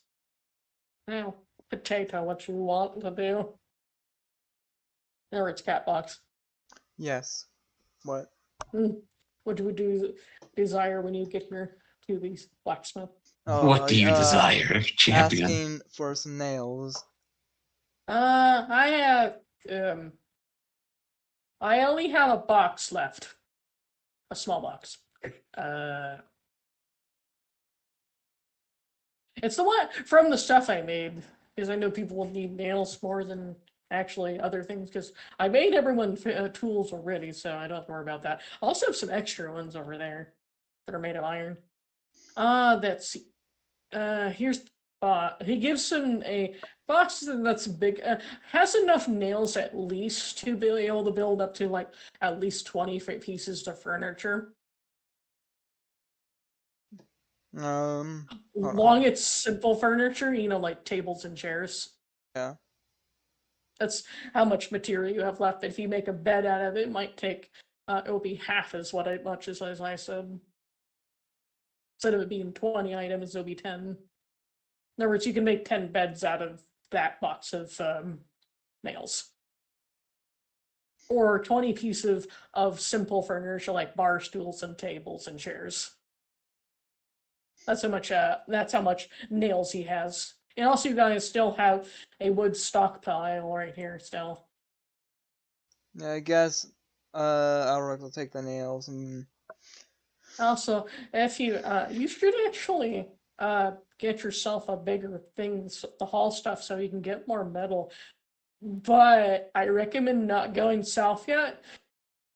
Now, potato, what you want to do? Or it's cat box. Yes. What? What do we do desire when you get here to these blacksmith? What do you desire, champion? Asking for some nails. I have I only have a box left. A small box. It's the one from the stuff I made, because I know people will need nails more than actually other things, because I made everyone tools already, so I don't have to worry about that. I also have some extra ones over there that are made of iron. That's here's he gives him a box that's big, has enough nails at least to be able to build up to like at least 20 pieces of furniture. Hold Long it's simple furniture, like tables and chairs. Yeah. That's how much material you have left. If you make a bed out of it, it might take it will be half much as I said. Instead of it being 20 items, it'll be 10. In other words, you can make 10 beds out of that box of nails. Or 20 pieces of simple furniture like bar stools and tables and chairs. That's how much nails he has. And also you guys still have a wood stockpile right here still. Yeah, I guess Alric will take the nails and Also, if you should actually get yourself a bigger thing to haul stuff so you can get more metal. But I recommend not going south yet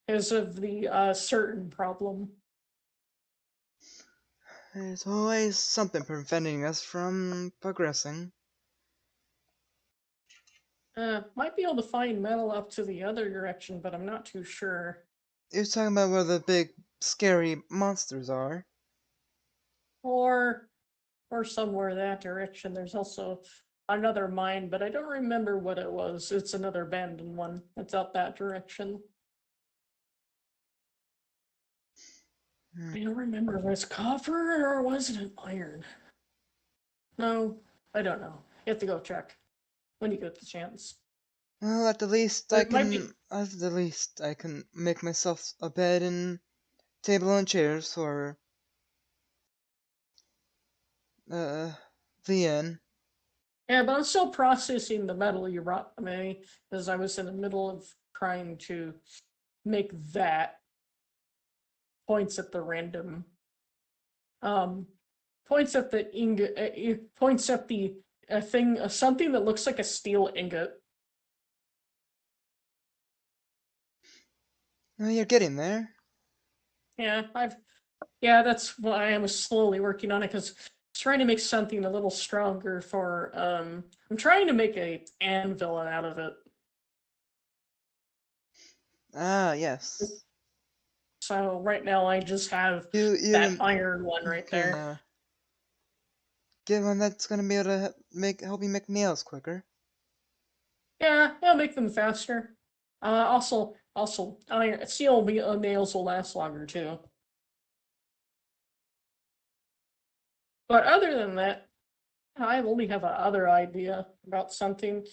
because of the certain problem. there's always something preventing us from progressing. Might be able to find metal up to the other direction, but I'm not too sure. You're talking about where the big scary monsters are. Or somewhere that direction. There's also another mine, but I don't remember what it was. It's another abandoned one. It's out that direction. I don't remember. Was it copper or was it an iron? No, I don't know. You have to go check when you get the chance. Well, at the least It might be. I can make myself a bed and table and chairs for the inn. Yeah, but I'm still processing the metal you brought me because I was in the middle of trying to make that points at the random points at the ingot points at the thing something that looks like a steel ingot. Oh, you're getting there. Yeah, that's why I was slowly working on it because I was trying to make something a little stronger for I'm trying to make a anvil out of it. Ah, yes. So right now I just have You that iron one right can, there. get one that's gonna be able to help you make nails quicker. Yeah, it'll make them faster. Also, iron steel nails will last longer too. But other than that, I only have another idea about something.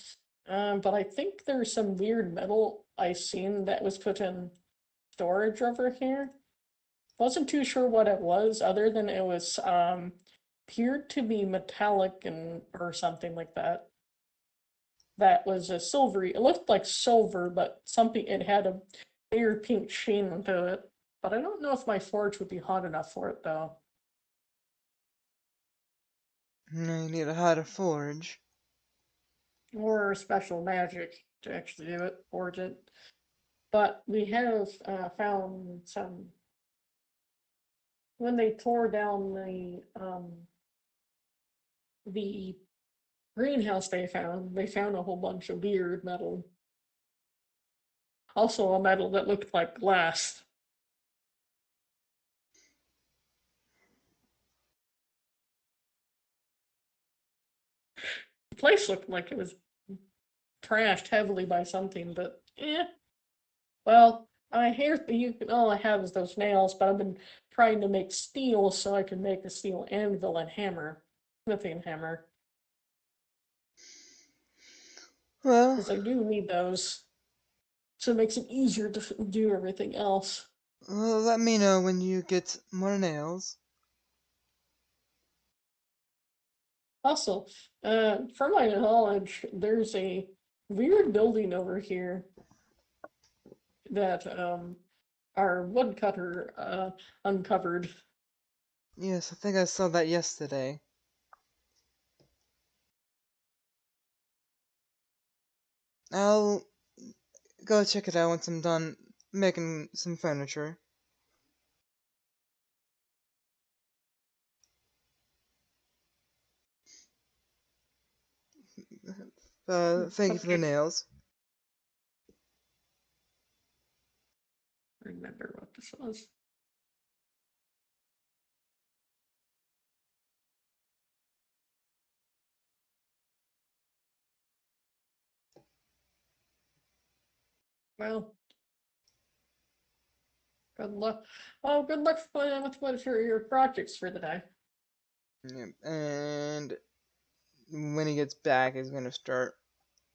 But I think there's some weird metal I seen that was put in storage over here. Wasn't too sure what it was, other than it was appeared to be metallic and or something like that. That was a silvery. It looked like silver, but something it had a weird pink sheen to it. But I don't know if my forge would be hot enough for it though. You need a how to forge. Or special magic to actually do it, forge it. But we have found some when they tore down the greenhouse they found a whole bunch of weird metal. Also a metal that looked like glass. The place looked like it was trashed heavily by something, but well, I hear all I have is those nails, but I've been trying to make steel so I can make a steel anvil and hammer, smithing hammer. Well, because I do need those. So it makes it easier to do everything else. let me know when you get more nails. Also, from my knowledge, there's a weird building over here that our woodcutter uncovered. Yes, I think I saw that yesterday. I'll go check it out once I'm done making some furniture. Thank you for the Okay. nails. Remember what this was. Well, good luck. Oh, good luck with your projects for the day. Yep. And when he gets back, he's gonna start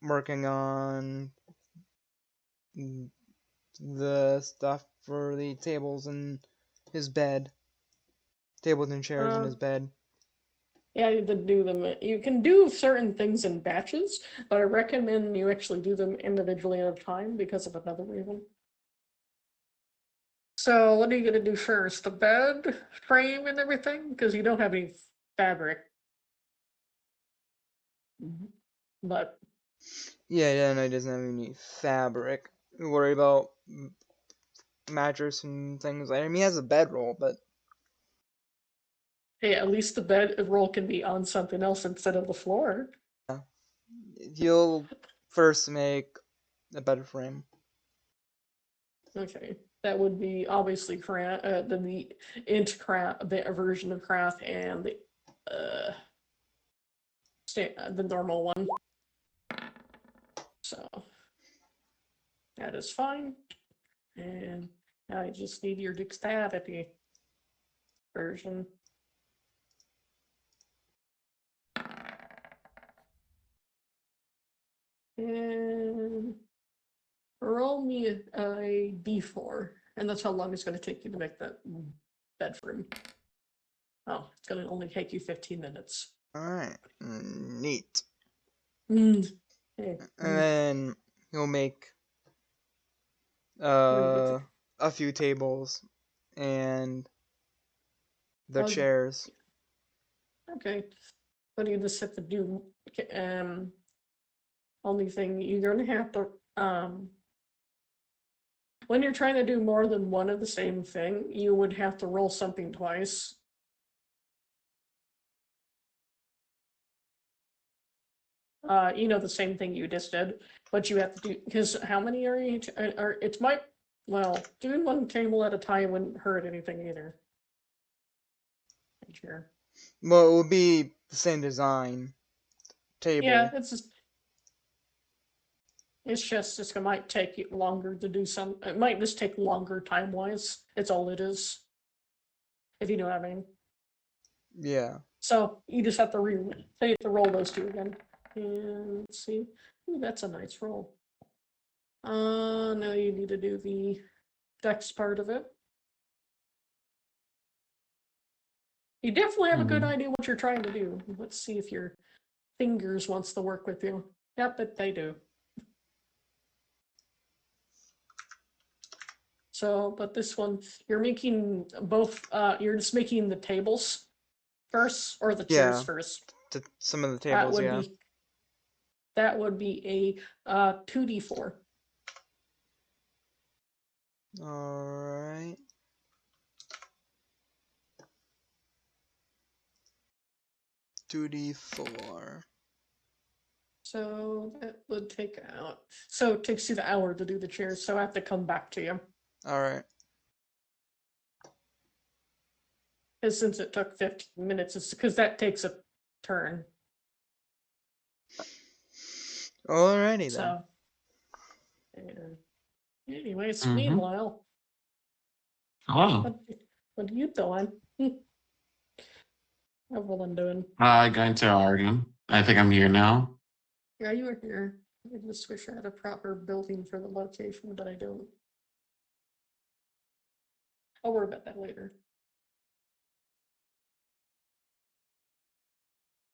working on the stuff for the tables and his bed. Tables and chairs in his bed. Yeah, you did do them. You can do certain things in batches, but I recommend you actually do them individually at a time because of another reason. So, what are you gonna do first? The bed frame and everything? Because you don't have any fabric. But Yeah, no, he doesn't have any fabric. Worry about mattress and things. I mean, he has a bedroll, but hey, at least the bed roll can be on something else instead of the floor. he'll first make a bed frame. Okay, that would be obviously the int craft, the version of craft, and the normal one. So that is fine. And now I just need your dexterity version. And roll me a d4, and that's how long it's going to take you to make that bedroom. Oh, it's going to only take you 15 minutes. Alright, neat. Okay. And then he'll make Really a few tables and the Okay. chairs. Okay. But you just have to do only thing you're gonna have to when you're trying to do more than one of the same thing, you would have to roll something twice. The same thing you just did, but you have to do because how many are each? Or it might doing one table at a time wouldn't hurt anything either. Sure. Well, it will be the same design table. Yeah, it's it might take you longer to do some. It might just take longer time wise. It's all it is. If you know what I mean. Yeah. So you just have to roll those two again. And let's see. Ooh, that's a nice roll. Now you need to do the dex part of it. You definitely have a good idea what you're trying to do. Let's see if your fingers wants to work with you. Yep, but they do. So, but this one, you're making both, you're just making the tables first, or the chairs Yeah. first. Some of the That tables, would yeah. be a 2d4. Alright. $2d4. So that would take out. So it takes you the hour to do the chairs, so I have to come back to you. Alright. And since it took 15 minutes, it's because that takes a turn. Alrighty then. So, and anyways, Mhm. meanwhile, Hello. what are you doing? How's Evelyn doing? Going to Oregon. I think I'm here now. Yeah, you were here. I just wish I had a proper building for the location, but I don't. I'll worry about that later.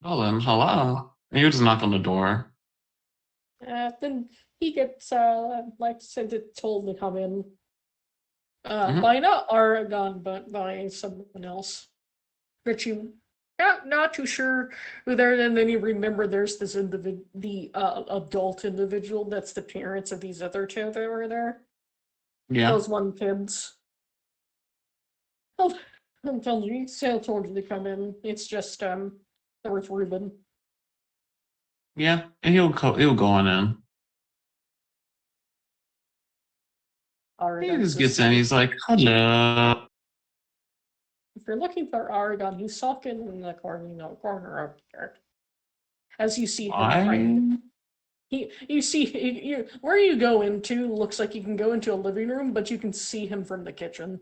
Oh, then hello. You just knock on the door. Then he gets, like I said, told to come in. Mhm. By not Aragon, but by someone else. But you not too sure who there. And then you remember there's this the adult individual that's the parents of these other two that were there. Yeah. Those one kids. Oh, I'm telling you, Sale told you to come in. It's just there was Ruben. Yeah. And he'll go on in. He Aragon. just gets in. He's like, hello. If you're looking for Aragon, he's sulking in the corner up there. As you see him frightened. You see where you go into looks like you can go into a living room, but you can see him from the kitchen.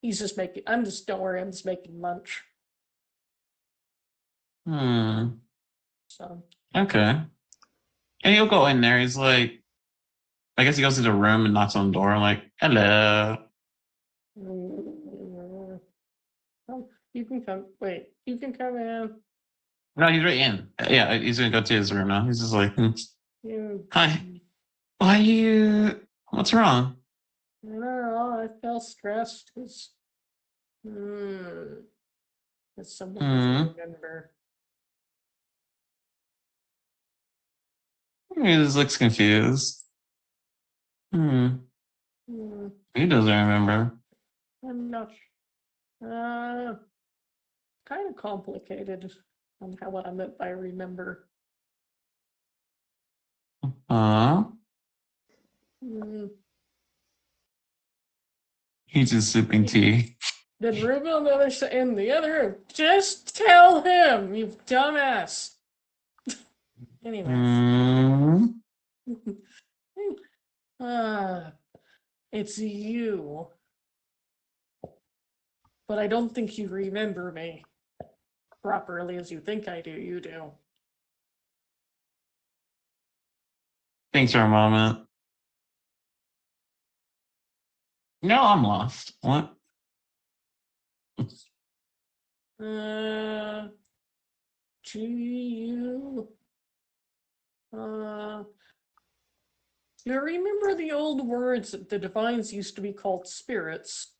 He's just making. Don't worry. I'm just making lunch. So Okay. And he'll go in there. He's like, I guess he goes to the room and knocks on the door. Like, hello. oh, you can come. Wait, you can come in. No, he's right in. Yeah, he's gonna go to his room now. He's just like, You. hi. Why you? What's wrong? I don't know. I felt stressed because. That someone doesn't remember. He just looks confused. He doesn't remember. I'm not. Kind of complicated on what I meant by remember. He's just sipping tea. Then Ruben on the other side, in the other room. Just tell him, you dumbass. Anyway. It's you. But I don't think you remember me properly as you think I do. You do. Thanks for a moment. No, I'm lost. What? Do you? You remember the old words that the divines used to be called spirits?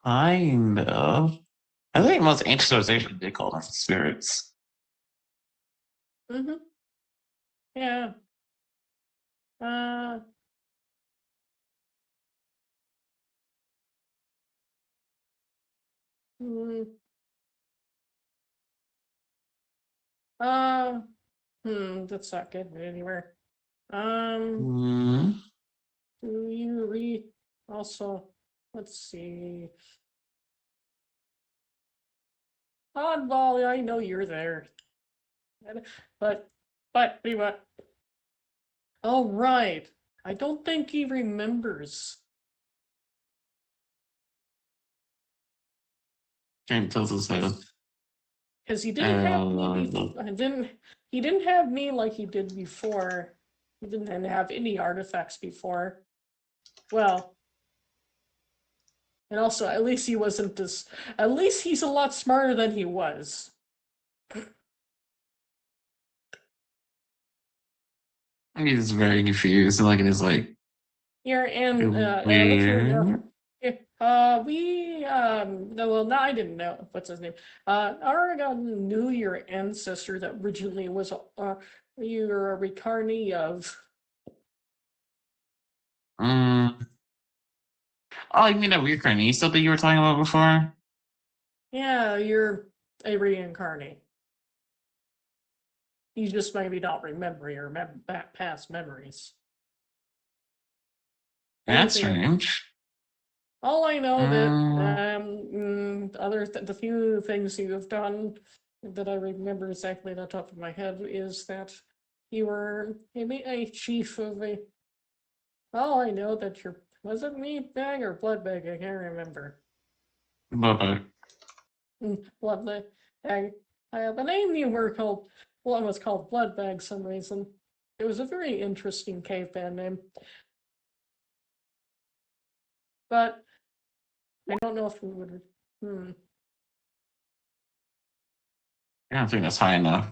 Kind of. I think most ancient civilizations did call them spirits. Yeah. That's not getting me anywhere. Do you read also? Let's see. Oddball, I know you're there. But anyway. Oh, right. I don't think he remembers. Can't tilt his head. Because he didn't have me he didn't have me like he did before. He didn't have any artifacts before. Well, and also at least he wasn't this at least he's a lot smarter than he was. He's very confused. Like it is like Here and well, no, I didn't know what's his name. Aragon knew your ancestor that originally was you were a recarnate of. Oh, you mean that weird carney stuff that you were talking about before? Yeah, you're a reincarnate. You just maybe don't remember your past memories. That's strange. All I know that the few things you have done that I remember exactly on the top of my head is that you were maybe a chief of a. All I know that was it meat bag or blood bag? I can't remember. Bye-bye. Blood bag. The name you were called, one was called Bloodbag for some reason. It was a very interesting caveman name. But I don't know if we would. I don't think that's high enough.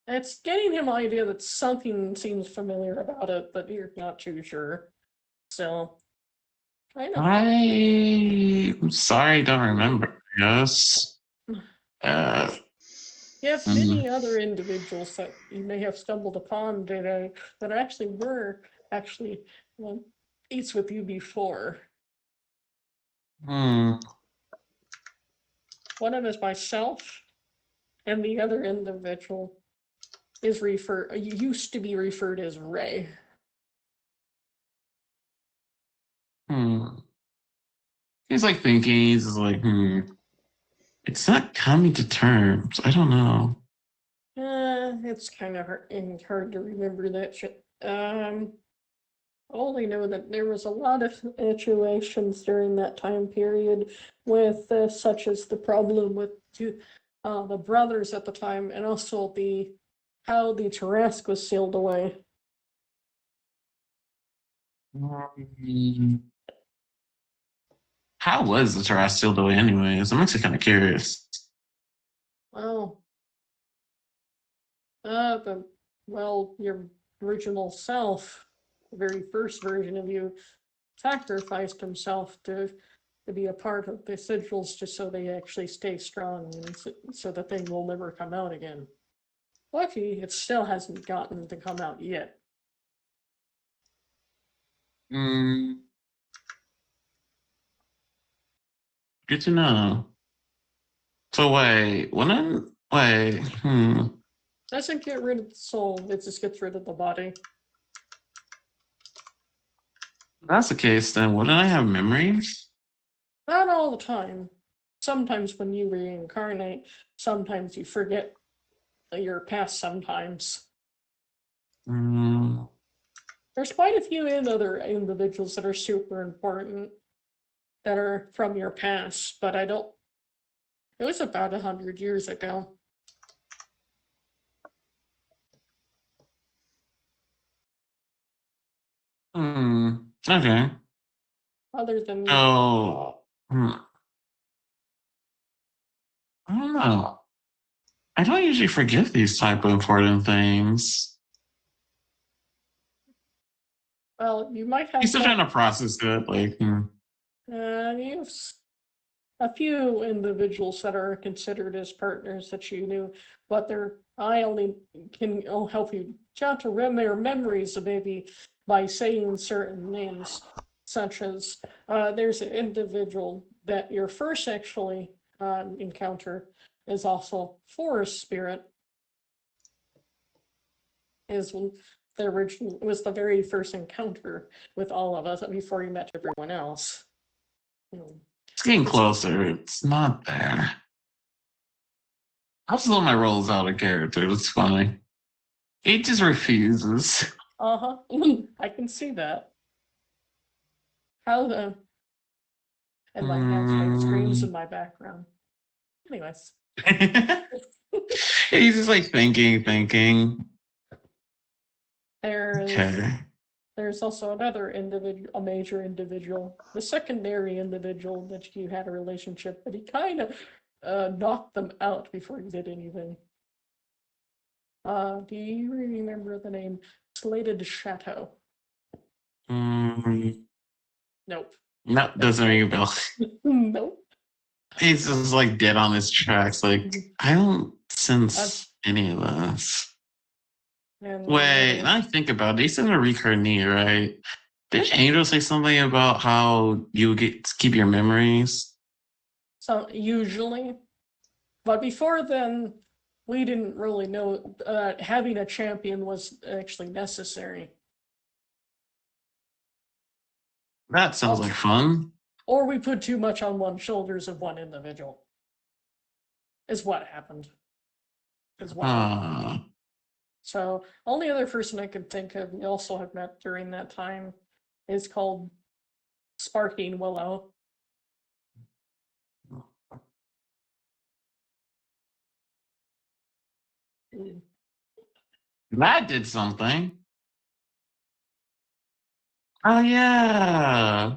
It's getting him idea that something seems familiar about it, but you're not too sure. So, I know. I'm sorry, I don't remember. Yes. You have many other individuals that you may have stumbled upon today that actually were actually eats with you before. One of them is myself, and the other individual is used to be referred as Ray. He's like thinking, he's just like, it's not coming to terms. I don't know. It's kind of hard to remember that shit. I only know that there was a lot of situations during that time period with such as the problem with the brothers at the time, and also how the Tarrasque was sealed away. How was the Tarrasque sealed away anyways? I'm actually kind of curious. Well, your original self, the very first version of you, sacrificed himself to be a part of the sigils just so they actually stay strong and so that they will never come out again. Lucky, it still hasn't gotten to come out yet. Good to know. So Doesn't get rid of the soul, it just gets rid of the body. If that's the case, then wouldn't I have memories? Not all the time. Sometimes when you reincarnate, sometimes you forget your past sometimes. There's quite a few other individuals that are super important that are from your past, but it was about 100 years ago. Okay. Other than I don't know. I don't usually forget these type of important things. well, you might have I'm still trying to process it. Like, you have a few individuals that are considered as partners that you knew, but I only can help you jot to their memories of maybe by saying certain names, such as there's an individual that your first actually encounter is also Forest Spirit. Was the very first encounter with all of us before you met everyone else. it's getting closer. It's not there. I'll slow my rolls out of character. It's funny. It just refuses. I can see that. And my hands make screams in my background. Anyways. He's just like thinking. There's also another individual, a major individual, the secondary individual that you had a relationship, but he kind of knocked them out before he did anything. Do you remember the name Slated Chateau? Nope. No, doesn't ring a bell. Nope. He's just like dead on his tracks. Like, I don't sense any of this. Wait, now I think about it. He's in a reincarnate, right? Did Angel say something about how you get to keep your memories? So usually, but before then, we didn't really know having a champion was actually necessary. That sounds like fun. Or we put too much on one shoulders of one individual. Is what happened. So, only other person I could think of we also have met during that time is called Sparking Willow. That did something. Oh yeah.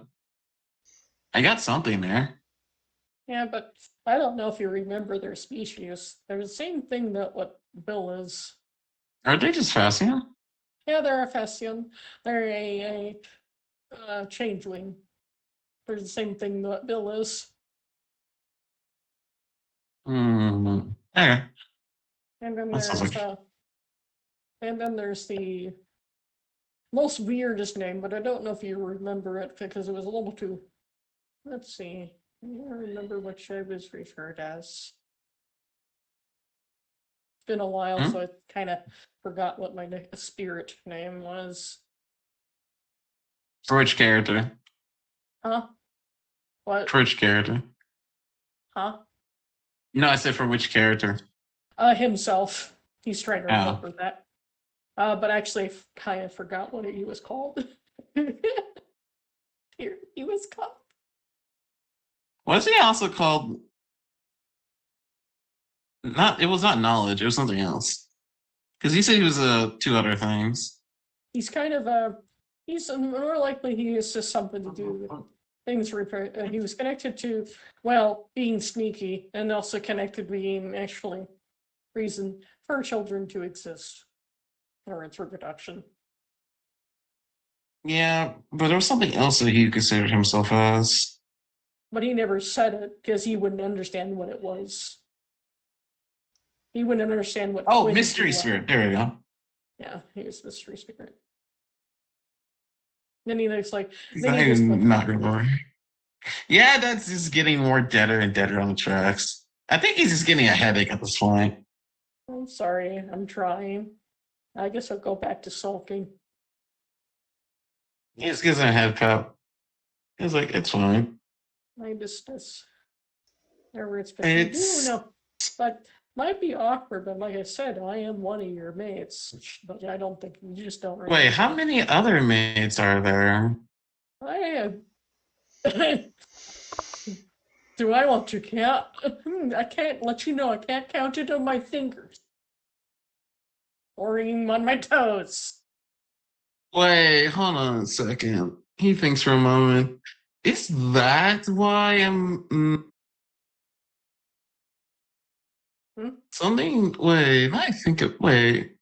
I got something there. Yeah, but I don't know if you remember their species. They're the same thing that what Bill is. Are they just Fascian? Yeah, they're a Fessian. They're a changeling. They're the same thing that Bill is. Okay. And then That sounds there's like the most weirdest name, but I don't know if you remember it because it was a little too. Let's see. I don't remember which I was referred as. It's been a while, Hmm? so I kind of forgot what my spirit name was. For which character? Huh? What? For which character? Huh? No, I said for which character. Himself. He's trying to Oh. remember that. But actually, kind of forgot what he was called. He was called. Was he also called? Not. It was not knowledge. It was something else. Because he said he was two other things. He's kind of a. He's more likely he is just something to do with things. He was connected to, well, being sneaky, and also connected to being actually reason for children to exist, or its reproduction. Yeah, but there was something else that he considered himself as. But he never said it because he wouldn't understand what it was. He wouldn't understand what. Oh, twins mystery were. spirit. There we go. Yeah, he was mystery spirit. Then he looks like. I'm not remember. Yeah, that's just getting more deader and deader on the tracks. I think he's just getting a headache at this point. I'm sorry, I'm trying. I guess I'll go back to sulking. He just gives him a head cup. He's like, it's fine. I just that's wherever it's been. It's No, but might be awkward. But like I said, I am one of your mates. But I don't think you just don't. wait, how many other mates are there? I am. Do I want to count? I can't let you know. I can't count it on my fingers or even on my toes. Wait, hold on a second. He thinks for a moment. Is that why I'm something? Wait, I think it. Wait.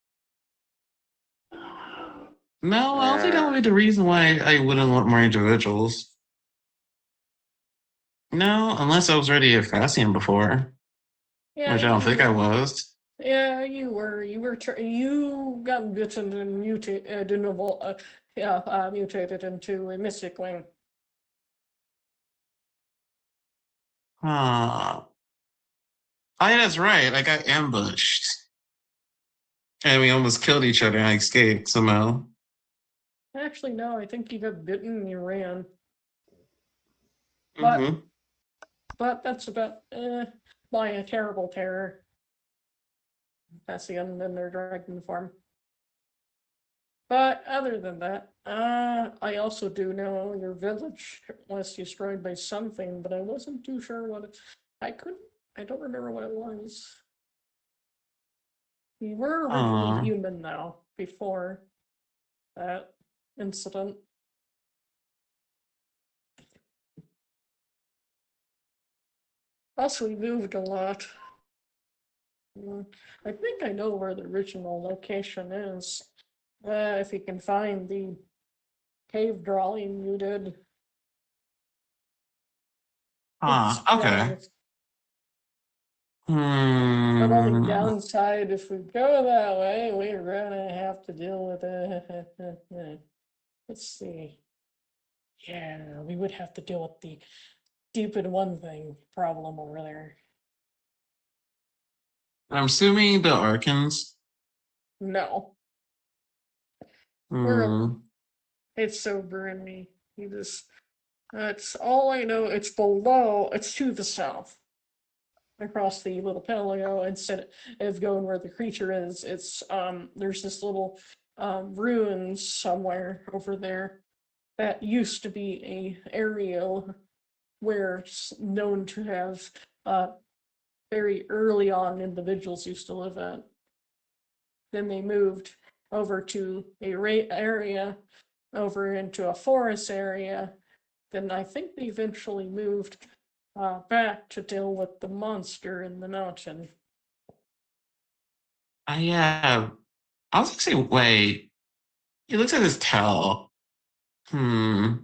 No, I don't think that would be the reason why I wouldn't want more individuals. No, unless I was already a Fascian before, Yeah, which I don't think I was. Yeah, you were. You got bitten and mutated into a mystic wing. Huh. Oh, yeah, that's right. I got ambushed. And we almost killed each other and I escaped somehow. Actually, no. I think you got bitten and you ran. But Mm-hmm. but that's about by a terrible terror. That's the end in their dragon form. But other than that, I also do know your village was destroyed by something, but I wasn't too sure what it. I don't remember what it was. We were originally human now before that incident. Plus, we moved a lot. I think I know where the original location is. If you can find the cave drawing you did. Okay. But on the Hmm. downside, if we go that way, we're gonna have to deal with it. Let's see. Yeah, we would have to deal with the stupid one thing problem over there. I'm assuming the Arkans. No, Hmm. it's sober in me. You just, that's all I know. It's below, it's to the south. Across the little paleo, instead of going where the creature is, it's there's this little ruins somewhere over there that used to be a area where it's known to have very early on individuals used to live at. then they moved over to a area, over into a forest area. Then I think they eventually moved back to deal with the monster in the mountain. Yeah. I was gonna say, wait. He looks at his towel. Wait,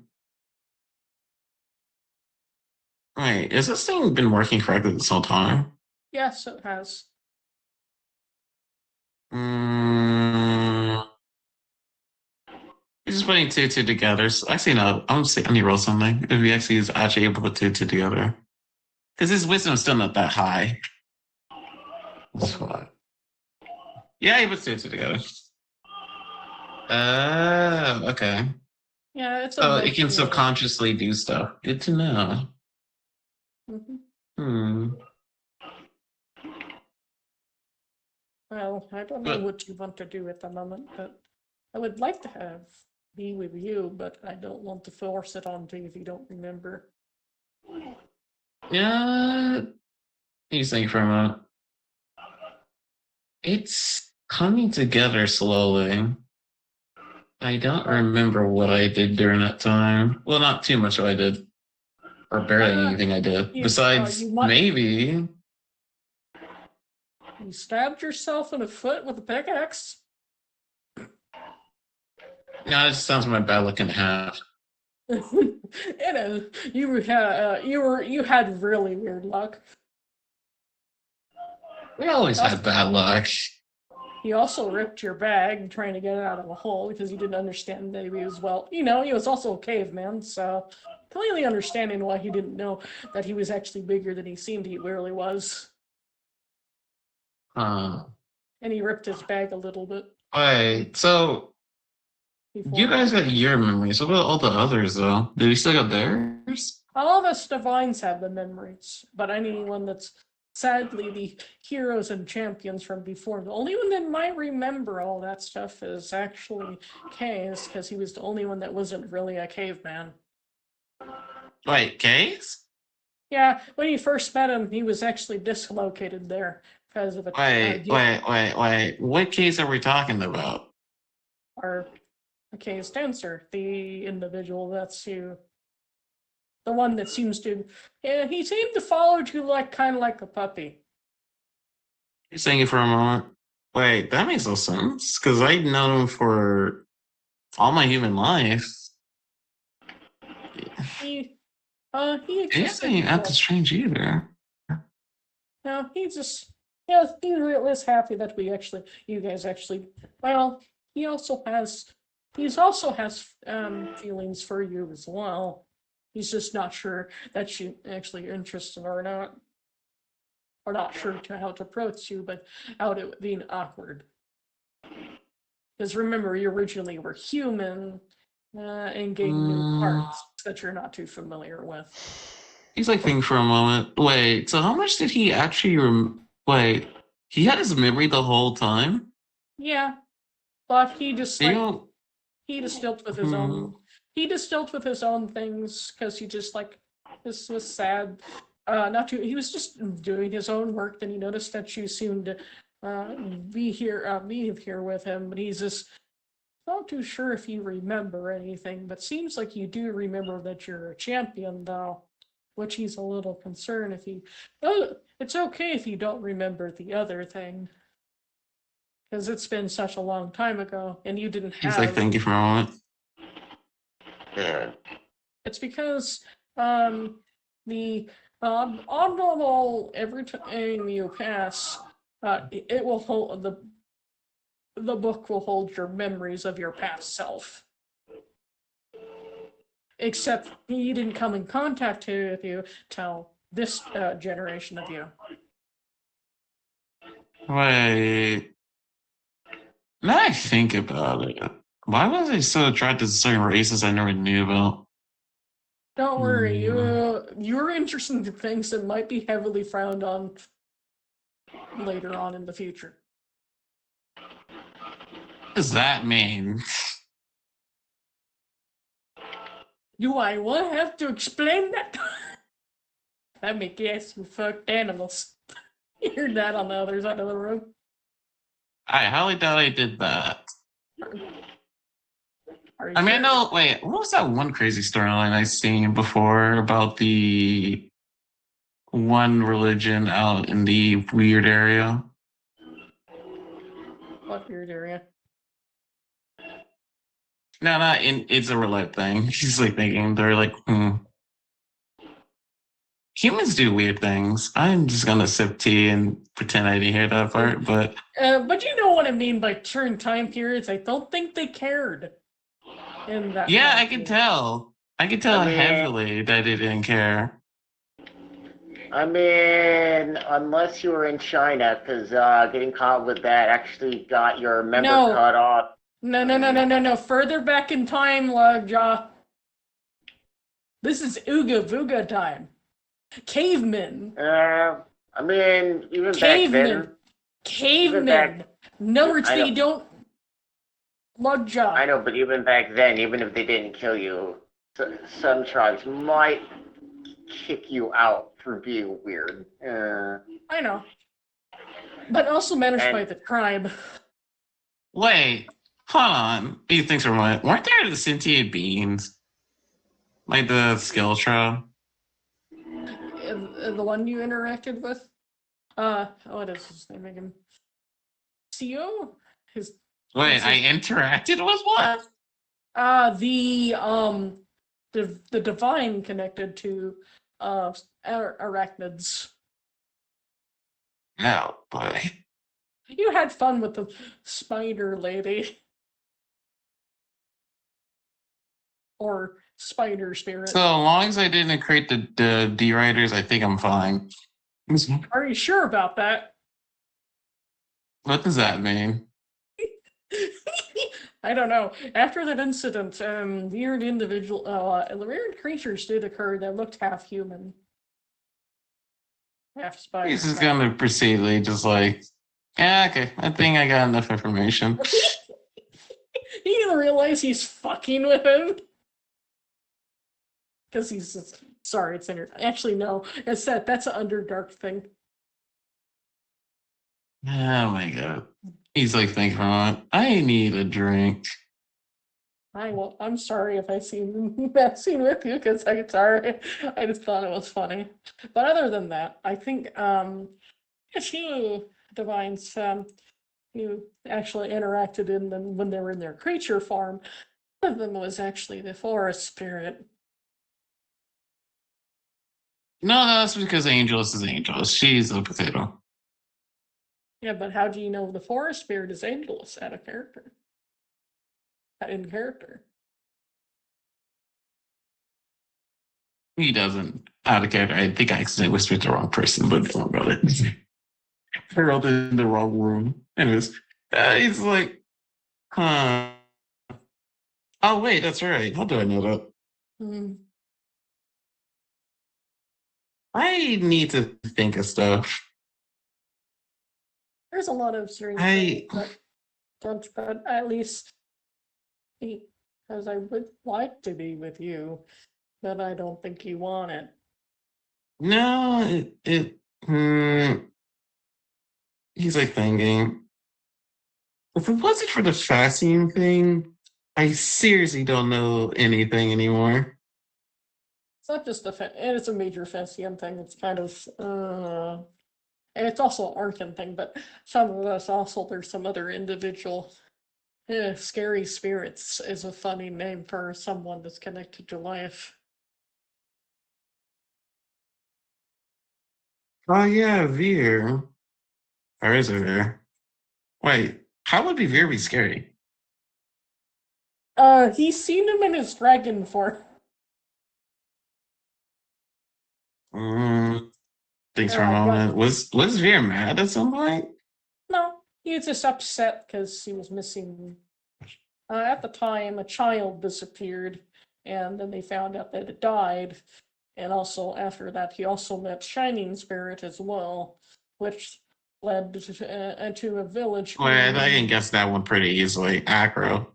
is this thing been working correctly this whole time? Yes, it has. He's just putting two together. So actually, no. I'm say I need to roll something. If he actually is actually able to put two together, because his wisdom's still not that high. That's why. Yeah, he puts two together. Okay. Yeah, it's a So it can mixture of- subconsciously do stuff. Good to know. Mhm. Well, I don't know But- what you want to do at the moment, but I would like to have be with you, but I don't want to force it onto you if you don't remember. Yeah. He's thinking for a moment. It's coming together slowly. I don't remember what I did during that time. Well, not too much what I did. Or barely anything I did. Besides, you might- maybe. You stabbed yourself in the foot with a pickaxe? No, it just sounds like my bad luck in half. It is. You had really weird luck. We always had bad luck. He also ripped your bag trying to get it out of a hole because he didn't understand that he was, well, he was also a caveman, so completely understanding why he didn't know that he was actually bigger than he seemed he really was. And he ripped his bag a little bit. Wait, so Before. you guys got your memories. What about all the others, though? Did we still got theirs? All of us divines have the memories, but anyone that's sadly the heroes and champions from before, the only one that might remember all that stuff is actually Case, because he was the only one that wasn't really a caveman. Wait, Case? Yeah, when you first met him, he was actually dislocated there because of a Wait. What case are we talking about? Or a Case dancer, the individual that's you. The one that seems to, yeah, he seemed to follow you like kind of like a puppy. You're saying it for a moment. Wait, that makes no sense. Because I've known him for all my human life. He He existed. hasn't acted strange either. No, he just, yeah, he really is happy that you guys actually, well, he also has feelings for you as well. He's just not sure that you actually interested or not sure how to approach you, but out it being awkward. Because remember, you originally were human and gained new parts that you're not too familiar with. He's like thinking for a moment. Wait, so how much did he actually wait, he had his memory the whole time? Yeah, but he just You like know, he distilled with his own. He distilled with his own things because he just like this was sad. Not too. He was just doing his own work. Then he noticed that you seemed to be here with him, but he's just not too sure if you remember anything. But seems like you do remember that you're a champion, though, which he's a little concerned if he. Oh, it's okay if you don't remember the other thing. Because it's been such a long time ago, and you didn't have. he's like thinking for a moment. It's because the on normal every time you pass, it will hold the book will hold your memories of your past self. Except he didn't come in contact with you till this generation of you. Wait. Now I think about it. Why was I so attracted to certain races I never knew about? Don't worry, you're interested in things that might be heavily frowned on later on in the future. What does that mean? Do I want to have to explain that? Let me guess, you fucked animals. You heard that on the other side of the room. I highly doubt I did that. Are you I mean, I sure? know. Wait, what was that one crazy storyline I seen before about the one religion out in the weird area? What weird area? No, not in. It's a real life thing. He's like thinking they're like, humans do weird things. I'm just gonna sip tea and pretend I didn't hear that part. But But you know what I mean by certain time periods. I don't think they cared in that. yeah, time I can period. tell. I can tell I mean- heavily that they didn't care. I mean, unless you were in China, because getting caught with that actually got your member No. cut off. No. Further back in time, Logjaw. This is Ooga Booga time. Cavemen. I mean, even back then. Cavemen. Numbers I they know. don't. Logjaw. I know, but even back then, even if they didn't kill you, some tribes might kick you out for being weird. I know. But also managed And- by the tribe. Wait, hold on. These things are what? Weren't there the sentient beings? Like the skill trove? The one you interacted with? What is his name again? CO? His Wait, I interacted with what? The divine connected to arachnids. Oh boy. You had fun with the spider lady. Or spider spirit. So long as I didn't create the D writers, I think I'm fine. Are you sure about that? What does that mean? I don't know. After that incident, weird creatures did occur that looked half human. Half spider. He's just gonna proceedly just like, yeah, okay. I think I got enough information. He didn't realize he's fucking with him. Because he's just, sorry, it's inner. Actually, no. That's an Underdark thing. Oh my god. He's like thinking, I need a drink. I'm sorry if I seem messing with you, because I'm sorry. I just thought it was funny. But other than that, I think a few divines who actually interacted in them when they were in their creature form. One of them was actually the forest spirit. No, that's because Angelus is Angelus. She's a potato. Yeah, but how do you know the forest spirit is Angelus out of character? In character. He doesn't out of character. I think I accidentally whispered the wrong person, but don't worry about it. I rolled in the wrong room. Anyways, he's like, huh. Oh wait, that's right. How do I know that? Hmm. I need to think of stuff. There's a lot of strange I- things that don't, but at least because I would like to be with you, but I don't think you want it. No, he's like thinking. If it wasn't for the fasting thing, I seriously don't know anything anymore. It's not just and it's a major Fessian thing. It's kind of and it's also an Arkan thing, but some of us also there's some other individual scary spirits is a funny name for someone that's connected to life. Oh yeah, Veer. Or is it Veer? Wait, how would Veer be scary? He's seen him in his dragon form. Thanks for a Yeah, moment. Was Veer mad at some point? No, he was just upset because he was missing. At the time, a child disappeared, and then they found out that it died. And also, after that, he also met Shining Spirit as well, which led to a village. Well, I can guess that one pretty easily. Acro.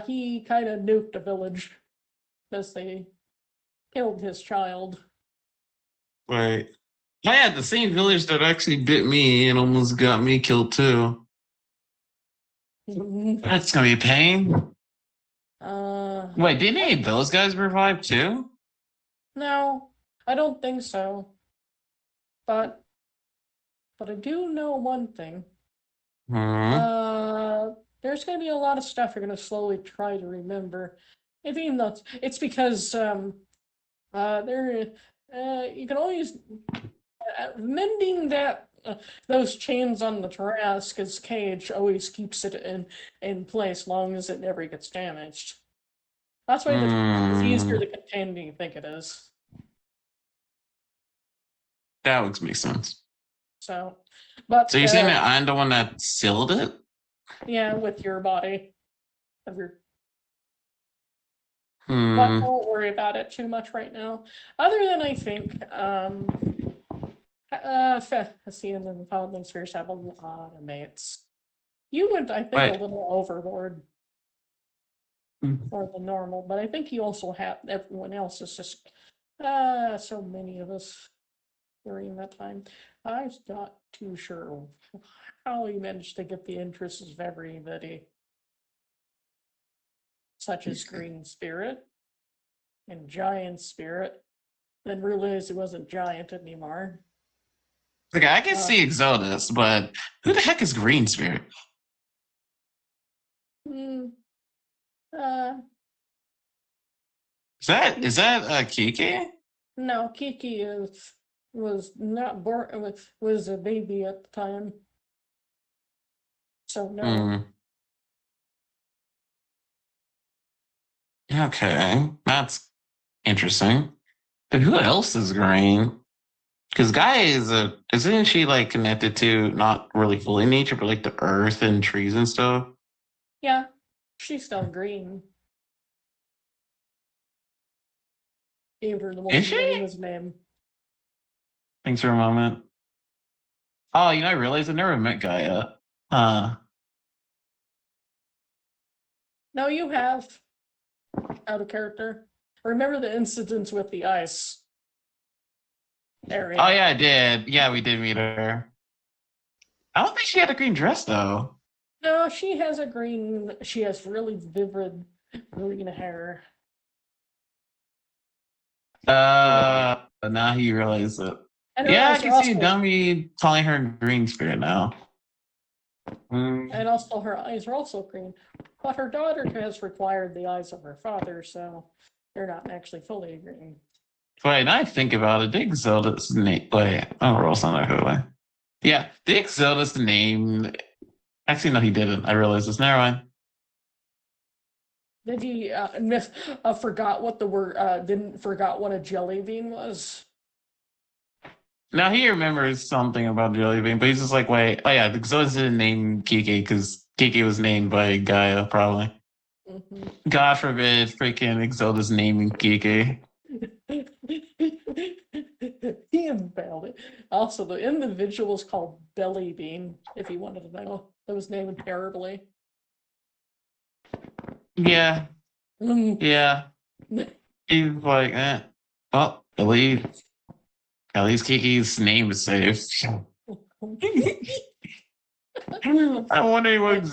He kind of nuked a village because they killed his child. Wait, I had the same village that actually bit me and almost got me killed too. That's gonna be a pain. Wait, didn't any of those guys revive too? No, I don't think so. But I do know one thing. Hmm. There's going to be a lot of stuff you're going to slowly try to remember. Maybe not. It's because there you can always mending that those chains on the Tarrasca's cage always keeps it in place, long as it never gets damaged. That's why the Tarrasca is easier to contain than you think it is. That would make sense. So, but So you're saying that I'm the one that sealed it? yeah, with your body, of your. But Hmm. don't worry about it too much right now. Other than I think, Fessian and the Foundling Spheres have a lot of mates. You went, I think, Right. a little overboard Hmm. more than normal, but I think you also have everyone else is just so many of us during that time. I'm not too sure how you managed to get the interests of everybody, such as Green Spirit and Giant Spirit, then realized it wasn't Giant anymore. Okay, I can see Exodus, but who the heck is Green Spirit? Hmm. Uh, Is that Kiki? no, Kiki was not born was a baby at the time, so no. Hmm. Okay, that's interesting. But who else is green? Because Gaia isn't she like connected to not really fully nature, but like the earth and trees and stuff? Yeah, she's still green. Gave her the Is most she? famous name. Thanks for a moment. Oh, I realized I never met Gaia. No, you have out of character. Remember the incidents with the ice area? Oh yeah, I did. Yeah, we did meet her. I don't think she had a green dress though. No, she has a green. She has really vivid green hair. Now he realized it. And her Yeah, I eyes are can see also, Dummy calling her Green Spirit now. and also her eyes are also green. But her daughter has required the eyes of her father, so they're not actually fully green. Wait, now I think about it. Did Zelda's name? Wait, oh, Roll's not that way. Yeah, did Zelda's name? Actually, no, he didn't. I realized this. Never mind. Did he forgot what the word? Didn't forgot what a jelly bean was? Now he remembers something about Jellybean, but he's just like, wait, oh yeah, Zelda's didn't name Kiki because Kiki was named by Gaia, probably. Mm-hmm. God forbid, freaking Zelda's naming Kiki. He unveiled it. Also, the individual was called Belly Bean, if you wanted to know. That was named terribly. Yeah, yeah. He's like, well, at least Kiki's name is safe. I'm wondering what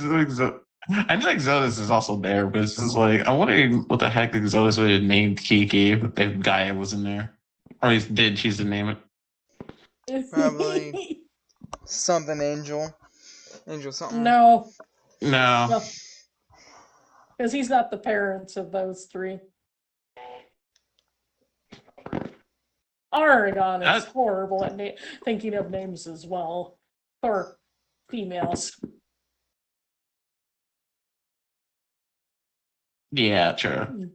I know Exodus is also there, but it's just like I'm wondering what the heck Exodus would have named Kiki if Gaia was in there, or he did choose to name it. Probably something Angel something. No, No. because he's not the parents of those three. Aragon is horrible at thinking of names as well, for females. Yeah, true.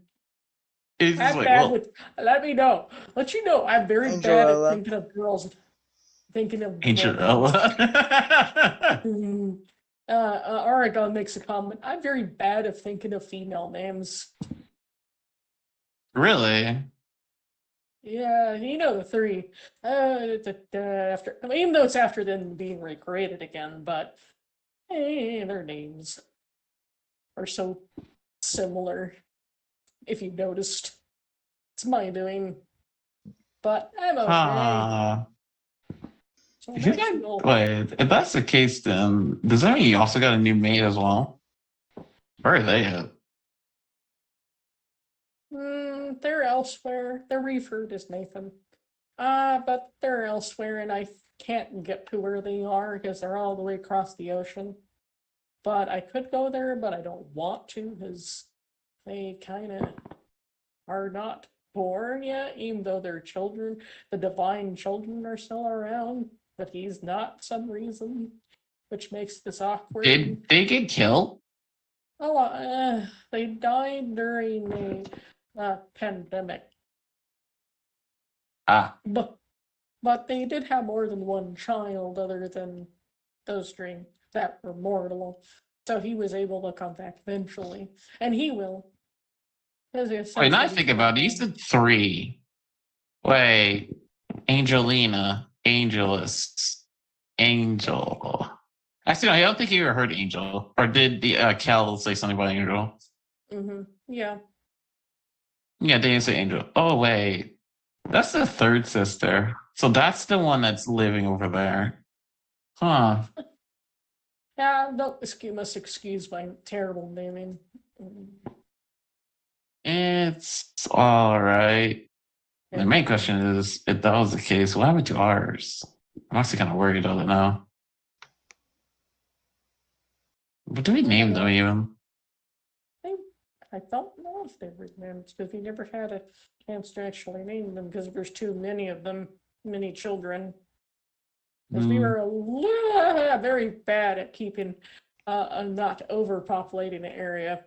It's I'm like, bad well, with. Let you know, I'm very bad Angelella. at thinking of girls. Thinking of Ancient women. Ella. Aragon makes a comment. I'm very bad at thinking of female names. Really? Yeah, the three. After, even though it's after them being recreated again, but their names are so similar. If you noticed, it's my doing, but I'm okay. So If you that's got, cool. wait, if that's the case, then does that mean you also got a new maid as well? Where are they at? They're elsewhere. They're referred as Nathan. But they're elsewhere, and I can't get to where they are because they're all the way across the ocean. But I could go there, but I don't want to because they kind of are not born yet, even though their children, the divine children, are still around. But he's not, for some reason, which makes this awkward. Did they get killed? Oh, they died during the pandemic. Ah, But they did have more than one child other than those three that were mortal. So he was able to come back eventually. And he will. wait, now I think about it. You said 3. Wait, Angelina, Angelus, Angel. Actually, no, I don't think you ever heard Angel. Or did the Cal say something about Angel? Yeah. Yeah, they didn't say Angel. Oh, wait. That's the third sister. So that's the one that's living over there. Huh. Yeah, must excuse my terrible naming. It's all right. The And main question is, if that was the case, what happened to ours? I'm actually kind of worried about it now. What do we name them even? I don't know if they were named because we never had a chance to actually name them because there's too many of them, many children. Because we were very bad at keeping not overpopulating the area.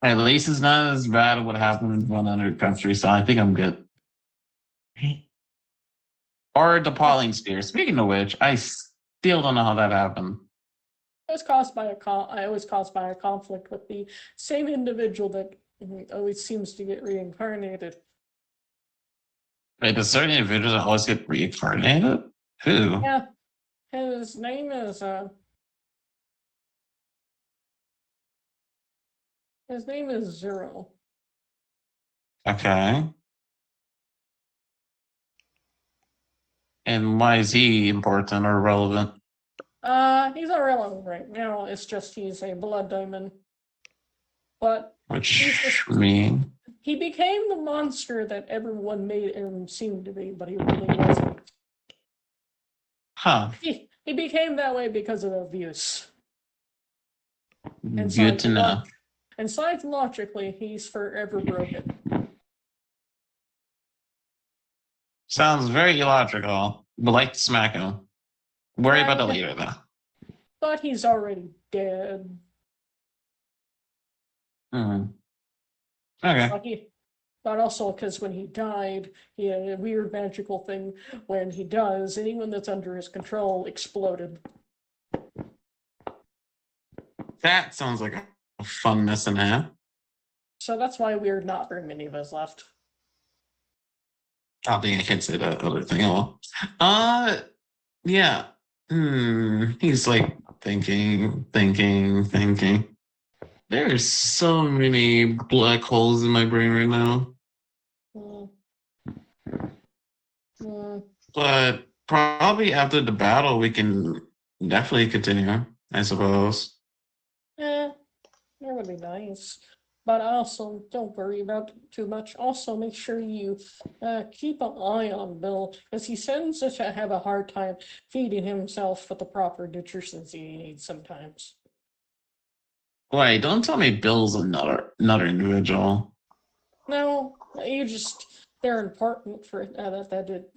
At least it's not as bad as what happened in 100 countries, so I think I'm good. Or the Pauling Sphere. Speaking of which, I still don't know how that happened. It was caused by a conflict with the same individual that always seems to get reincarnated. Wait, does certain individuals always get reincarnated? Who? Yeah, his name is Zero. Okay. And why is he important or relevant? He's irrelevant right now. It's just he's a blood diamond. But Which mean? he became the monster that everyone made him seem to be, but he really wasn't. Huh. He became that way because of abuse. Good to know. And psychologically, he's forever broken. Sounds very illogical, but like to smack him. Worry about it later, though. But he's already dead. Okay. But also because when he died, he had a weird magical thing. When he does, anyone that's under his control exploded. That sounds like a fun mess and a half. So that's why we're not very many of us left. I think I can't say that other thing. Oh, yeah. He's like thinking. There's so many black holes in my brain right now. But probably after the battle, we can definitely continue, I suppose. That would be nice. But also, don't worry about it too much. Also, make sure you keep an eye on Bill, because he tends to have a hard time feeding himself with the proper nutrition he needs sometimes. Wait, don't tell me Bill's another individual. No, they're important for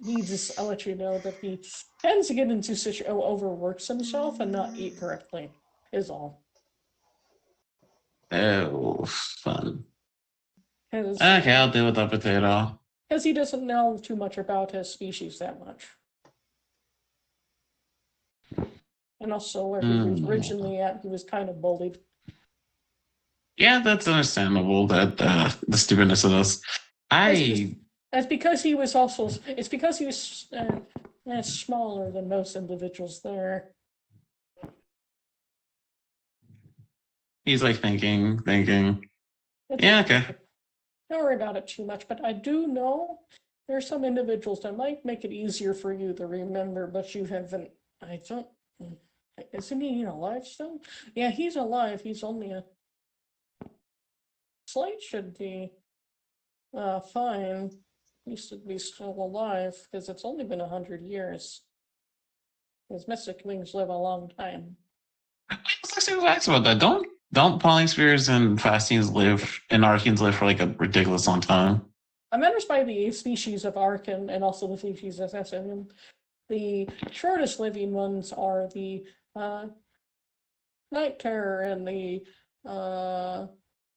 he just, I'll let you know that he tends to get into overworks himself and not eat correctly, is all. Oh, fun. Okay, I'll deal with that potato. Because he doesn't know too much about his species that much. And also where he was originally at, he was kind of bullied. Yeah, that's understandable, that the stupidness of this. It's because he was smaller than most individuals there. He's like thinking. Yeah, okay. Don't worry about it too much, but I do know There are some individuals that might make it easier for you to remember, but you haven't. I don't. Isn't he alive still? Yeah, he's alive. He's only a. Slate should be fine. He should be still alive because it's only been 100 years. Because Mystic Wings live a long time. Let's actually relax about that. Don't Falling Spheres and Fastines live and Archeans live for like a ridiculous long time? I'm managed by the species of Arkan and also the species of Essenium. The shortest living ones are the Night Terror and the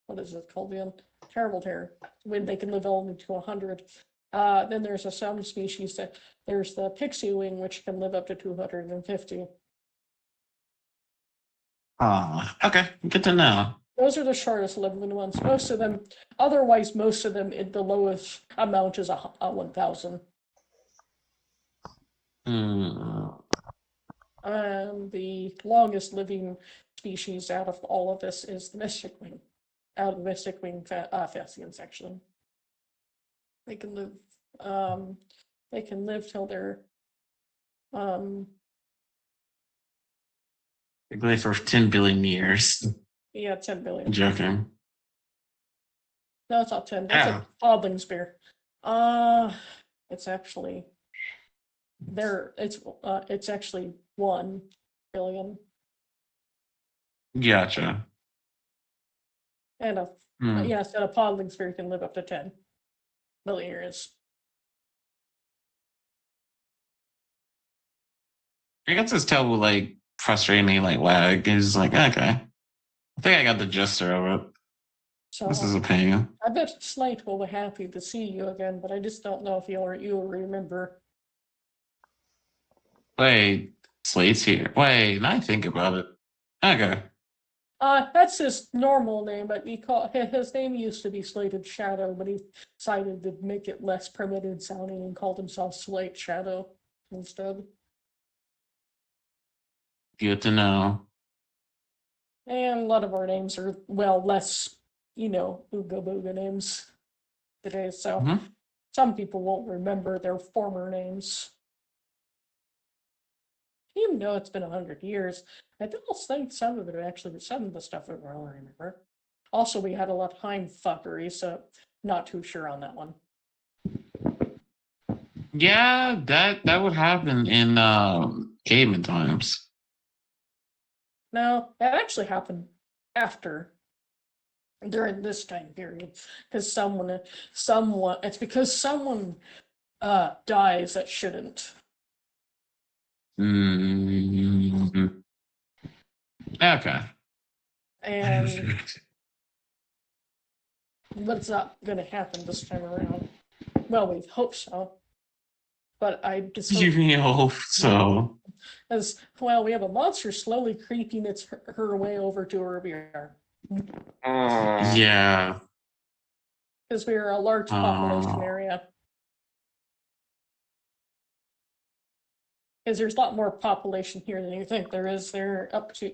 what is it called again? Terrible Terror. When they can live only to 100. Then there's some species that there's the Pixie Wing, which can live up to 250. Okay, good to know. Those are the shortest living ones. Most of them, otherwise, most of them, the lowest amount is a 1,000. The longest living species out of all of this is the Mystic Wing. Out of the Mystic Wing Fastines, actually. They can live. They can live till they're. They live for 10 billion years. Yeah, 10 billion. I'm joking. No, it's not 10. That's a Podling Spear. It's actually. It's actually 1 billion. Gotcha. And a yes, and a Podling Spear can live up to 10 million years. I got this tail like frustrating me like wag. He's like, okay. I think I got the gist of it. So This is a pain. I bet Slate will be happy to see you again, but I just don't know if you'll remember. Wait, Slate's here. Wait, now I think about it. Okay. That's his normal name, but his name used to be Slated Shadow, but he decided to make it less primitive sounding and called himself Slate Shadow instead. Good to know. And a lot of our names are, well, less, Ooga Booga names today, so some people won't remember their former names. Even though it's been 100 years, I don't think some of the stuff I will remember. Also, we had a lot of time fuckery, so not too sure on that one. Yeah, that would happen in caveman times. No, that actually happened during this time period, because it's because someone dies that shouldn't. Okay. And what's not going to happen this time around? Well, we hope so. But I just hope so. As well, we have a monster slowly creeping her way over to where we are. Yeah. Because we are a large population area. Because there's a lot more population here than you think there is. They're up to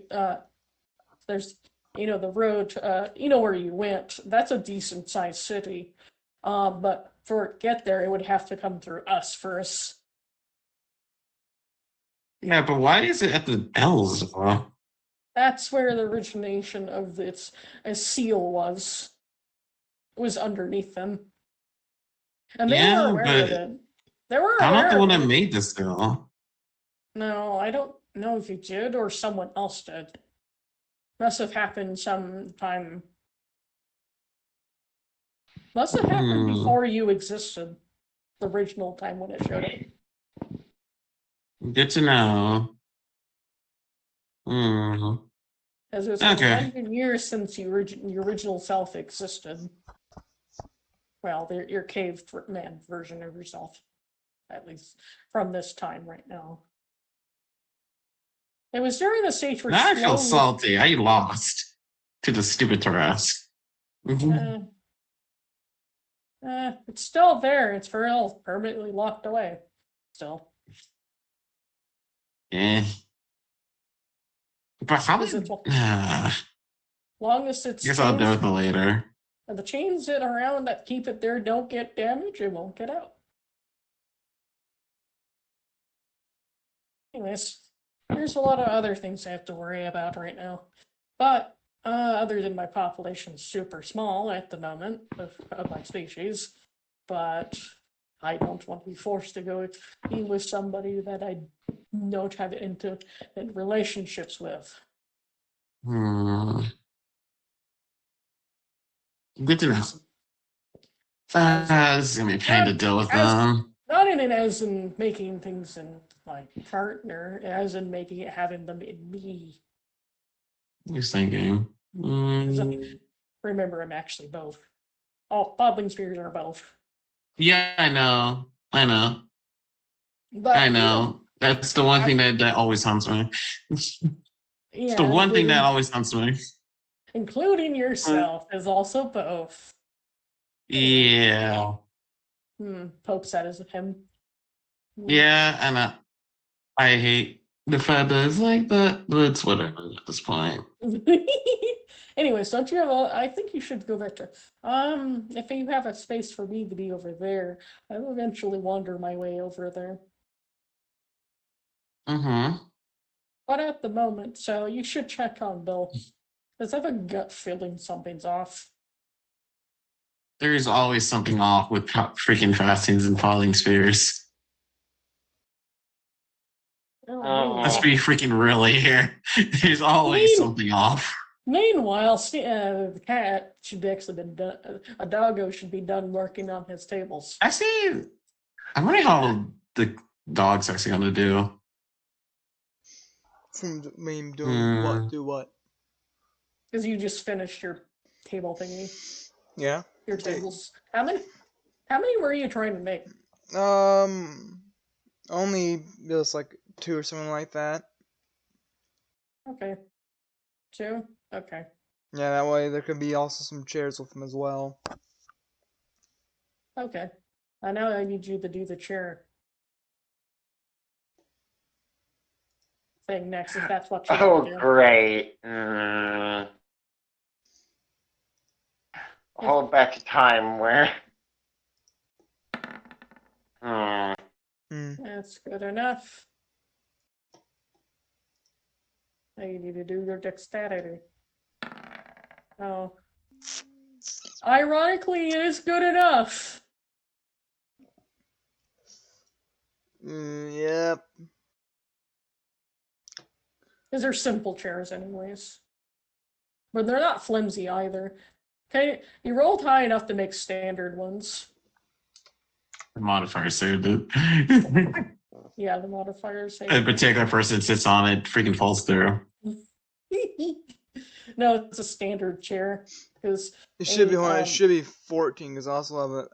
there's the road where you went. That's a decent sized city. But for it to get there, it would have to come through us first. Yeah, but why is it at the L's? That's where the origination of its seal was. It was underneath them. And they were aware of it. I'm not the one that made this though. No, I don't know if you did or someone else did. Must have happened sometime. Must have happened before you existed. The original time when it showed up. Good to know. As it was 100 years since your original self existed. Well, your cave man version of yourself. At least from this time right now. It was during the stage where now I feel salty. I lost to the stupid Tarrasque. It's still there. It's permanently locked away. Still. Yeah. But how Is it long as it's guess I'll do it later. And the chains that are around that keep it there don't get damaged, it won't get out. Anyways, there's a lot of other things I have to worry about right now. But other than my population's super small at the moment of my species, but I don't want to be forced to go be with somebody that I don't have intimate relationships with. Hmm. Good to know. This is gonna be a pain to deal with As- them. Not in it as in making things in my partner, as in making it having them in me. Just thinking. Remember, I'm actually both. All Bobbling Spears are both. Yeah, I know. I know. But I know. That's the one thing that always haunts me. It's yeah, the one thing that always haunts me. including yourself is also both. Yeah. Pope said as him. Yeah, and I hate the fact that it's like that, but it's whatever at this point. Anyways, don't you have a? I think you should go back to. If you have a space for me to be over there, I will eventually wander my way over there. Mm-hmm. But at the moment, so you should check on Bill. Does I have a gut feeling something's off? There's always something off with freaking fastings and falling spheres. Let's be freaking really here. There's always something off. Meanwhile, the cat should actually been done. A doggo should be done working on his tables. Actually, I wonder how the dog's actually gonna do. From doing what? Do what? Because you just finished your table thingy. Yeah. Your tables. How many were you trying to make? Only just like 2 or something like that. Okay. 2? Okay. Yeah, that way there could be also some chairs with them as well. Okay. Now I need you to do the chair thing next, if that's what you Oh, want to do. great. Hold back to time where. That's good enough. Now you need to do your dexterity. Oh. Ironically, it is good enough. Yep. Because they're simple chairs anyways. But they're not flimsy either. Okay, you rolled high enough to make standard ones. The modifier saved it. Yeah, the modifiers say. A particular person sits on it, freaking falls through. No, it's a standard chair. Because it should be it should be 14 because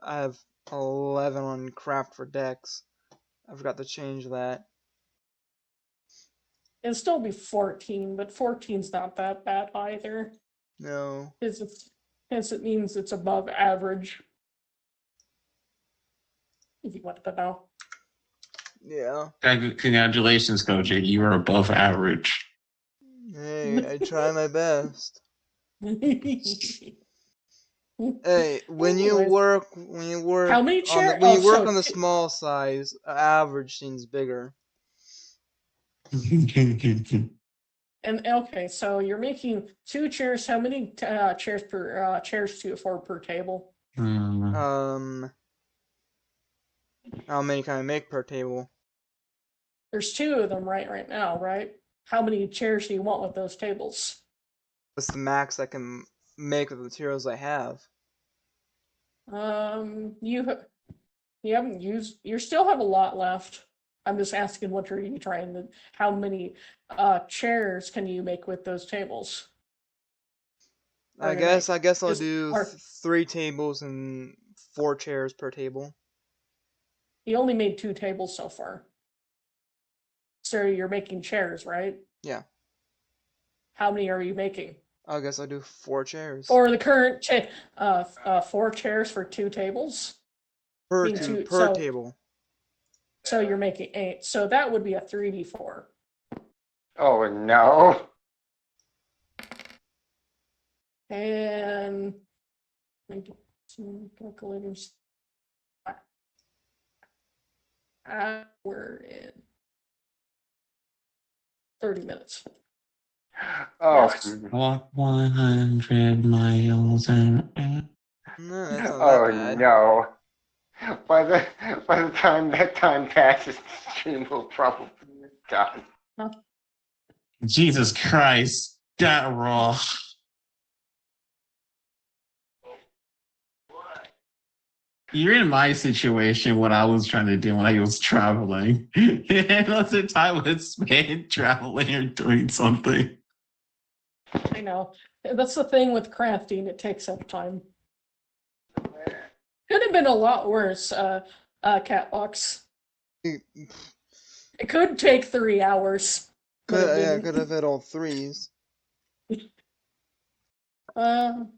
I have 11 on craft for decks. I forgot to change that. it'd still be 14, but 14's not that bad either. No. Because it means it's above average. If you wanted to know. Yeah. Congratulations, Koji. You are above average. Hey, I try my best. Hey, when you work How many chairs? When you work on the small size, average seems bigger. And okay, so you're making 2 chairs. How many chairs per table? How many can I make per table? There's 2 of them right now, right? How many chairs do you want with those tables? What's the max I can make with the materials I have? You haven't used. You still have a lot left. I'm just asking what are you trying to? How many chairs can you make with those tables? I guess I'll do 3 tables and 4 chairs per table. You only made 2 tables so far. So you're making chairs, right? Yeah. How many are you making? I guess I'll do 4 chairs. Or the current 4 chairs for 2 tables? Per table. So you're making 8. So that would be a 3d4. Oh no. And calculators. We're in 30 minutes. Oh, Yes. Walk 100 miles an hour. No, that's not oh that bad. no. By the time that time passes, the stream will probably be done. Jesus Christ, that raw. You're in my situation, what I was trying to do when I was traveling. And lots of time was spent traveling or doing something. I know. That's the thing with crafting, it takes up time. Could have been a lot worse, Catbox. Could It could take 3 hours. But it yeah, didn't. could have had all threes. It's No,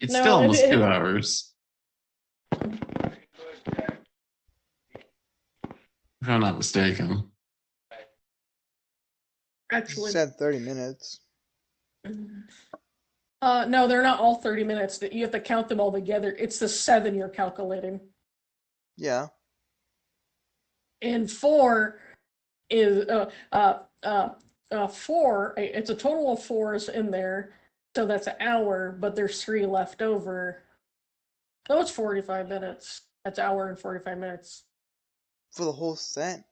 still almost it- 2 hours. If I'm not mistaken. Actually, Said 30 minutes. no, they're not all 30 minutes. You have to count them all together. It's the 7 you're calculating. Yeah. And 4 is 4. It's a total of 4s in there, so that's an hour. But there's 3 left over. So it's 45 minutes. That's an hour and 45 minutes For the whole set.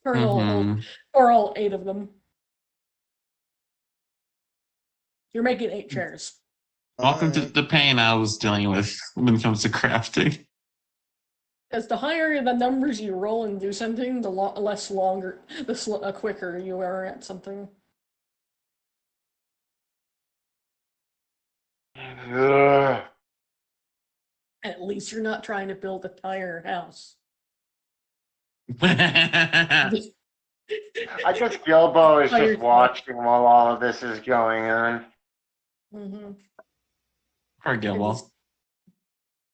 for Mhm. all 8 of them. You're making 8 chairs. Welcome to Alright. the pain I was dealing with when it comes to crafting. As the higher the numbers you roll and do something, the quicker you are at something. Ugh. At least you're not trying to build a entire house. I guess Gilbo is Oh, you're- just watching while all of this is going on. Mm-hmm. Poor Gilwell.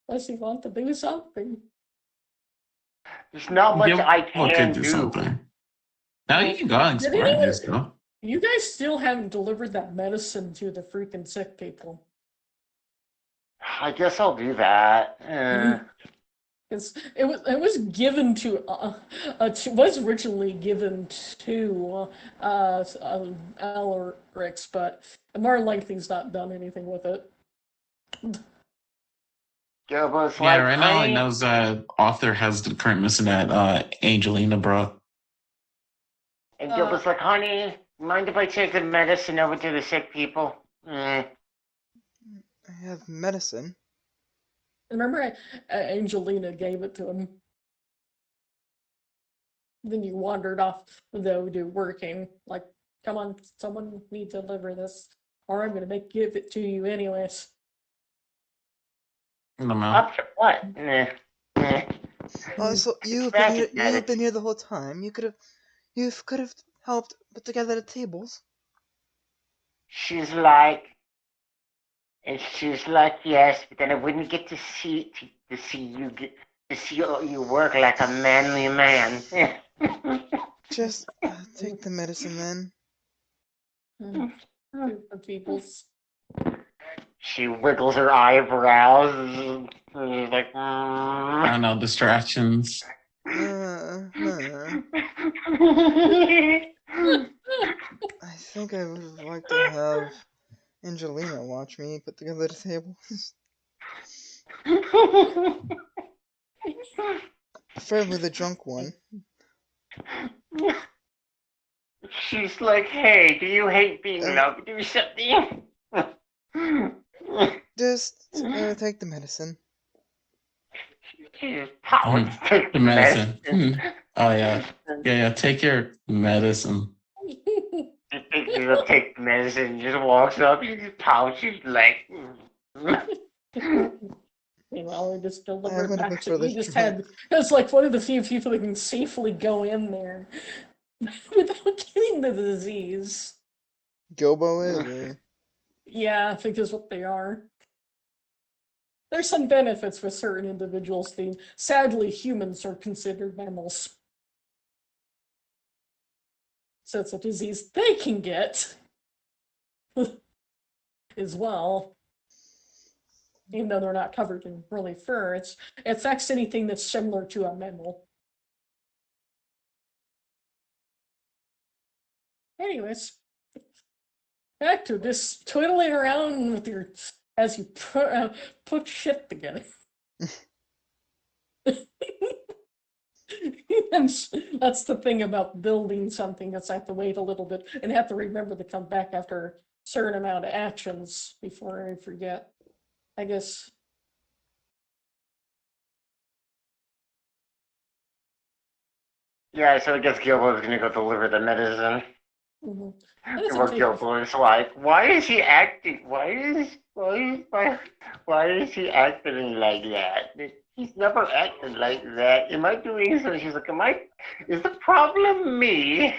Unless you want to do something. There's not much I Gilwell can could do do. something. Now you can go and Did explore anyone- this though. You guys still haven't delivered that medicine to the freaking sick people. I guess I'll do that. It was given to was originally given to Alarix, but Mar Lengthy's not done anything with it. Gilbo's Yeah, like, right now I honey, knows author has the current mission at Angelina, bro. and Gilbo's like, honey, mind if I take the medicine over to the sick people? I have medicine. Remember, Angelina gave it to him. Then you wandered off, though, to working. Like, come on, someone needs to deliver this, or I'm gonna give it to you anyways. I don't know. Up to what? Oh, so you've been here the whole time. You could have helped put together the tables. She's like, yes, but then I wouldn't get to see you work like a manly man. Just take the medicine then. Stupid peoples. She wiggles her eyebrows. She's like, I don't know, distractions. I think I would like to have Angelina watch me put together the tables. Preferably the drunk one. She's like, hey, do you hate being loved or something? Just take the medicine. Jesus, Howard, Mm, take the medicine. Oh yeah. Yeah, take your medicine. She thinks she's gonna take the medicine, just walks up, she just pouches like. Meanwhile, we just I'm delivered gonna back look to for you. this Just drunk. had it's like one of the few people that can safely go in there without getting the disease. Gilbo is. Or... Yeah, I think is what they are. There's some benefits with certain individuals. Sadly, humans are considered mammals. So it's a disease they can get as well. Even though they're not covered in really fur, it affects anything that's similar to a mammal. Anyways, back to this twiddling around with your as you put shit together. That's the thing about building something. That's I have to wait a little bit and have to remember to come back after a certain amount of actions before I forget. I guess. Yeah, so I guess Gilbo's gonna go deliver the medicine. Mhm. And doesn't what take- Gilbo's like, why is he acting? Why is he acting like that? He's never acted like that. Am I doing something? She's like, is the problem me?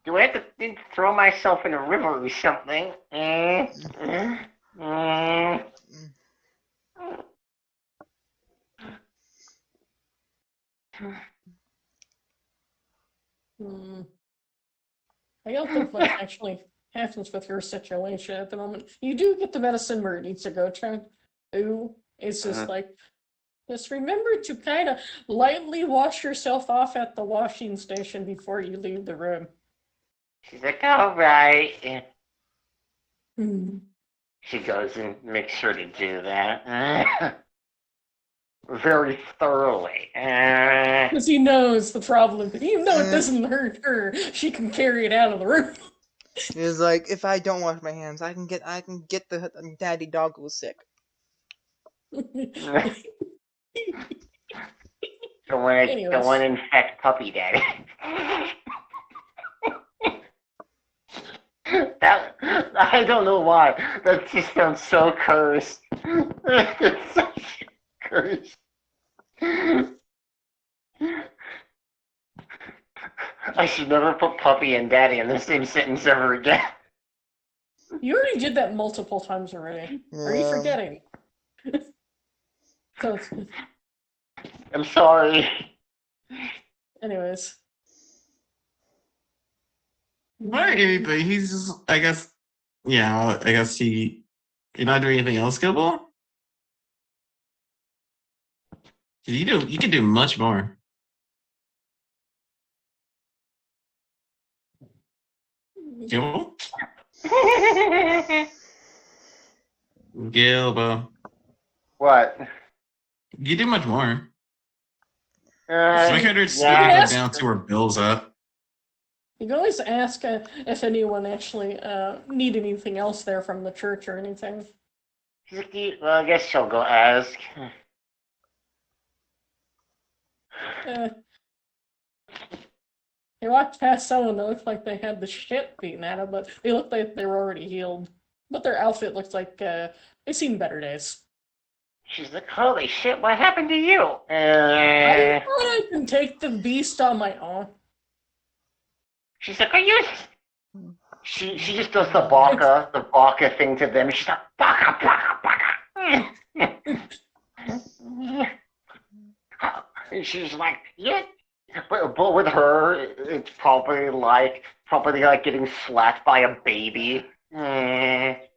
Do I have to throw myself in a river or something? Hmm. I don't think much actually happens with your situation at the moment. You do get the medicine where it needs to go, Chad. Ooh, it's just like, just remember to kind of lightly wash yourself off at the washing station before you leave the room. She's like, all right. Hmm. She goes and makes sure to do that. Very thoroughly. Because he knows the problem. Even though it doesn't hurt her, she can carry it out of the room. It's like if I don't wash my hands, I can get the daddy doggo sick. Don't want to infect puppy daddy. That, I don't know why. That just sounds so cursed. It's so cursed. I should never put puppy and daddy in the same sentence ever again. You already did that multiple times already. Are you forgetting? So, I'm sorry. anyways. Alright, but he's just, I guess, yeah, I guess you're not doing anything else, Gilbo? You can do much more. Gilbo? Gilbo. What? You do much more. Uh, My character's yeah. go down to where Bill's at. You can always ask if anyone actually need anything else there from the church or anything. Well, I guess she'll go ask. They walked past someone that looked like they had the shit beaten out of them, but they looked like they were already healed. But their outfit looks like they seen better days. She's like, holy shit, what happened to you? I thought I can take the beast on my own. She's like, are you... She just does the baka thing to them. She's like, baka. And she's like, yeah. But with her, it's probably like getting slapped by a baby. It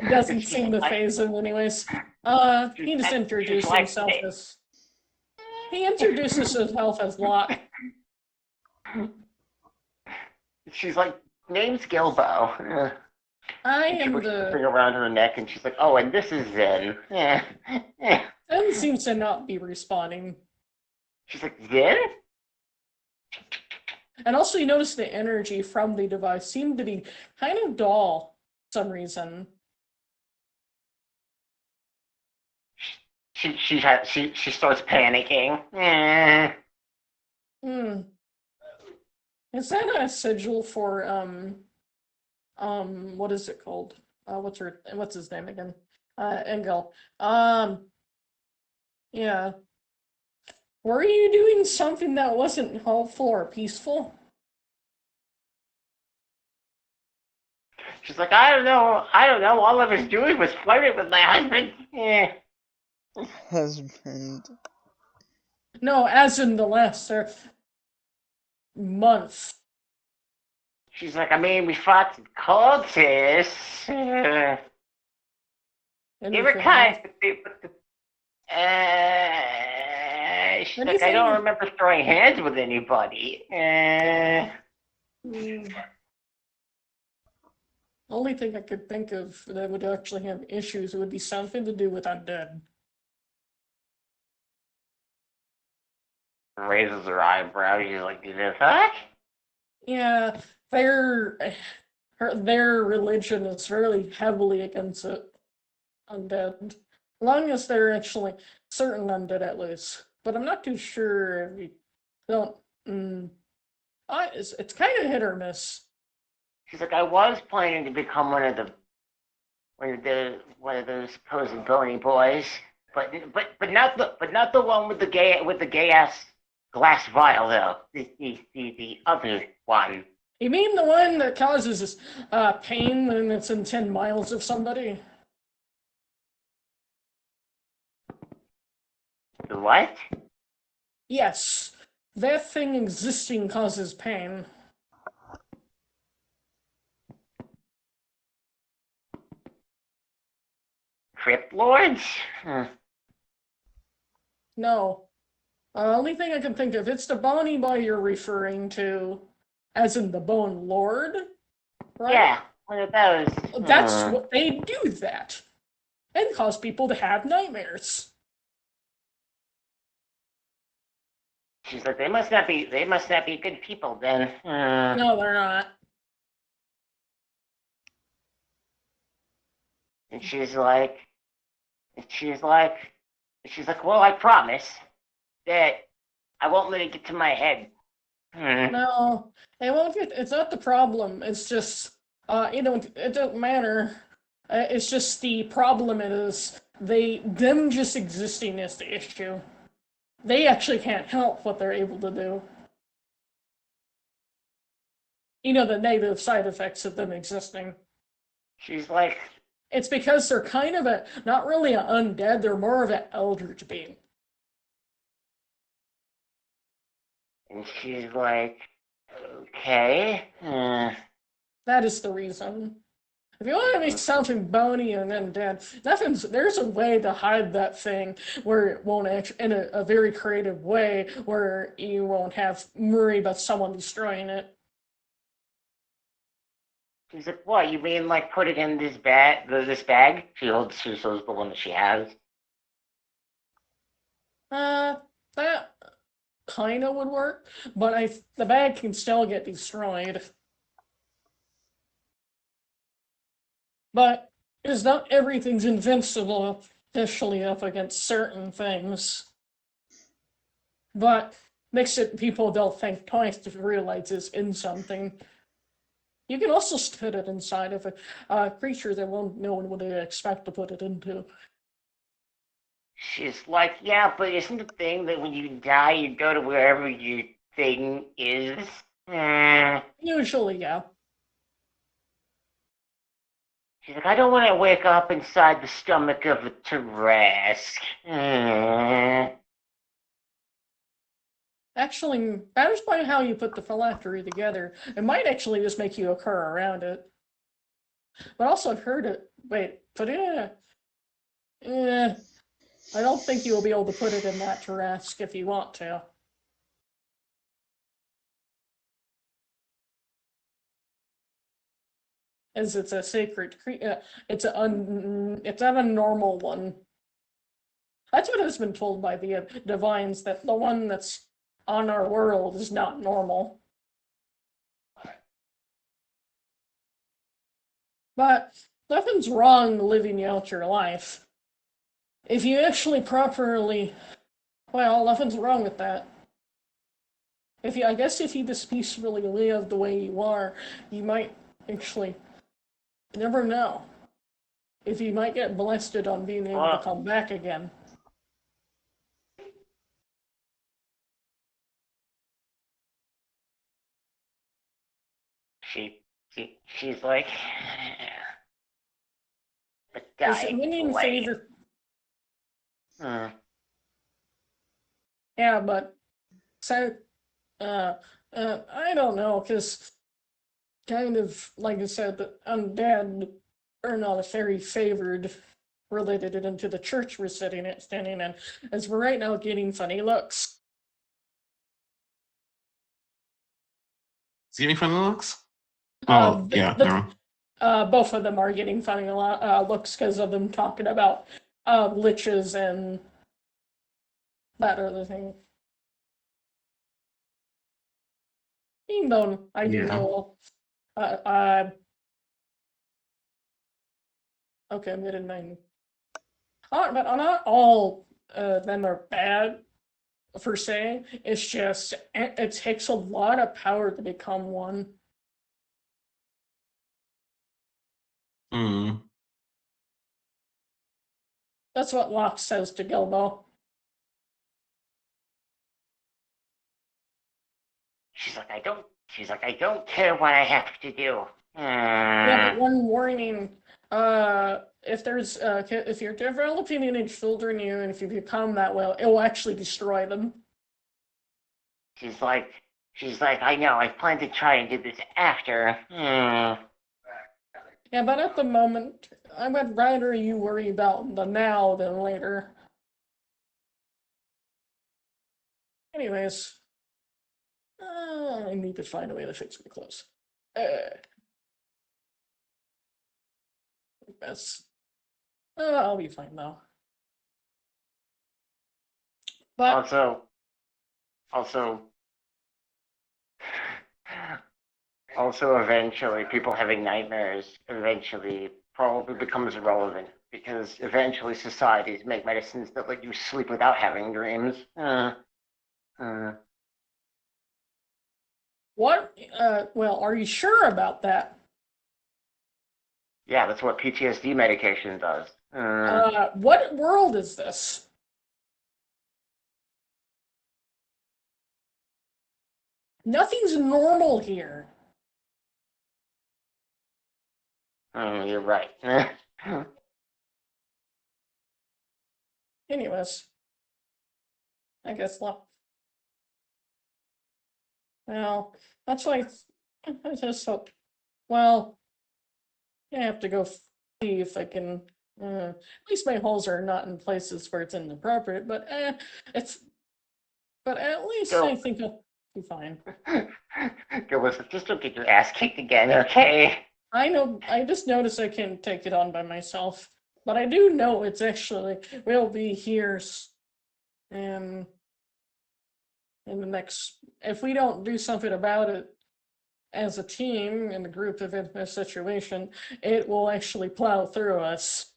doesn't seem to phase him anyways. He just introduced himself as... He introduces himself as Locke. She's like, name's Gilbo. I And she am puts the the... thing around her neck, and she's like, oh, and this is Zen. Zen seems to not be responding. She's like, Zen? And also you notice the energy from the device seemed to be kind of dull for some reason. She starts panicking. Hmm. Is that a sigil for what is it called? What's his name again? Engel. Yeah. Were you doing something that wasn't helpful or peaceful? She's like, I don't know. All I was doing was flirting with my husband. Husband. No, as in the last month. She's like, I mean, we fought some cultists. They were Anything kind, else? She's like, I don't remember throwing hands with anybody. Only thing I could think of that would actually have issues would be something to do with undead. Raises her eyebrow. She's like, the fuck? Yeah, their religion is very heavily against it. Undead. As long as they're actually certain undead at least. But I'm not too sure if you don't it's kind of hit or miss. She's like, I was planning to become one of those supposed bony boys, but not the one with the gay ass glass vial though. The other one. You mean the one that causes pain when it's in 10 miles of somebody? The what? Yes. That thing existing causes pain. Crypt Lords? No. Only thing I can think of, it's the bony boy you're referring to, as in the Bone Lord, right? Yeah, one of those. That's what they do that. And cause people to have nightmares. She's like, they must not be good people then. No, they're not. And she's like, well, I promise that I won't let it get to my head. No, it won't get, it's not the problem. It's just, it don't matter. It's just the problem is them just existing is the issue. They actually can't help what they're able to do. You know, the negative side effects of them existing. She's like, it's because they're kind of not really an undead, they're more of an eldritch being. And she's like, okay. That is the reason. If you want to be something bony and undead, there's a way to hide that thing where it won't actually, in a very creative way, where you won't have worry about someone destroying it. She's like, what? You mean like put it in this bag? This bag? She shows the one that she has. That kind of would work, but the bag can still get destroyed. But it's not everything's invincible, especially up against certain things. But people don't think twice to realize it's in something. You can also put it inside of a creature that no one would expect to put it into. She's like, yeah, but isn't the thing that when you die, you go to wherever your thing is? Usually, yeah. She's like, I don't want to wake up inside the stomach of a Tarrasque. Actually, that is by how you put the phylactery together. It might actually just make you occur around it. But also, I've heard it. Wait, put it in I don't think you'll be able to put it in that Tarrasque if you want to. As it's a sacred creature, it's not a normal one. That's what has been told by the divines, that the one that's on our world is not normal. But nothing's wrong living out your life. If you actually properly, well, nothing's wrong with that. I guess if you just peacefully live the way you are, you might actually, you never know. If you might get blessed on being able to come back again. She's like, the dying flame. Yeah, but so I don't know, because kind of like I said, the undead are not a very favored related it into the church we're standing in, as we're right now getting funny looks. Is he getting funny looks? Oh, yeah, never mind. Both of them are getting funny looks because of them talking about liches and that other thing. Even though I do Yeah. know, okay, I'm getting 9. But not all them are bad per se. It's just it takes a lot of power to become one. Hmm. That's what Locke says to Gilbo. She's like, I don't care what I have to do. Yeah, but one warning: if you're developing any children, you and if you become that well, it will actually destroy them. She's like, I know, I plan to try and do this after. Yeah, but at the moment, I would rather you worry about the now than later. Anyways, I need to find a way to fix my clothes. Mess. I'll be fine though. But Also, eventually, people having nightmares eventually probably becomes irrelevant because eventually societies make medicines that let you sleep without having dreams. what? Well, are you sure about that? Yeah, that's what PTSD medication does. What world is this? Nothing's normal here. You're right. Anyways, I guess well, that's why I just hope. Well, I have to go see if I can. At least my holes are not in places where it's inappropriate, but it's. But at least Go. I think I'll be fine. Go with it. Just don't get your ass kicked again, okay? I know. I just noticed I can't take it on by myself, but I do know it's actually will be here, and in the next. If we don't do something about it as a team and a group of in this situation, it will actually plow through us.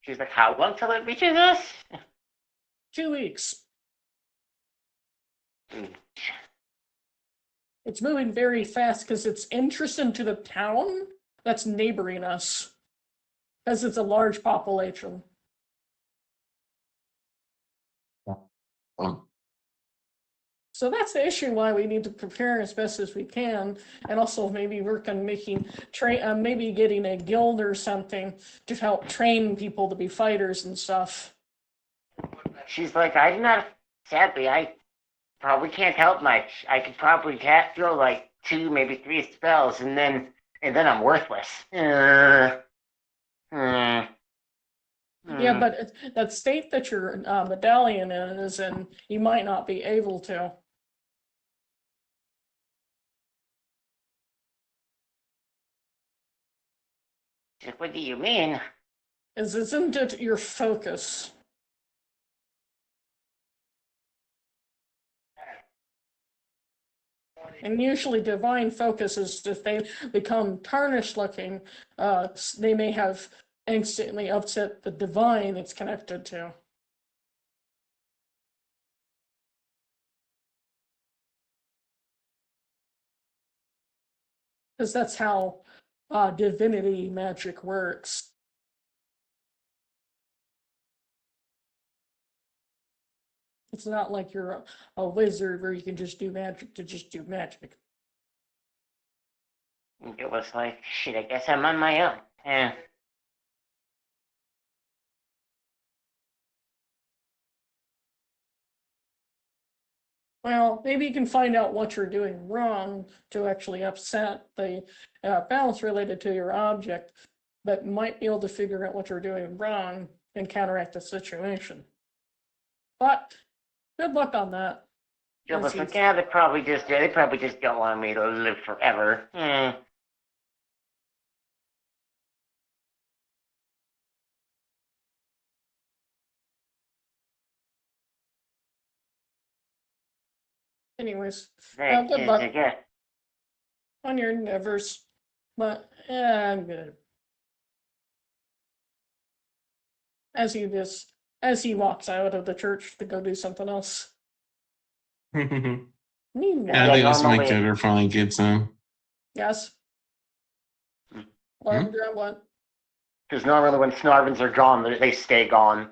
She's like, how long till it reaches us? 2 weeks. Mm. It's moving very fast because it's interesting to the town that's neighboring us, because it's a large population. Oh. So that's the issue why we need to prepare as best as we can, and also maybe work on making maybe getting a guild or something to help train people to be fighters and stuff. She's like, sadly, I probably can't help much. I could probably throw like 2, maybe 3 spells, and then I'm worthless. Yeah, but that state that your medallion is in, you might not be able to. What do you mean? Isn't it your focus? And usually divine focus is if they become tarnished looking, they may have instantly upset the divine it's connected to. Because that's how divinity magic works. It's not like you're a wizard where you can just do magic to just do magic. It was like, shit, I guess I'm on my own. Well, maybe you can find out what you're doing wrong to actually upset the balance related to your object. that might be able to figure out what you're doing wrong and counteract the situation. But good luck on that. Yeah, As but he's- yeah, they probably just don't want me to live forever. Anyways, They- good luck yeah. on your endeavors. But yeah, I'm good. As he walks out of the church to go do something else. Yeah, Meanwhile, I think this normally- Mike Jagger finally gets him. yes. What? What? Because normally when Snarvins are gone, they stay gone.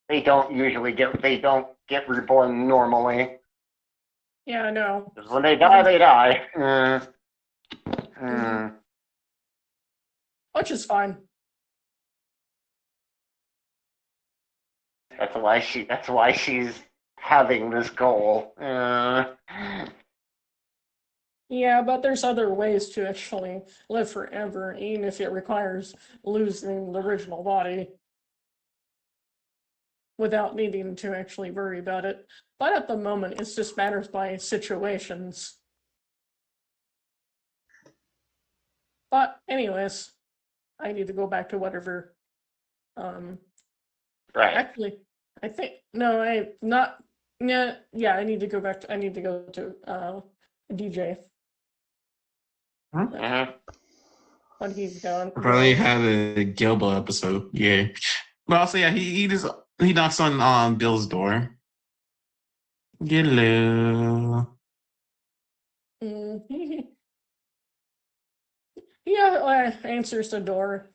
They don't usually get reborn normally. Yeah, I know. 'Cause when they die, they die. Which is fine. That's why she's having this goal. Yeah, but there's other ways to actually live forever, even if it requires losing the original body without needing to actually worry about it. But at the moment, it's just matters by situations. But anyways, I need to go back to whatever. Right. Actually, I think no, I not. Yeah, I need to go back to. I need to go to DJ Mhm. when he's gone. Probably had a Gilbo episode. Yeah. But also, yeah, he knocks on Bill's door. Hello. Yeah, answers the door.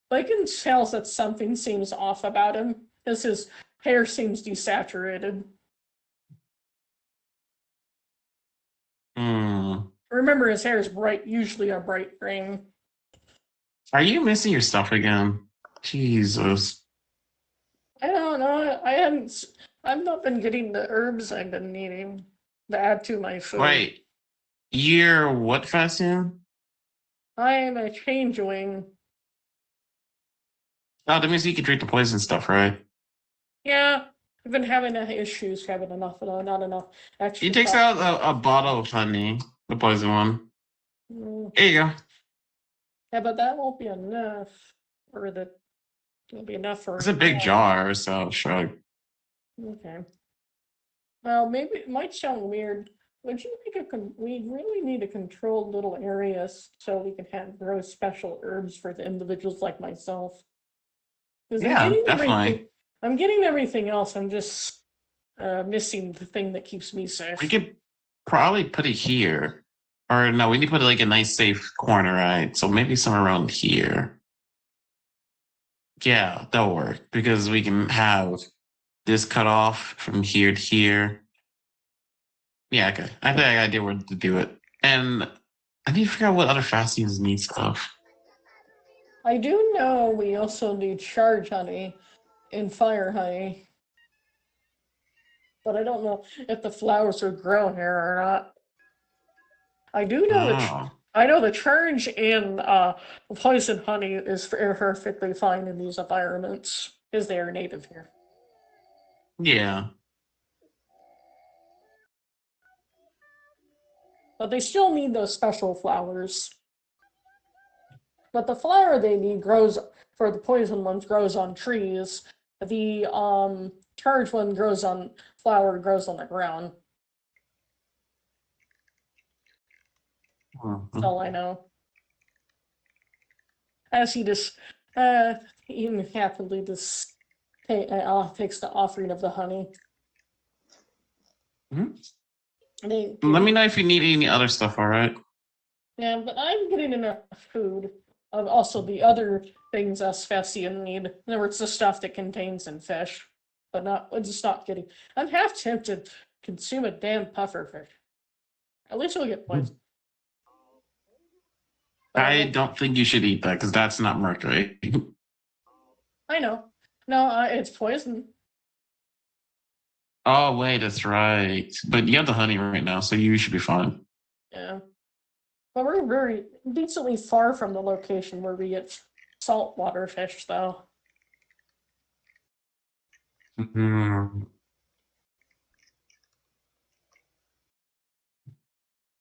But I can tell that something seems off about him, because his hair seems desaturated. Remember, his hair is usually a bright green. Are you missing your stuff again? Jesus. I don't know. I've not been getting the herbs I've been needing to add to my food. Wait. You're what, Fastian? I am a changeling. Oh, that means you can drink the poison stuff, right? Yeah, I've been having issues having enough, not enough. Extra He takes stuff. out a bottle of honey, the poison one. Mm, There you go. Yeah, but that won't be enough. It'll be enough for. It's a big jar, so sure. Okay. Well, maybe it might sound weird. Would you make we really need a controlled little areas so we can grow special herbs for the individuals like myself. 'Cause Yeah, definitely. I'm getting everything else. I'm just missing the thing that keeps me safe. We could probably put it here. Or no, we need to put like a nice safe corner, right? So maybe somewhere around here. Yeah, that'll work because we can have this cut off from here to here. Yeah, okay. I think I got an idea where to do it. And I need to figure out what other Fastians need stuff. I do know we also need charge honey and fire honey. But I don't know if the flowers will grow here or not. I do know Oh. I know the charge and poison honey is perfectly fine in these environments because they are native here. Yeah. But they still need those special flowers. But the flower they need grows for the poison ones grows on trees. The charged one grows on the ground. Mhm. That's all I know. As he just he happily just takes the offering of the honey. Mhm. They, Let me know if you need any other stuff, all right? Yeah, but I'm getting enough food of also the other things us Fessian need. In other words, the stuff that contains in fish. But just not getting. I'm half tempted to consume a damn puffer fish. At least we'll get poisoned. I don't think you should eat that because that's not mercury. I know. No, it's poison. Oh, wait, that's right. But you have the honey right now, so you should be fine. Yeah. But we're very decently far from the location where we get saltwater fish, though. Hmm.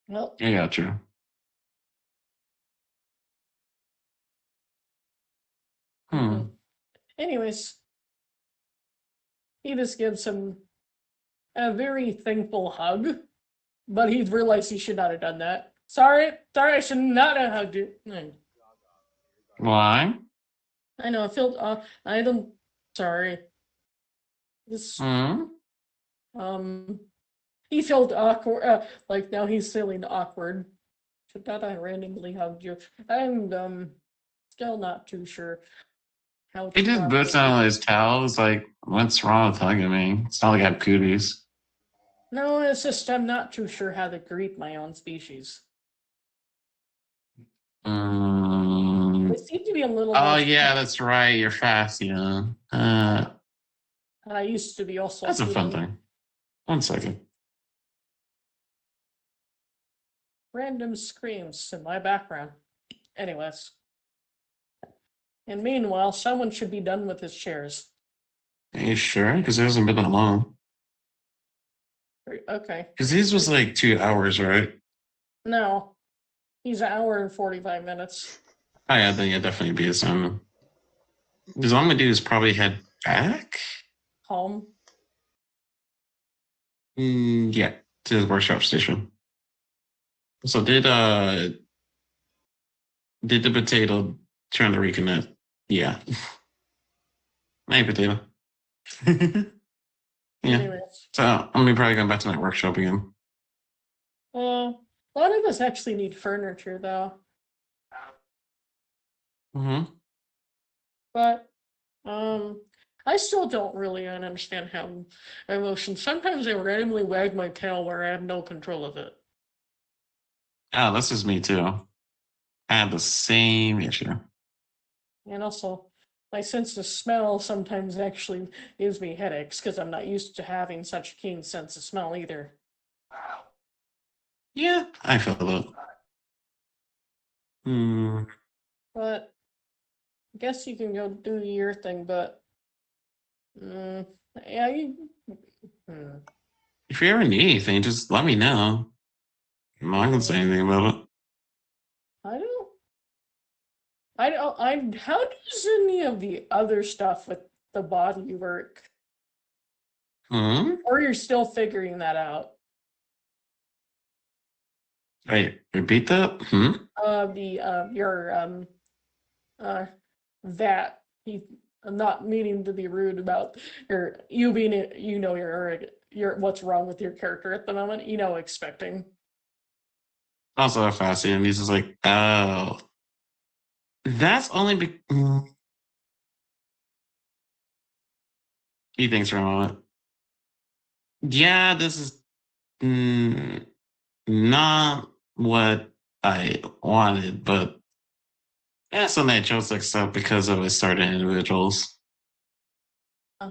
Well, I got you. Hmm. anyways, he just gives him a very thankful hug, but he realized he should not have done that. Sorry, I should not have hugged you. Why? I know, I feel, I don't, sorry. This, Hmm. um, he felt awkward, like now he's feeling awkward. Should not I randomly hugged you? I'm, still not too sure how He to just boots properly. on his towels. Like, what's wrong with hugging me? It's not like I have cooties. No, it's just I'm not too sure how to greet my own species. Mm. They seem to be a little Oh more. yeah, that's right. You're fast, yeah. And I used to be also. That's a fun feeling thing. 1 second. random screams in my background. Anyways. And meanwhile, someone should be done with his chairs. Are you sure? Because it hasn't been that long. Okay. Because his was like 2 hours, right? No. He's an hour and 45 minutes. Oh yeah, then yeah, definitely be his own. Because all I'm gonna do is probably head back. Home. Yeah, to the workshop station. So did the potato turn to reconnect? Yeah. Hey potato. Yeah. Anyways. So I'm gonna be probably going back to that workshop again. A lot of us actually need furniture though. Mm-hmm. But I still don't really understand how emotions. Sometimes I randomly wag my tail where I have no control of it. Oh, this is me too. I have the same issue. And also, my sense of smell sometimes actually gives me headaches because I'm not used to having such a keen sense of smell either. Yeah, I feel that. Hmm. But I guess you can go do your thing, but yeah, If you ever need anything, just let me know. I'm not gonna say anything about it. I don't. How does any of the other stuff with the body work? Hmm. Or you're still figuring that out? Wait, repeat that? Hmm. Your that he. I'm not meaning to be rude about you being your what's wrong with your character at the moment. Expecting. Also fascinating. He's just like, oh, that's only he thinks for a moment. Yeah, this is not what I wanted, but yeah, something I chose to accept because of his certain individuals.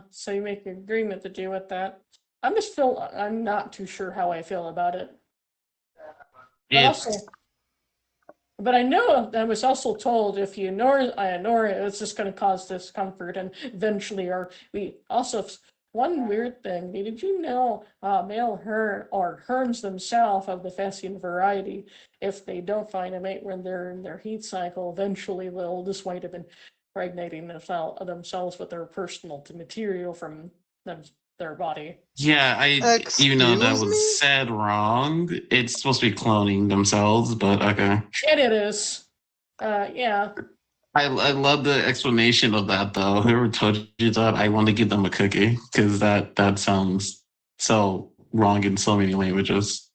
So you make an agreement to do with that. I'm not too sure how I feel about it. But also, It's but I know I was also told if you ignore it, it's just going to cause discomfort and eventually, or we also one weird thing. Did you know male hern or herms themselves of the Thessian variety, if they don't find a mate when they're in their heat cycle, eventually they'll just wind up impregnating themselves with their personal material from their body. yeah, even though that Excuse was me? said wrong, it's supposed to be cloning themselves, but okay. And it is. Yeah. I love the explanation of that though. Whoever told you that, I want to give them a cookie because that sounds so wrong in so many languages.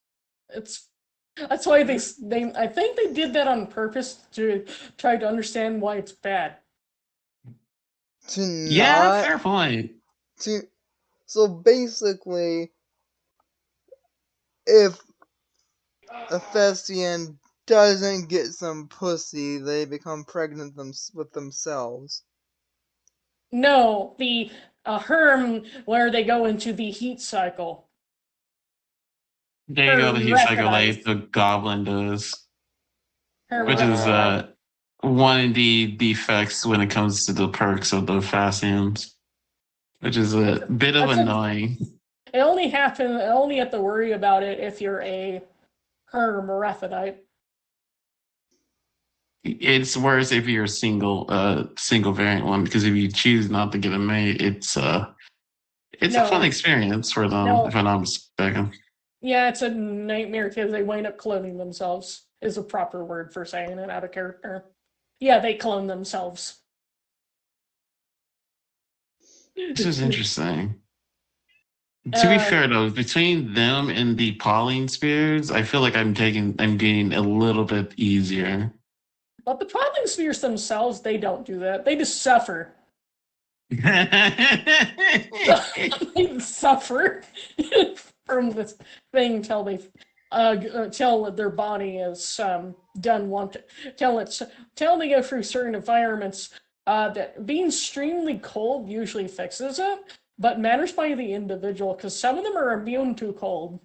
It's that's why they I think they did that on purpose to try to understand why it's bad. To Yeah, not fair point. to so basically, if a Thessian doesn't get some pussy, they become pregnant with themselves. No, the Herm where they go into the heat cycle. There you go, the heat cycle Recognize. like the goblin does. which is one of the defects when it comes to the perks of the Fasians, which is a bit of annoying. It only have to worry about it if you're a hermaphrodite. It's worse if you're a single variant one, because if you choose not to get a mate, it's a fun experience for them, if I'm not mistaken. Yeah, it's a nightmare because they wind up cloning themselves, is a proper word for saying it out of character. Yeah, they clone themselves. This is interesting. To be fair though, between them and the Pauline Spears, I feel like I'm getting a little bit easier. But the Pauline Spears themselves, they don't do that. They just suffer. They suffer from this thing till they till their body is done till they go through certain environments. That being extremely cold usually fixes it, but matters by the individual because some of them are immune to cold.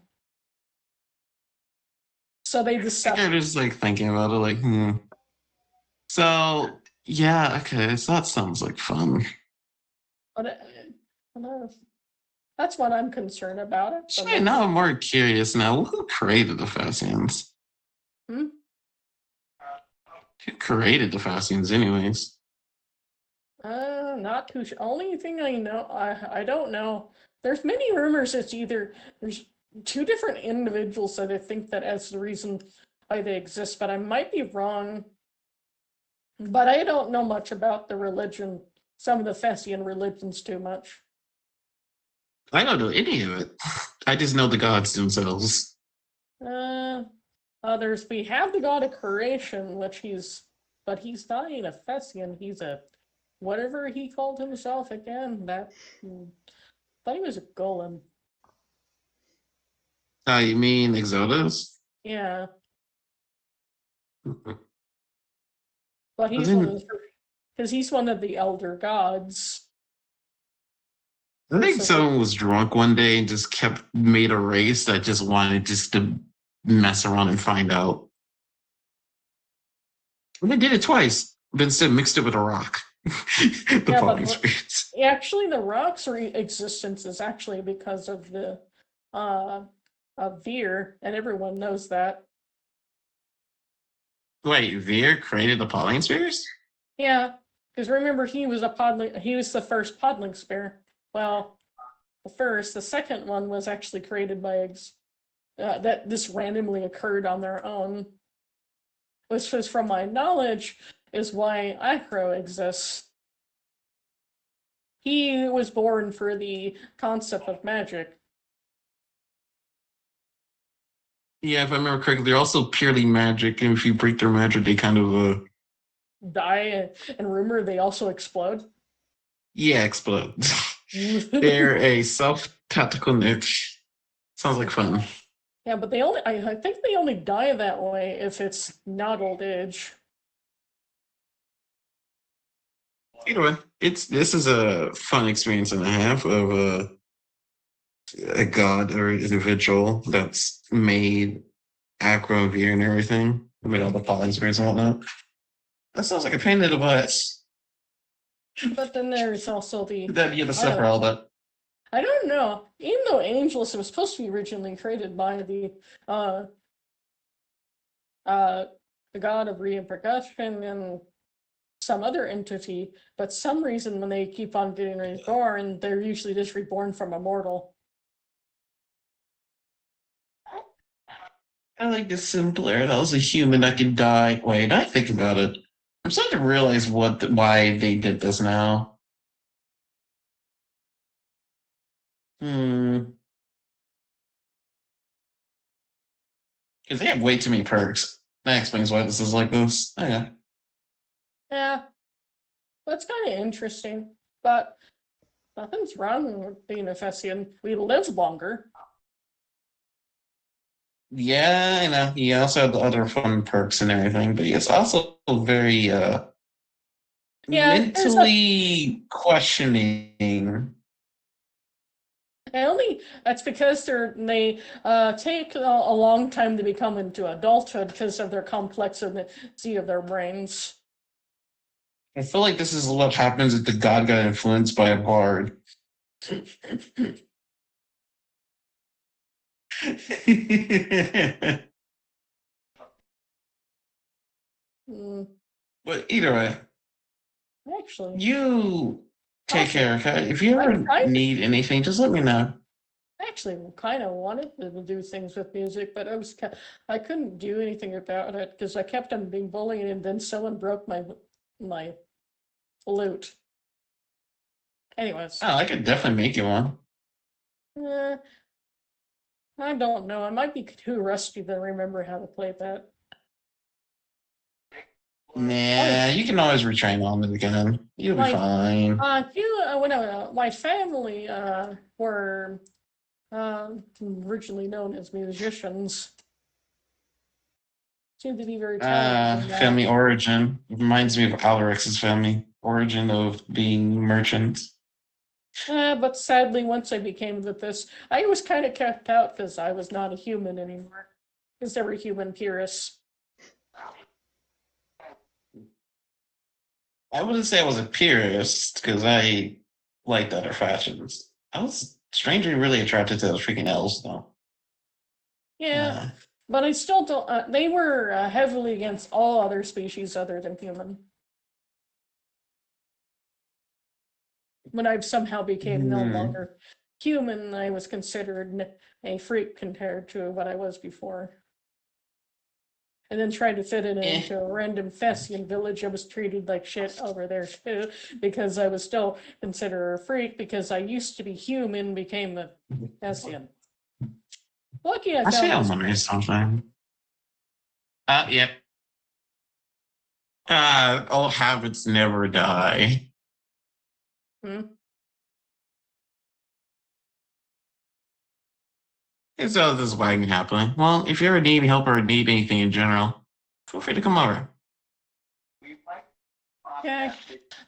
So they just suffer. I'm just like thinking about it, like, So yeah, okay, so that sounds like fun. But that's what I'm concerned about it. Shit, now I'm more curious now. Who created the Fasians? Who created the Fasians, anyways? Not too sure. Only thing I know, I don't know. There's many rumors it's either there's two different individuals that I think that as the reason why they exist, but I might be wrong. But I don't know much about the religion, some of the Fessian religions too much. I don't know any of it. I just know the gods themselves. Others, we have the god of creation, but he's not a Fessian, he's a, whatever he called himself again, I thought he was a golem. You mean Exodus? Yeah. But he's one of the elder gods. I think someone was drunk one day and just made a race that just wanted just to mess around and find out. And they did it twice, but instead mixed it with a rock. Falling spirits. Actually, the rock's existence is actually because of the Veer, and everyone knows that. Wait, Veer created the Pauline Spears? Yeah, because remember he was the first podling spear. Well, the second one was actually created by that this randomly occurred on their own. Which was, from my knowledge, is why Acro exists. He was born for the concept of magic. Yeah, if I remember correctly, they're also purely magic, and if you break their magic, they kind of die, and rumor they also explode. Yeah, explode. They're a self-tactical niche. Sounds like fun. Yeah, but I think they only die that way if it's not old age. Either way, this is a fun experience and a half of a god or individual that's made Acro and Veer and everything. Made all the Pauline Spears and whatnot. That sounds like a pain in the butt. But then there's also the suffer all that. I don't know. Even though Angelus was supposed to be originally created by the god of repercussion and some other entity, but some reason when they keep on getting reborn, they're usually just reborn from a mortal. I like this simpler. That was a human that could die. Wait, I think about it. I'm starting to realize why they did this now. Because they have way too many perks. That explains why this is like this. Okay. Yeah. That's kind of interesting. But nothing's wrong with being a Fessian. We live longer. Yeah, I know. He also had the other fun perks and everything, but he's also very mentally questioning That's because they take a long time to become into adulthood because of their complexity of their brains. I feel like this is what happens if the god got influenced by a bard. Mm, But either way, actually, you take Also, care, okay? If you ever I need anything, just let me know. actually kind of wanted to do things with music, but I couldn't do anything about it because I kept on being bullied, and then someone broke my flute. Anyways, Oh, I could definitely make you one. eh, I don't know. I might be too rusty to remember how to play that. Nah, you can always retrain on it again. You'll be Like, fine. my family were originally known as musicians. Seem to be very talented in that. Family origin. It reminds me of Alarex's family origin of being merchants. But sadly, once I became with this, I was kind of kept out because I was not a human anymore. Because they were human purists. I wouldn't say I was a purist because I liked other fashions. I was strangely really attracted to those freaking elves, though. Yeah, but I still don't. They were heavily against all other species other than human. When I somehow became no longer human, I was considered a freak compared to what I was before. And then tried to fit it into a random Thessian village. I was treated like shit over there too, because I was still considered a freak because I used to be human, became a Thessian. Lucky I Actually, I found this. wondering something. Yep. Old habits never die. It's all this wagging happening. Well, if you ever need help or need anything in general, feel free to come over. Okay,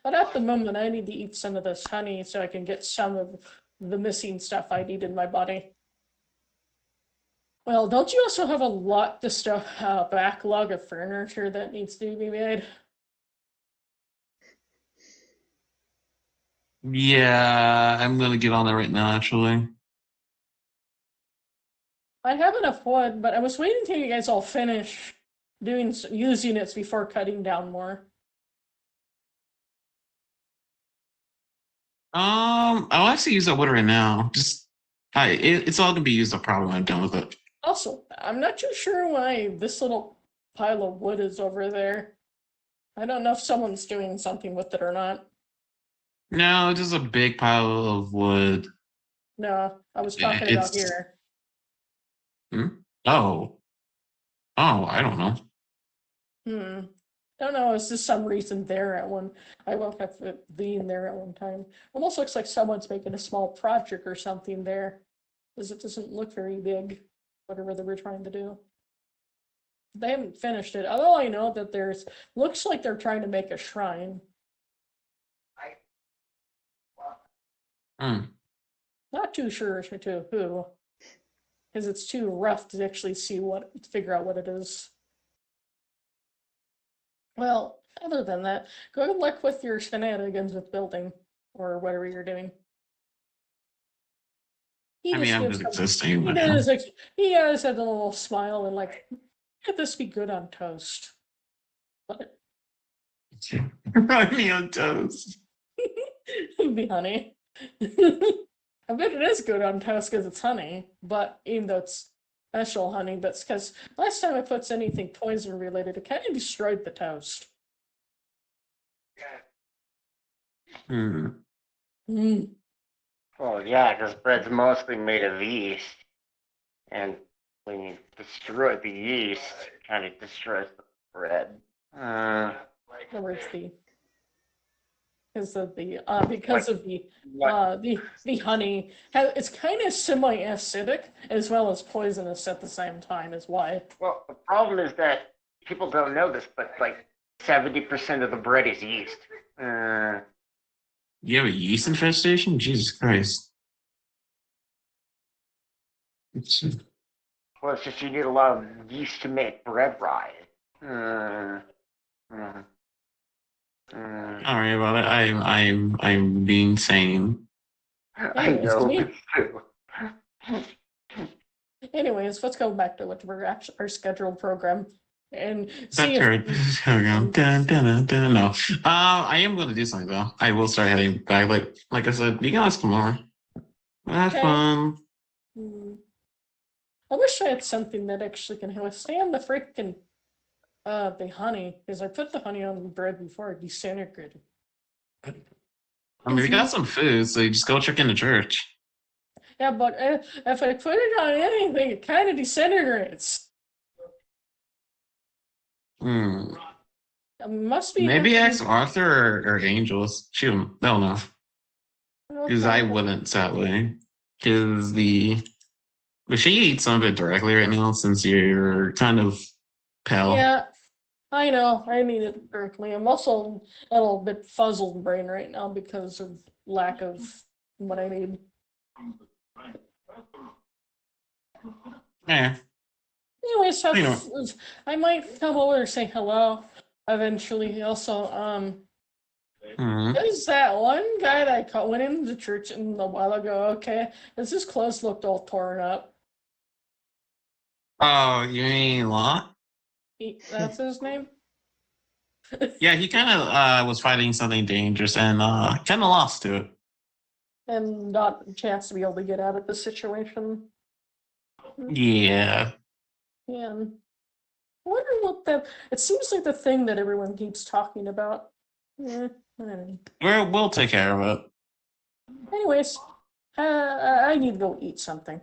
but at the moment, I need to eat some of this honey so I can get some of the missing stuff I need in my body. Well, don't you also have a lot to stuff backlog of furniture that needs to be made? Yeah, I'm gonna get on there right now, actually. I have enough wood, but I was waiting till you guys all finish using it before cutting down more. I'll actually use that wood right now. It's all gonna be used up probably when I'm done with it. Also, I'm not too sure why this little pile of wood is over there. I don't know if someone's doing something with it or not. No, just a big pile of wood. No, I was talking about It's here. oh, I don't know. Don't know, it's just some reason there at one. I woke up it being there at one time. Almost looks like someone's making a small project or something there. Because it doesn't look very big, whatever they were trying to do. They haven't finished it. Although I know that looks like they're trying to make a shrine. Not too sure to who. Because it's too rough to actually figure out what it is. Well, other than that, good luck with your shenanigans with building or whatever you're doing. I mean, I'm just existing. He has had a little smile and like, could this be good on toast? But Run me on toast. it'd be honey. I bet it is good on toast because it's honey, but even though it's special honey, but it's because last time I put anything poison related, it kind of destroyed the toast. Well, yeah, because bread's mostly made of yeast, and when you destroy the yeast, it kind of destroys the bread. In other words, because of the honey, it's kind of semi-acidic as well as poisonous at the same time. Is why. Well, the problem is that people don't know this, but like 70% of the bread is yeast. You have a yeast infestation? Jesus Christ. Well, it's just you need a lot of yeast to make bread rise. Mm, mm, mm. Don't worry about it. I'm being sane. I Anyways, know. we- Me too. Anyways, let's go back to what we're actually our scheduled program and see That's right. if Dun, dun, dun, dun. No. I am going to do something though. I will start heading back. Like I said, you guys come over. Have Okay. fun. I wish I had something that actually can withstand the freaking the honey, because I put the honey on the bread before it disintegrated. I mean, we got some food, so you just go check into church. Yeah, but if I put it on anything, it kind of disintegrates. Hmm. It must be Maybe something- ask Arthur or Angels. Shoot 'em. They'll know. Because I Okay. wouldn't, sadly. Because But she eats some of it directly right now since you're kind of pale. Yeah, I know. I need it directly. I'm also a little bit fuzzled brain right now because of lack of what I need. Yeah. Anyways, You know. I might come over and say hello eventually. Also, Mhm. is that one guy that went into the church a while ago okay? Because his clothes looked all torn up. Oh, you mean Lot? That's his name? Yeah, he kind of was fighting something dangerous and kind of lost to it. And not a chance to be able to get out of the situation. Yeah. Yeah. I wonder what that. It seems like the thing that everyone keeps talking about. Yeah. I don't know. We'll take care of it. Anyways, I need to go eat something.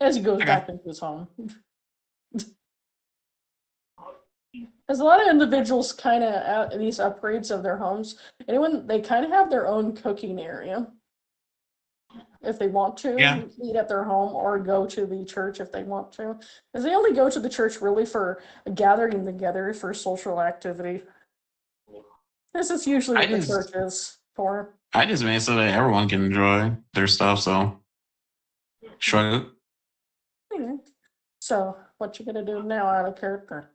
As he goes Okay. back into his home. There's a lot of individuals kind of these upgrades of their homes. They kind of have their own cooking area. If they want to Yeah. eat at their home or go to the church if they want to. Because they only go to the church really for gathering together for social activity. This is usually what the church is for. I just made it so that everyone can enjoy their stuff, so shrug it. So, what you gonna do now out of character?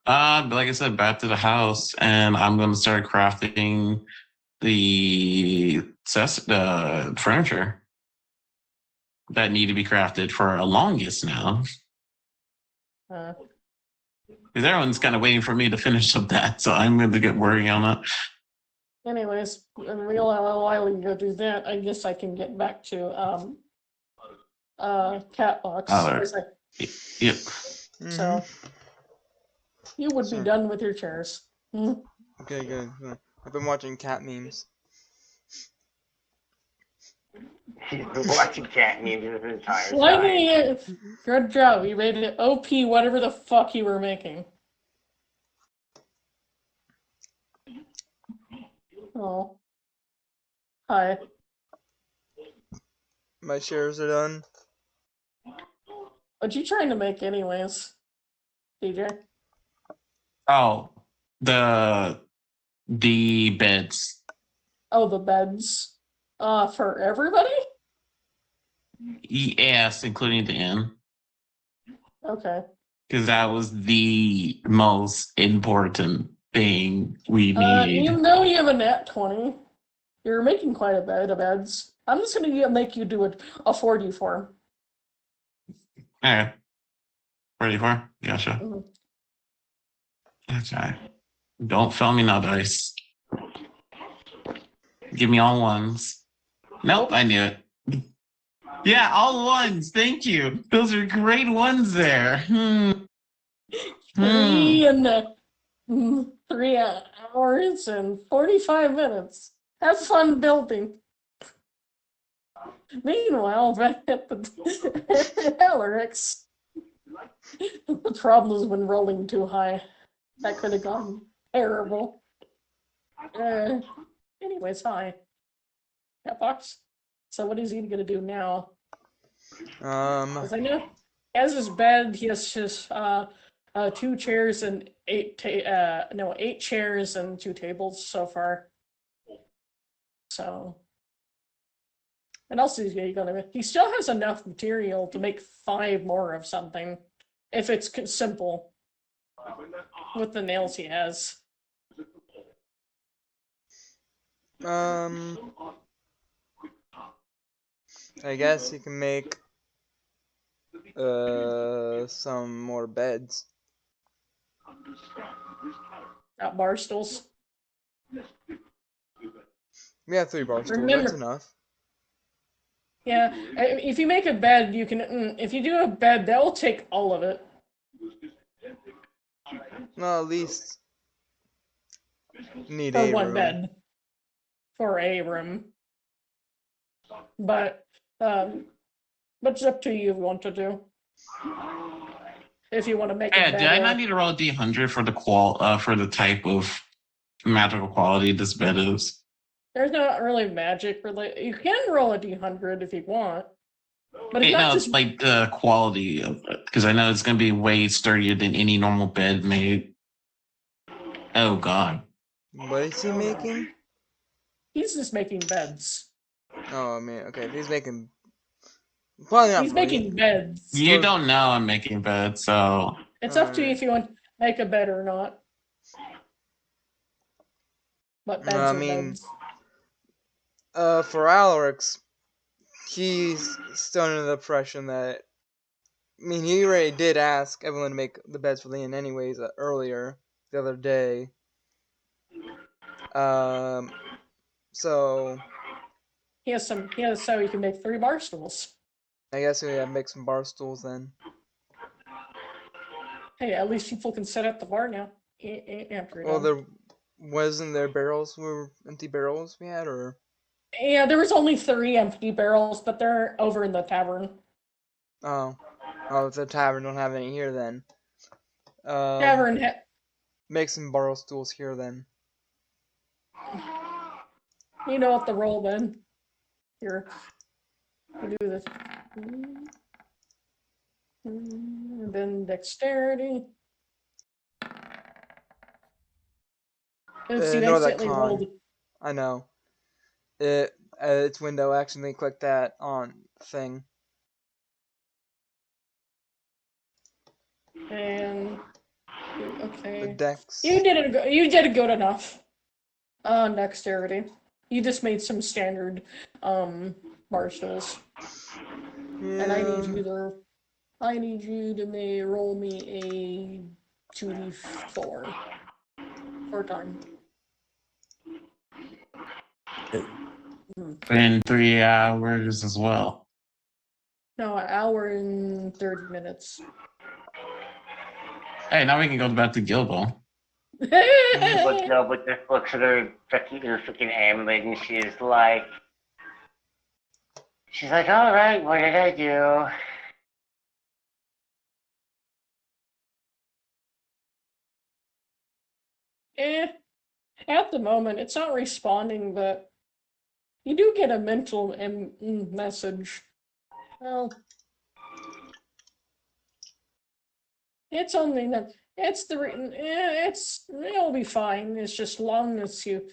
But like I said, back to the house, and I'm gonna start crafting the furniture that need to be crafted for a longest now. Uh, Because everyone's kind of waiting for me to finish up that, so I'm going to get working on that. anyways, and while you go do that, I guess I can get back to Catbox. Alright. Yep. So you would be Sure. done with your chairs. Okay, good. I've been watching cat memes. He's been watching cat memes his entire time. Lightning, good job. You made it OP whatever the fuck you were making. Oh. Hi. My shares are done. What you trying to make anyways, DJ? Oh, the beds. Oh, the beds. For everybody? Yes, including the inn. Okay. Because that was the most important thing we need. Even though you have a nat 20, you're making quite a bit of beds. I'm just gonna make you do a 4d4. Okay. Ready for? Gotcha. Mhm. Okay. Don't fail me now, dice. Give me all ones. Nope, I knew it. Yeah, all ones. Thank you. Those are great ones there. 3 hours and 45 minutes. Have fun building. Meanwhile, back at the Alarix, the problem has been rolling too high. That could have gone terrible. Anyways, hi. Catbox. So what is he gonna do now? Because I know as his bed, he has just 2 chairs and 8 chairs and 2 tables so far. So What else is he gonna make? He still has enough material to make 5 more of something, if it's simple with the nails he has. I guess he can make some more beds. Not bar stools. We have 3 bar stools. Remember- That's enough. Yeah, if you make a bed, you can. If you do a bed, that will take all of it. No, at least need For a one room. bed. For a room. But it's up to you if you want to do. If you want to make Yeah, a bed. did I not need to roll a D100 for the type of magical quality this bed is? There's not really magic related. You can roll a D100 if you want. But it's Hey, not no, just. like the quality of it, because I know it's going to be way sturdier than any normal bed made. Oh God. What is he making? He's just making beds. Oh, I mean, okay, if he's making... Probably not He's really. making beds. You Well- don't know I'm making beds, so It's up to you Alright. if you want to make a bed or not. But beds I are mean- beds. For Alarix, he's still under the impression that... I mean, he already did ask Evelyn to make the beds for Leon anyways earlier, the other day. So... He has so he can make 3 bar stools. I guess we have to make some bar stools then. Hey, at least people can sit at the bar now. After Well, done. wasn't there empty barrels we had, or... Yeah, there was only 3 empty barrels, but they're over in the tavern. Oh, the tavern don't have any here then. Tavern. Make some bar stools here then. You know what the roll then. Here. We do this. And then dexterity. Oops, you Ignore that accidentally con. rolled. I know. Its window accidentally clicked that on thing. And The okay. dex. You did good enough. Dexterity. You just made some standard bar stools. And I need you to roll me a 2d4 for time. in 3 hours as well. No, an hour and 30 minutes. Hey, now we can go back to Gilbo. But no, but just looks at her freaking amulet and she's like, all right, what did I do? At the moment, it's not responding, but you do get a mental message. Well, it's only that it's the it'll be fine. It's just long as you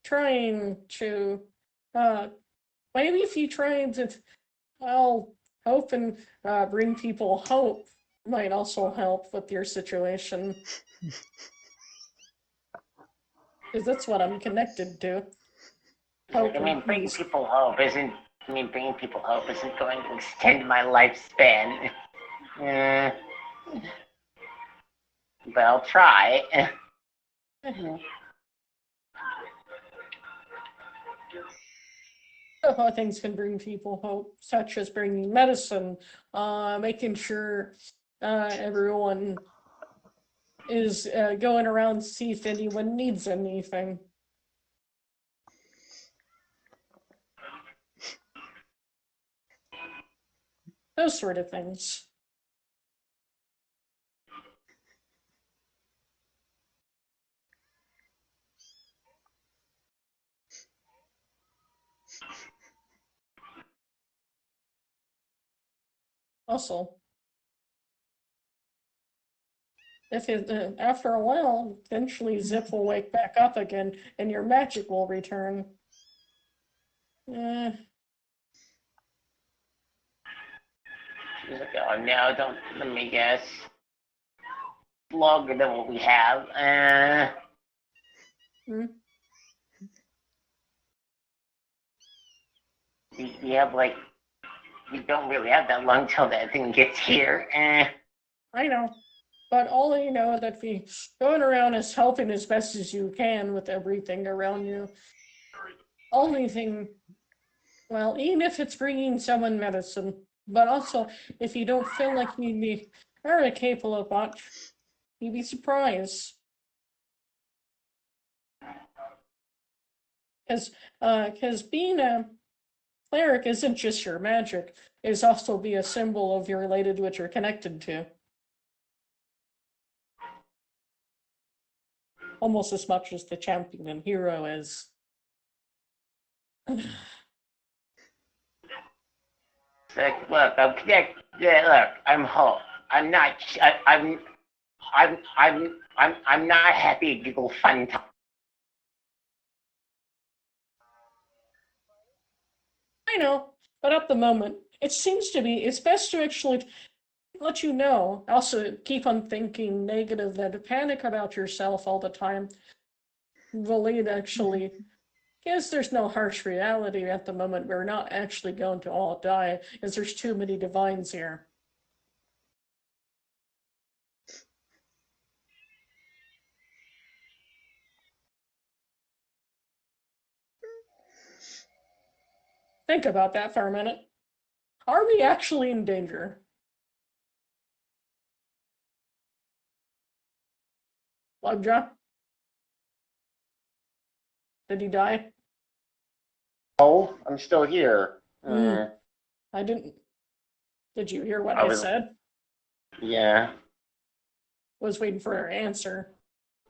trying to maybe if you try to hope and bring people hope might also help with your situation. Because that's what I'm connected to. Hope I mean, and bringing peace. people hope isn't going to extend my lifespan. But I'll try. Things can bring people hope, such as bringing medicine, making sure everyone is going around to see if anyone needs anything. Those sort of things. Also, if after a while, eventually Zip will wake back up again, and your magic will return. Eh, She's like, oh no, don't let me guess. Longer than what we have. hmm. We have like we don't really have that long till that thing gets here. I know. But all you know that we going around is helping as best as you can with everything around you. Only thing, well, even if it's bringing someone medicine, but also if you don't feel like you'd be very capable of much, you'd be surprised. Because being a cleric isn't just your magic; it's also be a symbol of you're related to what you're connected to. Almost as much as the champion and hero is. Like, look, I'm connected. Yeah, look, I'm home. I'm not. I'm not happy. Giggle fun time. I know, but at the moment, it seems to be it's best to actually let you know. Also, keep on thinking negative, that panic about yourself all the time will lead actually. Because there's no harsh reality at the moment, we're not actually going to all die, because there's too many divines here. Think about that for a minute. Are we actually in danger? Lovejaw? Did he die? Oh, I'm still here. I didn't. Did you hear what I I was- said? Yeah, Was waiting for her answer.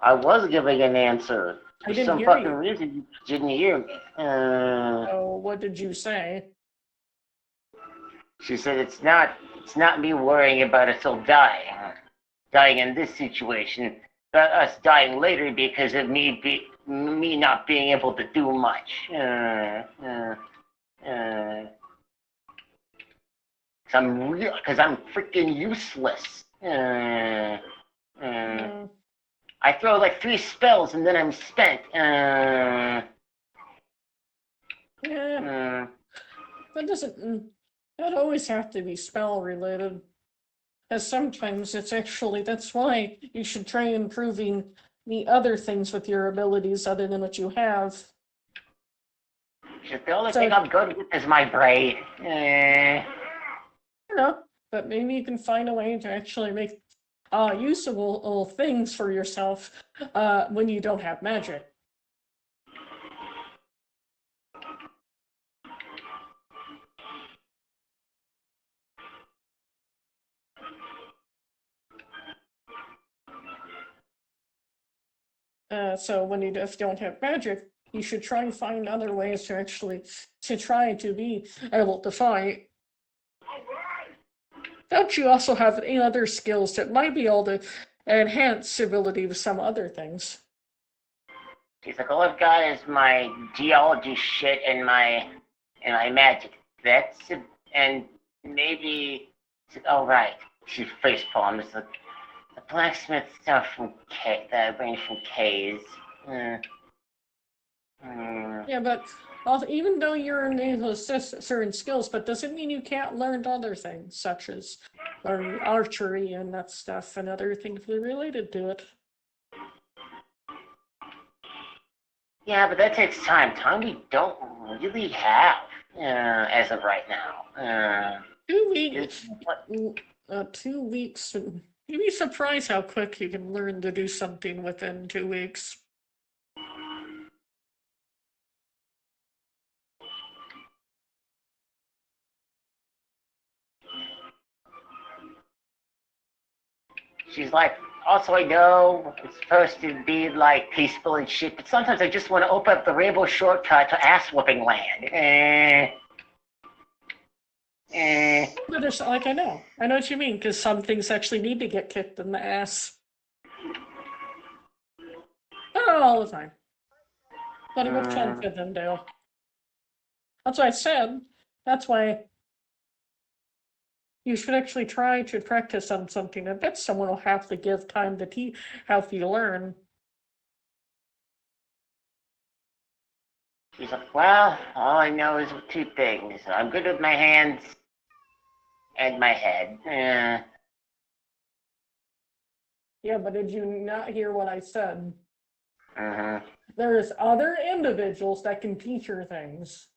I was giving an answer. I For didn't some hear fucking you. reason, you didn't hear me. Oh, what did you say? She said it's not me worrying about us all dying in this situation, but us dying later because of me not being able to do much. Cause I'm freaking useless. Uh, I throw like 3 spells and then I'm spent. yeah, that doesn't. That always have to be spell related. Because sometimes it's actually, that's why you should try improving the other things with your abilities other than what you have. The only So- thing I'm good with is my brain. You know, but maybe you can find a way to actually make usable things for yourself when you don't have magic. So when you just don't have magic, you should try and find other ways to actually to try to be able to fight. Don't you also have any other skills that might be able to enhance ability with some other things? She's like, all I've got is my geology shit and my magic. And maybe. Oh right. She face palms. The blacksmith stuff from the range from K's. Yeah, but even though you're in those certain skills, but doesn't mean you can't learn other things, such as learning archery and that stuff and other things related to it. Yeah, but that takes time. Time we don't really have as of right now. 2 weeks. It's what 2 weeks. You'd be surprised how quick you can learn to do something within 2 weeks. she's like, also I know it's supposed to be like peaceful and shit, but sometimes I just want to open up the rainbow shortcut to ass whooping land. But there's like I know what you mean, because some things actually need to get kicked in the ass. But not all the time. But a good chunk of them do. That's what I said. That's why you should actually try to practice on something. I bet someone will have to give time to help you learn. She's like, well, all I know is two things. I'm good with my hands and my head. Yeah, but did you not hear what I said? Mm-hmm. There's other individuals that can teach her things.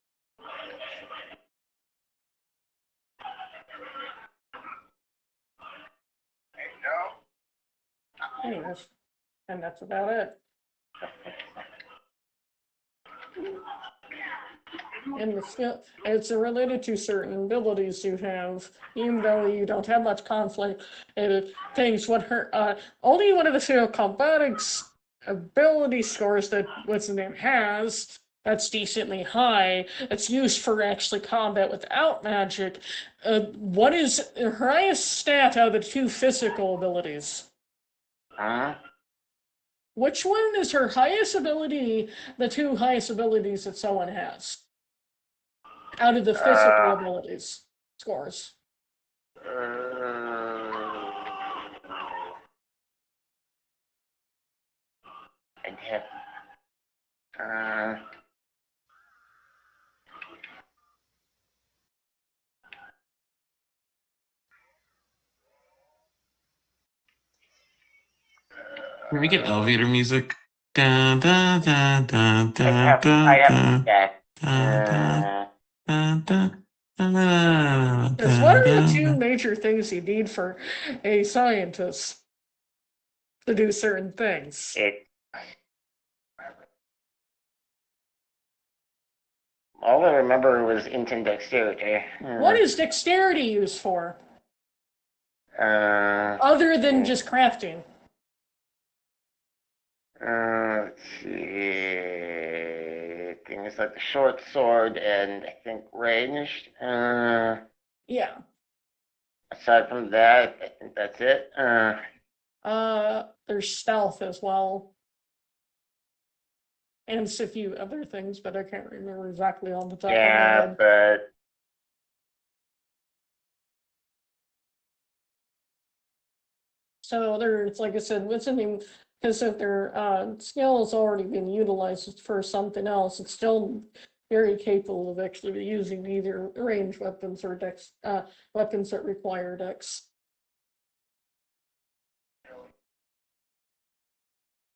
Anyways, and that's about it. And the skill, it's related to certain abilities you have, even though you don't have much conflict. Things what her only one of the Acrobatics ability scores that what's the name has that's decently high. That's used for actually combat without magic. What is her highest stat out of the two physical abilities? Huh? Which one is her highest ability? The two highest abilities that someone has out of the physical abilities scores. I'd have. Can we get elevator music? Da da da da I da have da to check. da da da. Because what are the two major things you need for a scientist to do certain things? All I remember was instant dexterity. What is dexterity used for? Uh, Other than just crafting? let's see. Things like the short sword and I think ranged. Yeah. Aside from that, I think that's it. There's stealth as well. And a few other things, but I can't remember exactly on the top of my Yeah, head. but So there's, like I said, what's in the, because if their skill has already been utilized for something else, it's still very capable of actually using either range weapons or dex weapons that require dex.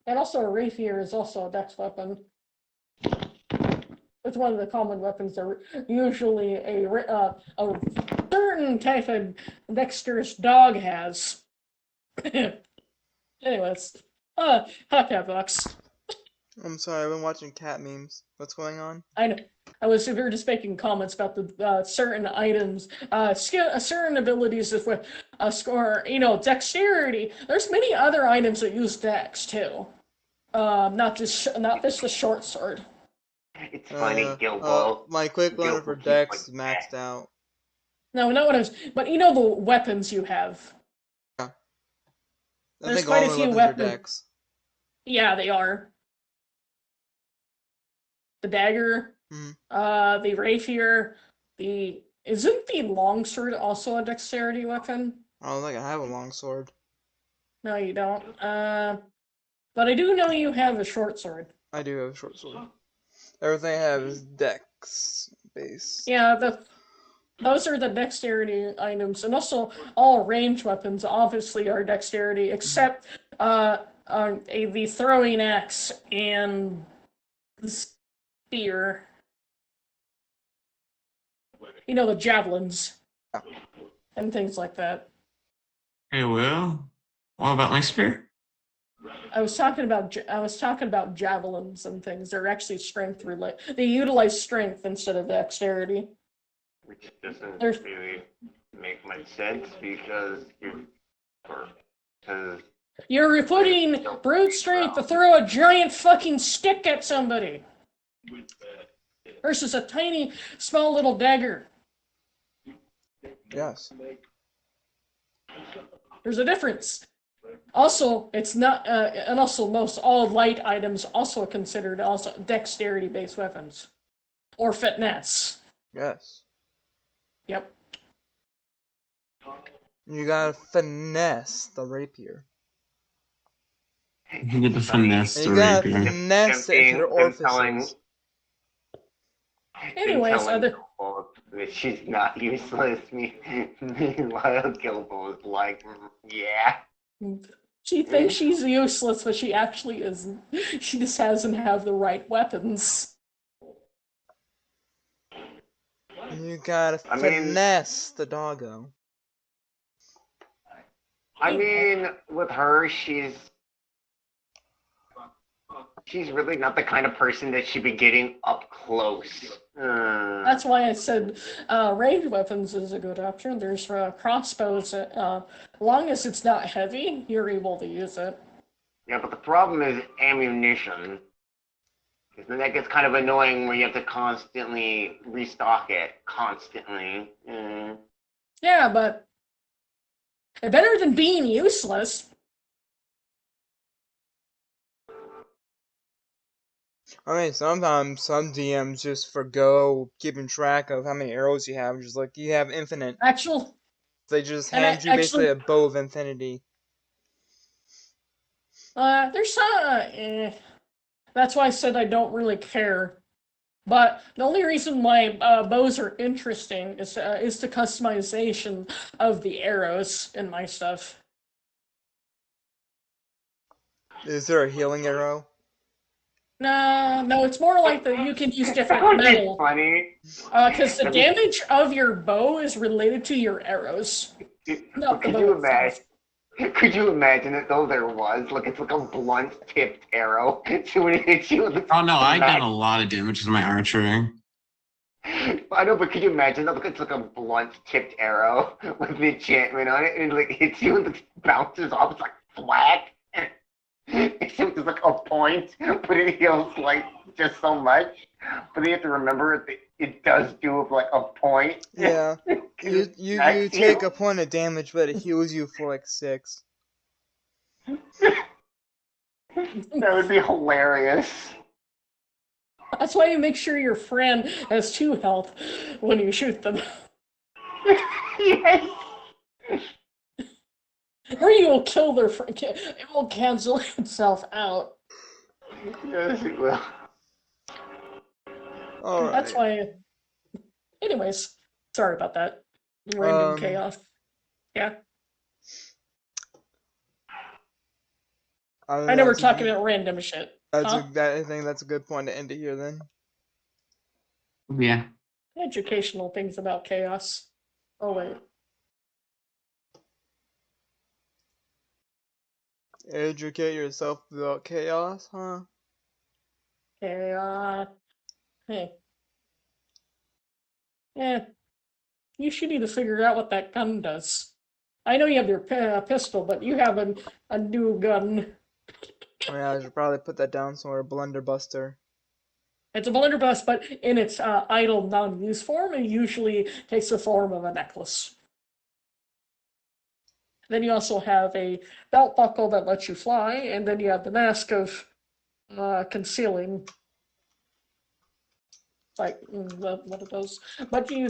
And also a rapier is also a dex weapon. It's one of the common weapons that are usually a certain type of dexterous dog has. Anyways, hi Catbox. I'm sorry, I've been watching cat memes. What's going on? I know. We were just making comments about the certain items, certain abilities with score. Dexterity. There's many other items that use dex too. Not just the short sword. it's funny, Gilbo. My quick learner Gilbo for keeps Dex is like maxed out. No, not what I was. But you know the weapons you have. I There's think quite all a my few weapons are weapons. Dex. Yeah, they are. The dagger, the rapier, isn't the longsword also a dexterity weapon? I don't think I have a long sword. No, you don't. But I do know you have a short sword. I do have a short sword. Everything I have is Dex base. Yeah, those are the dexterity items, and also all range weapons obviously are dexterity, except the throwing axe and the spear. The javelins and things like that. Hey, Will. What about my spear? I was talking about javelins and things. They're actually strength related. They utilize strength instead of dexterity. Which doesn't There's- really make much sense because you're putting brute strength to throw a giant fucking stick at somebody versus a tiny, small little dagger. Yes. There's a difference. Also, it's not, and also most all light items also considered also dexterity-based weapons or fitness. Yes. Yep. You gotta finesse the rapier. You get the finesse And the you gotta rapier. finesse it into their orifices. Anyways, telling other Gilbo that she's not useless. Meanwhile, Gilbo's like, yeah. she thinks she's useless, but she actually isn't. She just doesn't have the right weapons. You gotta I mean- finesse the doggo. I mean, with her, she's really not the kind of person that should be getting up close. That's why I said ranged weapons is a good option. There's crossbows. Long as it's not heavy, you're able to use it. Yeah, but the problem is ammunition. Because then that gets kind of annoying where you have to constantly restock it. Constantly. Yeah, but better than being useless. I mean, sometimes some DMs just forgo keeping track of how many arrows you have. Just like you have infinite. Actual, They just And hand you basically actually- a bow of infinity. there's some. That's why I said I don't really care. But the only reason why bows are interesting is the customization of the arrows in my stuff. Is there a healing arrow? No, it's more like that you can use That different would be metal. funny. Because the damage of your bow is related to your arrows. Not the Could bow you itself. imagine? Could you imagine it though? There was like it's like a blunt tipped arrow. So when it hits you, with the Oh no, I mag- did a lot of damage with my archery. I know, but could you imagine that? Look, it's like a blunt tipped arrow with the enchantment on it, and it like hits you and it bounces off. It's like flat. Except it's like a point, but it heals like just so much. But you have to remember it does do like a point. Yeah. You That's take you. a point of damage, but it heals you for like 6. That would be hilarious. That's why you make sure your friend has 2 health when you shoot them. Yes. Or you will kill their friend. It will cancel itself out. Yes, it will. Alright. That's why. Anyways, sorry about that. Random Um, chaos. Yeah. I know we're talking about random shit. Huh? I think that's a good point to end it here then. Yeah. Educational things about chaos. Oh, wait. Educate yourself about chaos, huh? Chaos. Hey. Yeah. You should need to figure out what that gun does. I know you have your pistol, but you have a new gun. I mean, I should probably put that down somewhere. Blunderbuster. It's a blunderbuss, but in its idle, non-use form, it usually takes the form of a necklace. Then you also have a belt buckle that lets you fly, and then you have the mask of concealing. Like one of those. But you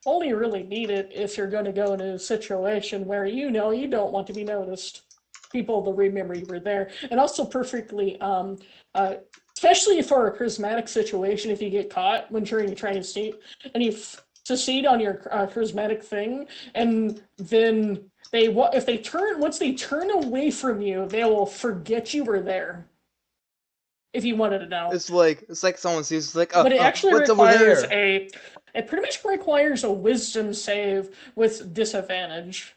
only really need it if you're going to go into a situation where you know you don't want to be noticed. People will remember you were there, and also perfectly, especially for a charismatic situation. If you get caught when you're trying to sneak, and you succeed on your charismatic thing, and then once they turn away from you, they will forget you were there. If you wanted to know, It's like someone sees it's like, but it actually what's over requires there? it pretty much requires a wisdom save with disadvantage.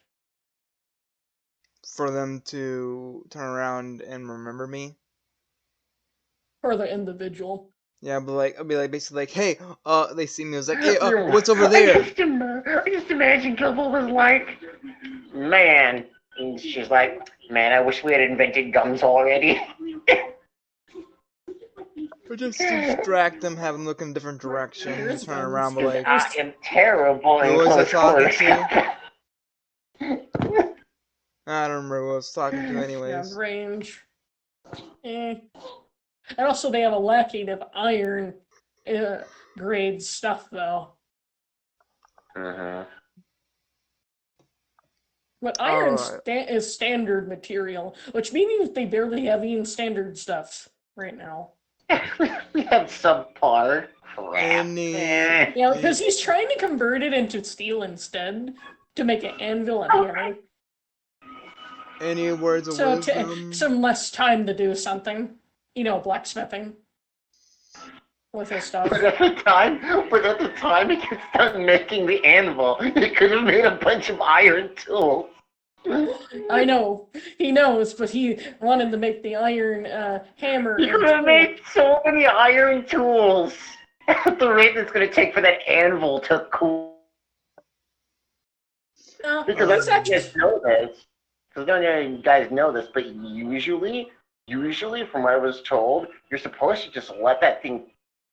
For them to turn around and remember me. For the individual. Yeah, but like I'll be like basically like, hey, they see me. It's like, hey, what's over there? I just imagine Gilbo was like, man. And she's like, man, I wish we had invented guns already. Or just distract them, have them look in a different direction, There is turn guns. around, but like, I am terrible in Who was I close talking quarters. I don't remember who I was talking to Yeah, anyways. range. And also they have a lacking of iron grade stuff, though. Mm-hmm. But iron Alright. is standard material, which means they barely have even standard stuff right now. We have subpar crap. Any- Eh. Yeah, because he's trying to convert it into steel instead to make an anvil and hammer. Any words of So wisdom? some less time to do something, blacksmithing with his stuff. But at the time he could start making the anvil, he could have made a bunch of iron tools. I know he knows, but he wanted to make the iron hammer. He and could have tool. made so many iron tools. At the rate it's going to take for that anvil to cool. Because It's I don't know actually if you guys know this. Because I don't know if you guys know this, but usually, from what I was told, you're supposed to just let that thing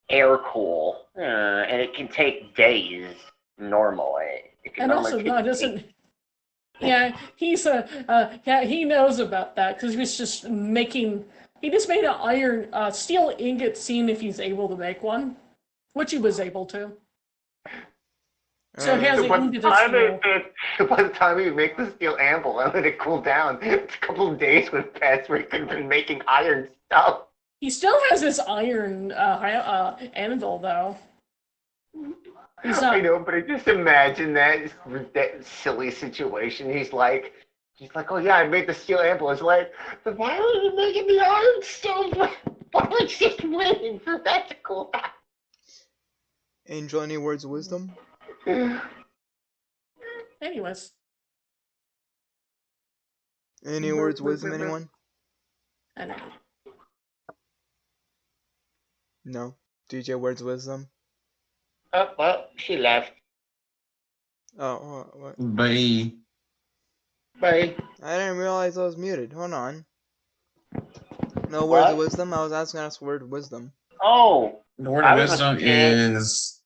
air cool, and it can take days normally. It can and also normally no, take it doesn't. Yeah, he's he knows about that because he was just making. He just made an iron steel ingot, seeing if he's able to make one, which he was able to. So he has So an by the ingot of time steel. by the time he make the steel anvil and let it cool down, a couple of days would pass where he could have been making iron stuff. He still has his iron anvil though. He's not. I know, but I just imagine that silly situation. He's like, oh yeah, I made the steel anvil. It's like, but why are you making the iron stuff? Why are you just waiting for that to cool Angel, any words of wisdom? down? Anyways, Any words of wisdom, anyone? I know. No. DJ, words of wisdom? Oh, well, she left. Oh, what? Bye. Bye. I didn't realize I was muted. Hold on. No words What? of wisdom? I was asking us word of wisdom. Oh, The word I of was wisdom okay. is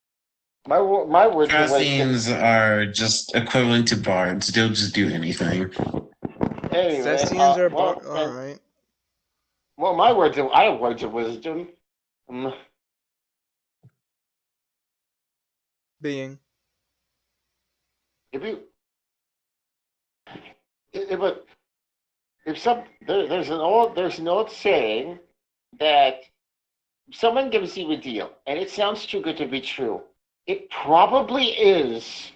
my words of wisdom. Philistines are just equivalent to bards. They'll just do anything. Anyway, Thestians are well, alright. well, I have words of wisdom. Being. If you, there's an old saying that someone gives you a deal and it sounds too good to be true. It probably is.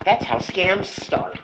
That's how scams start.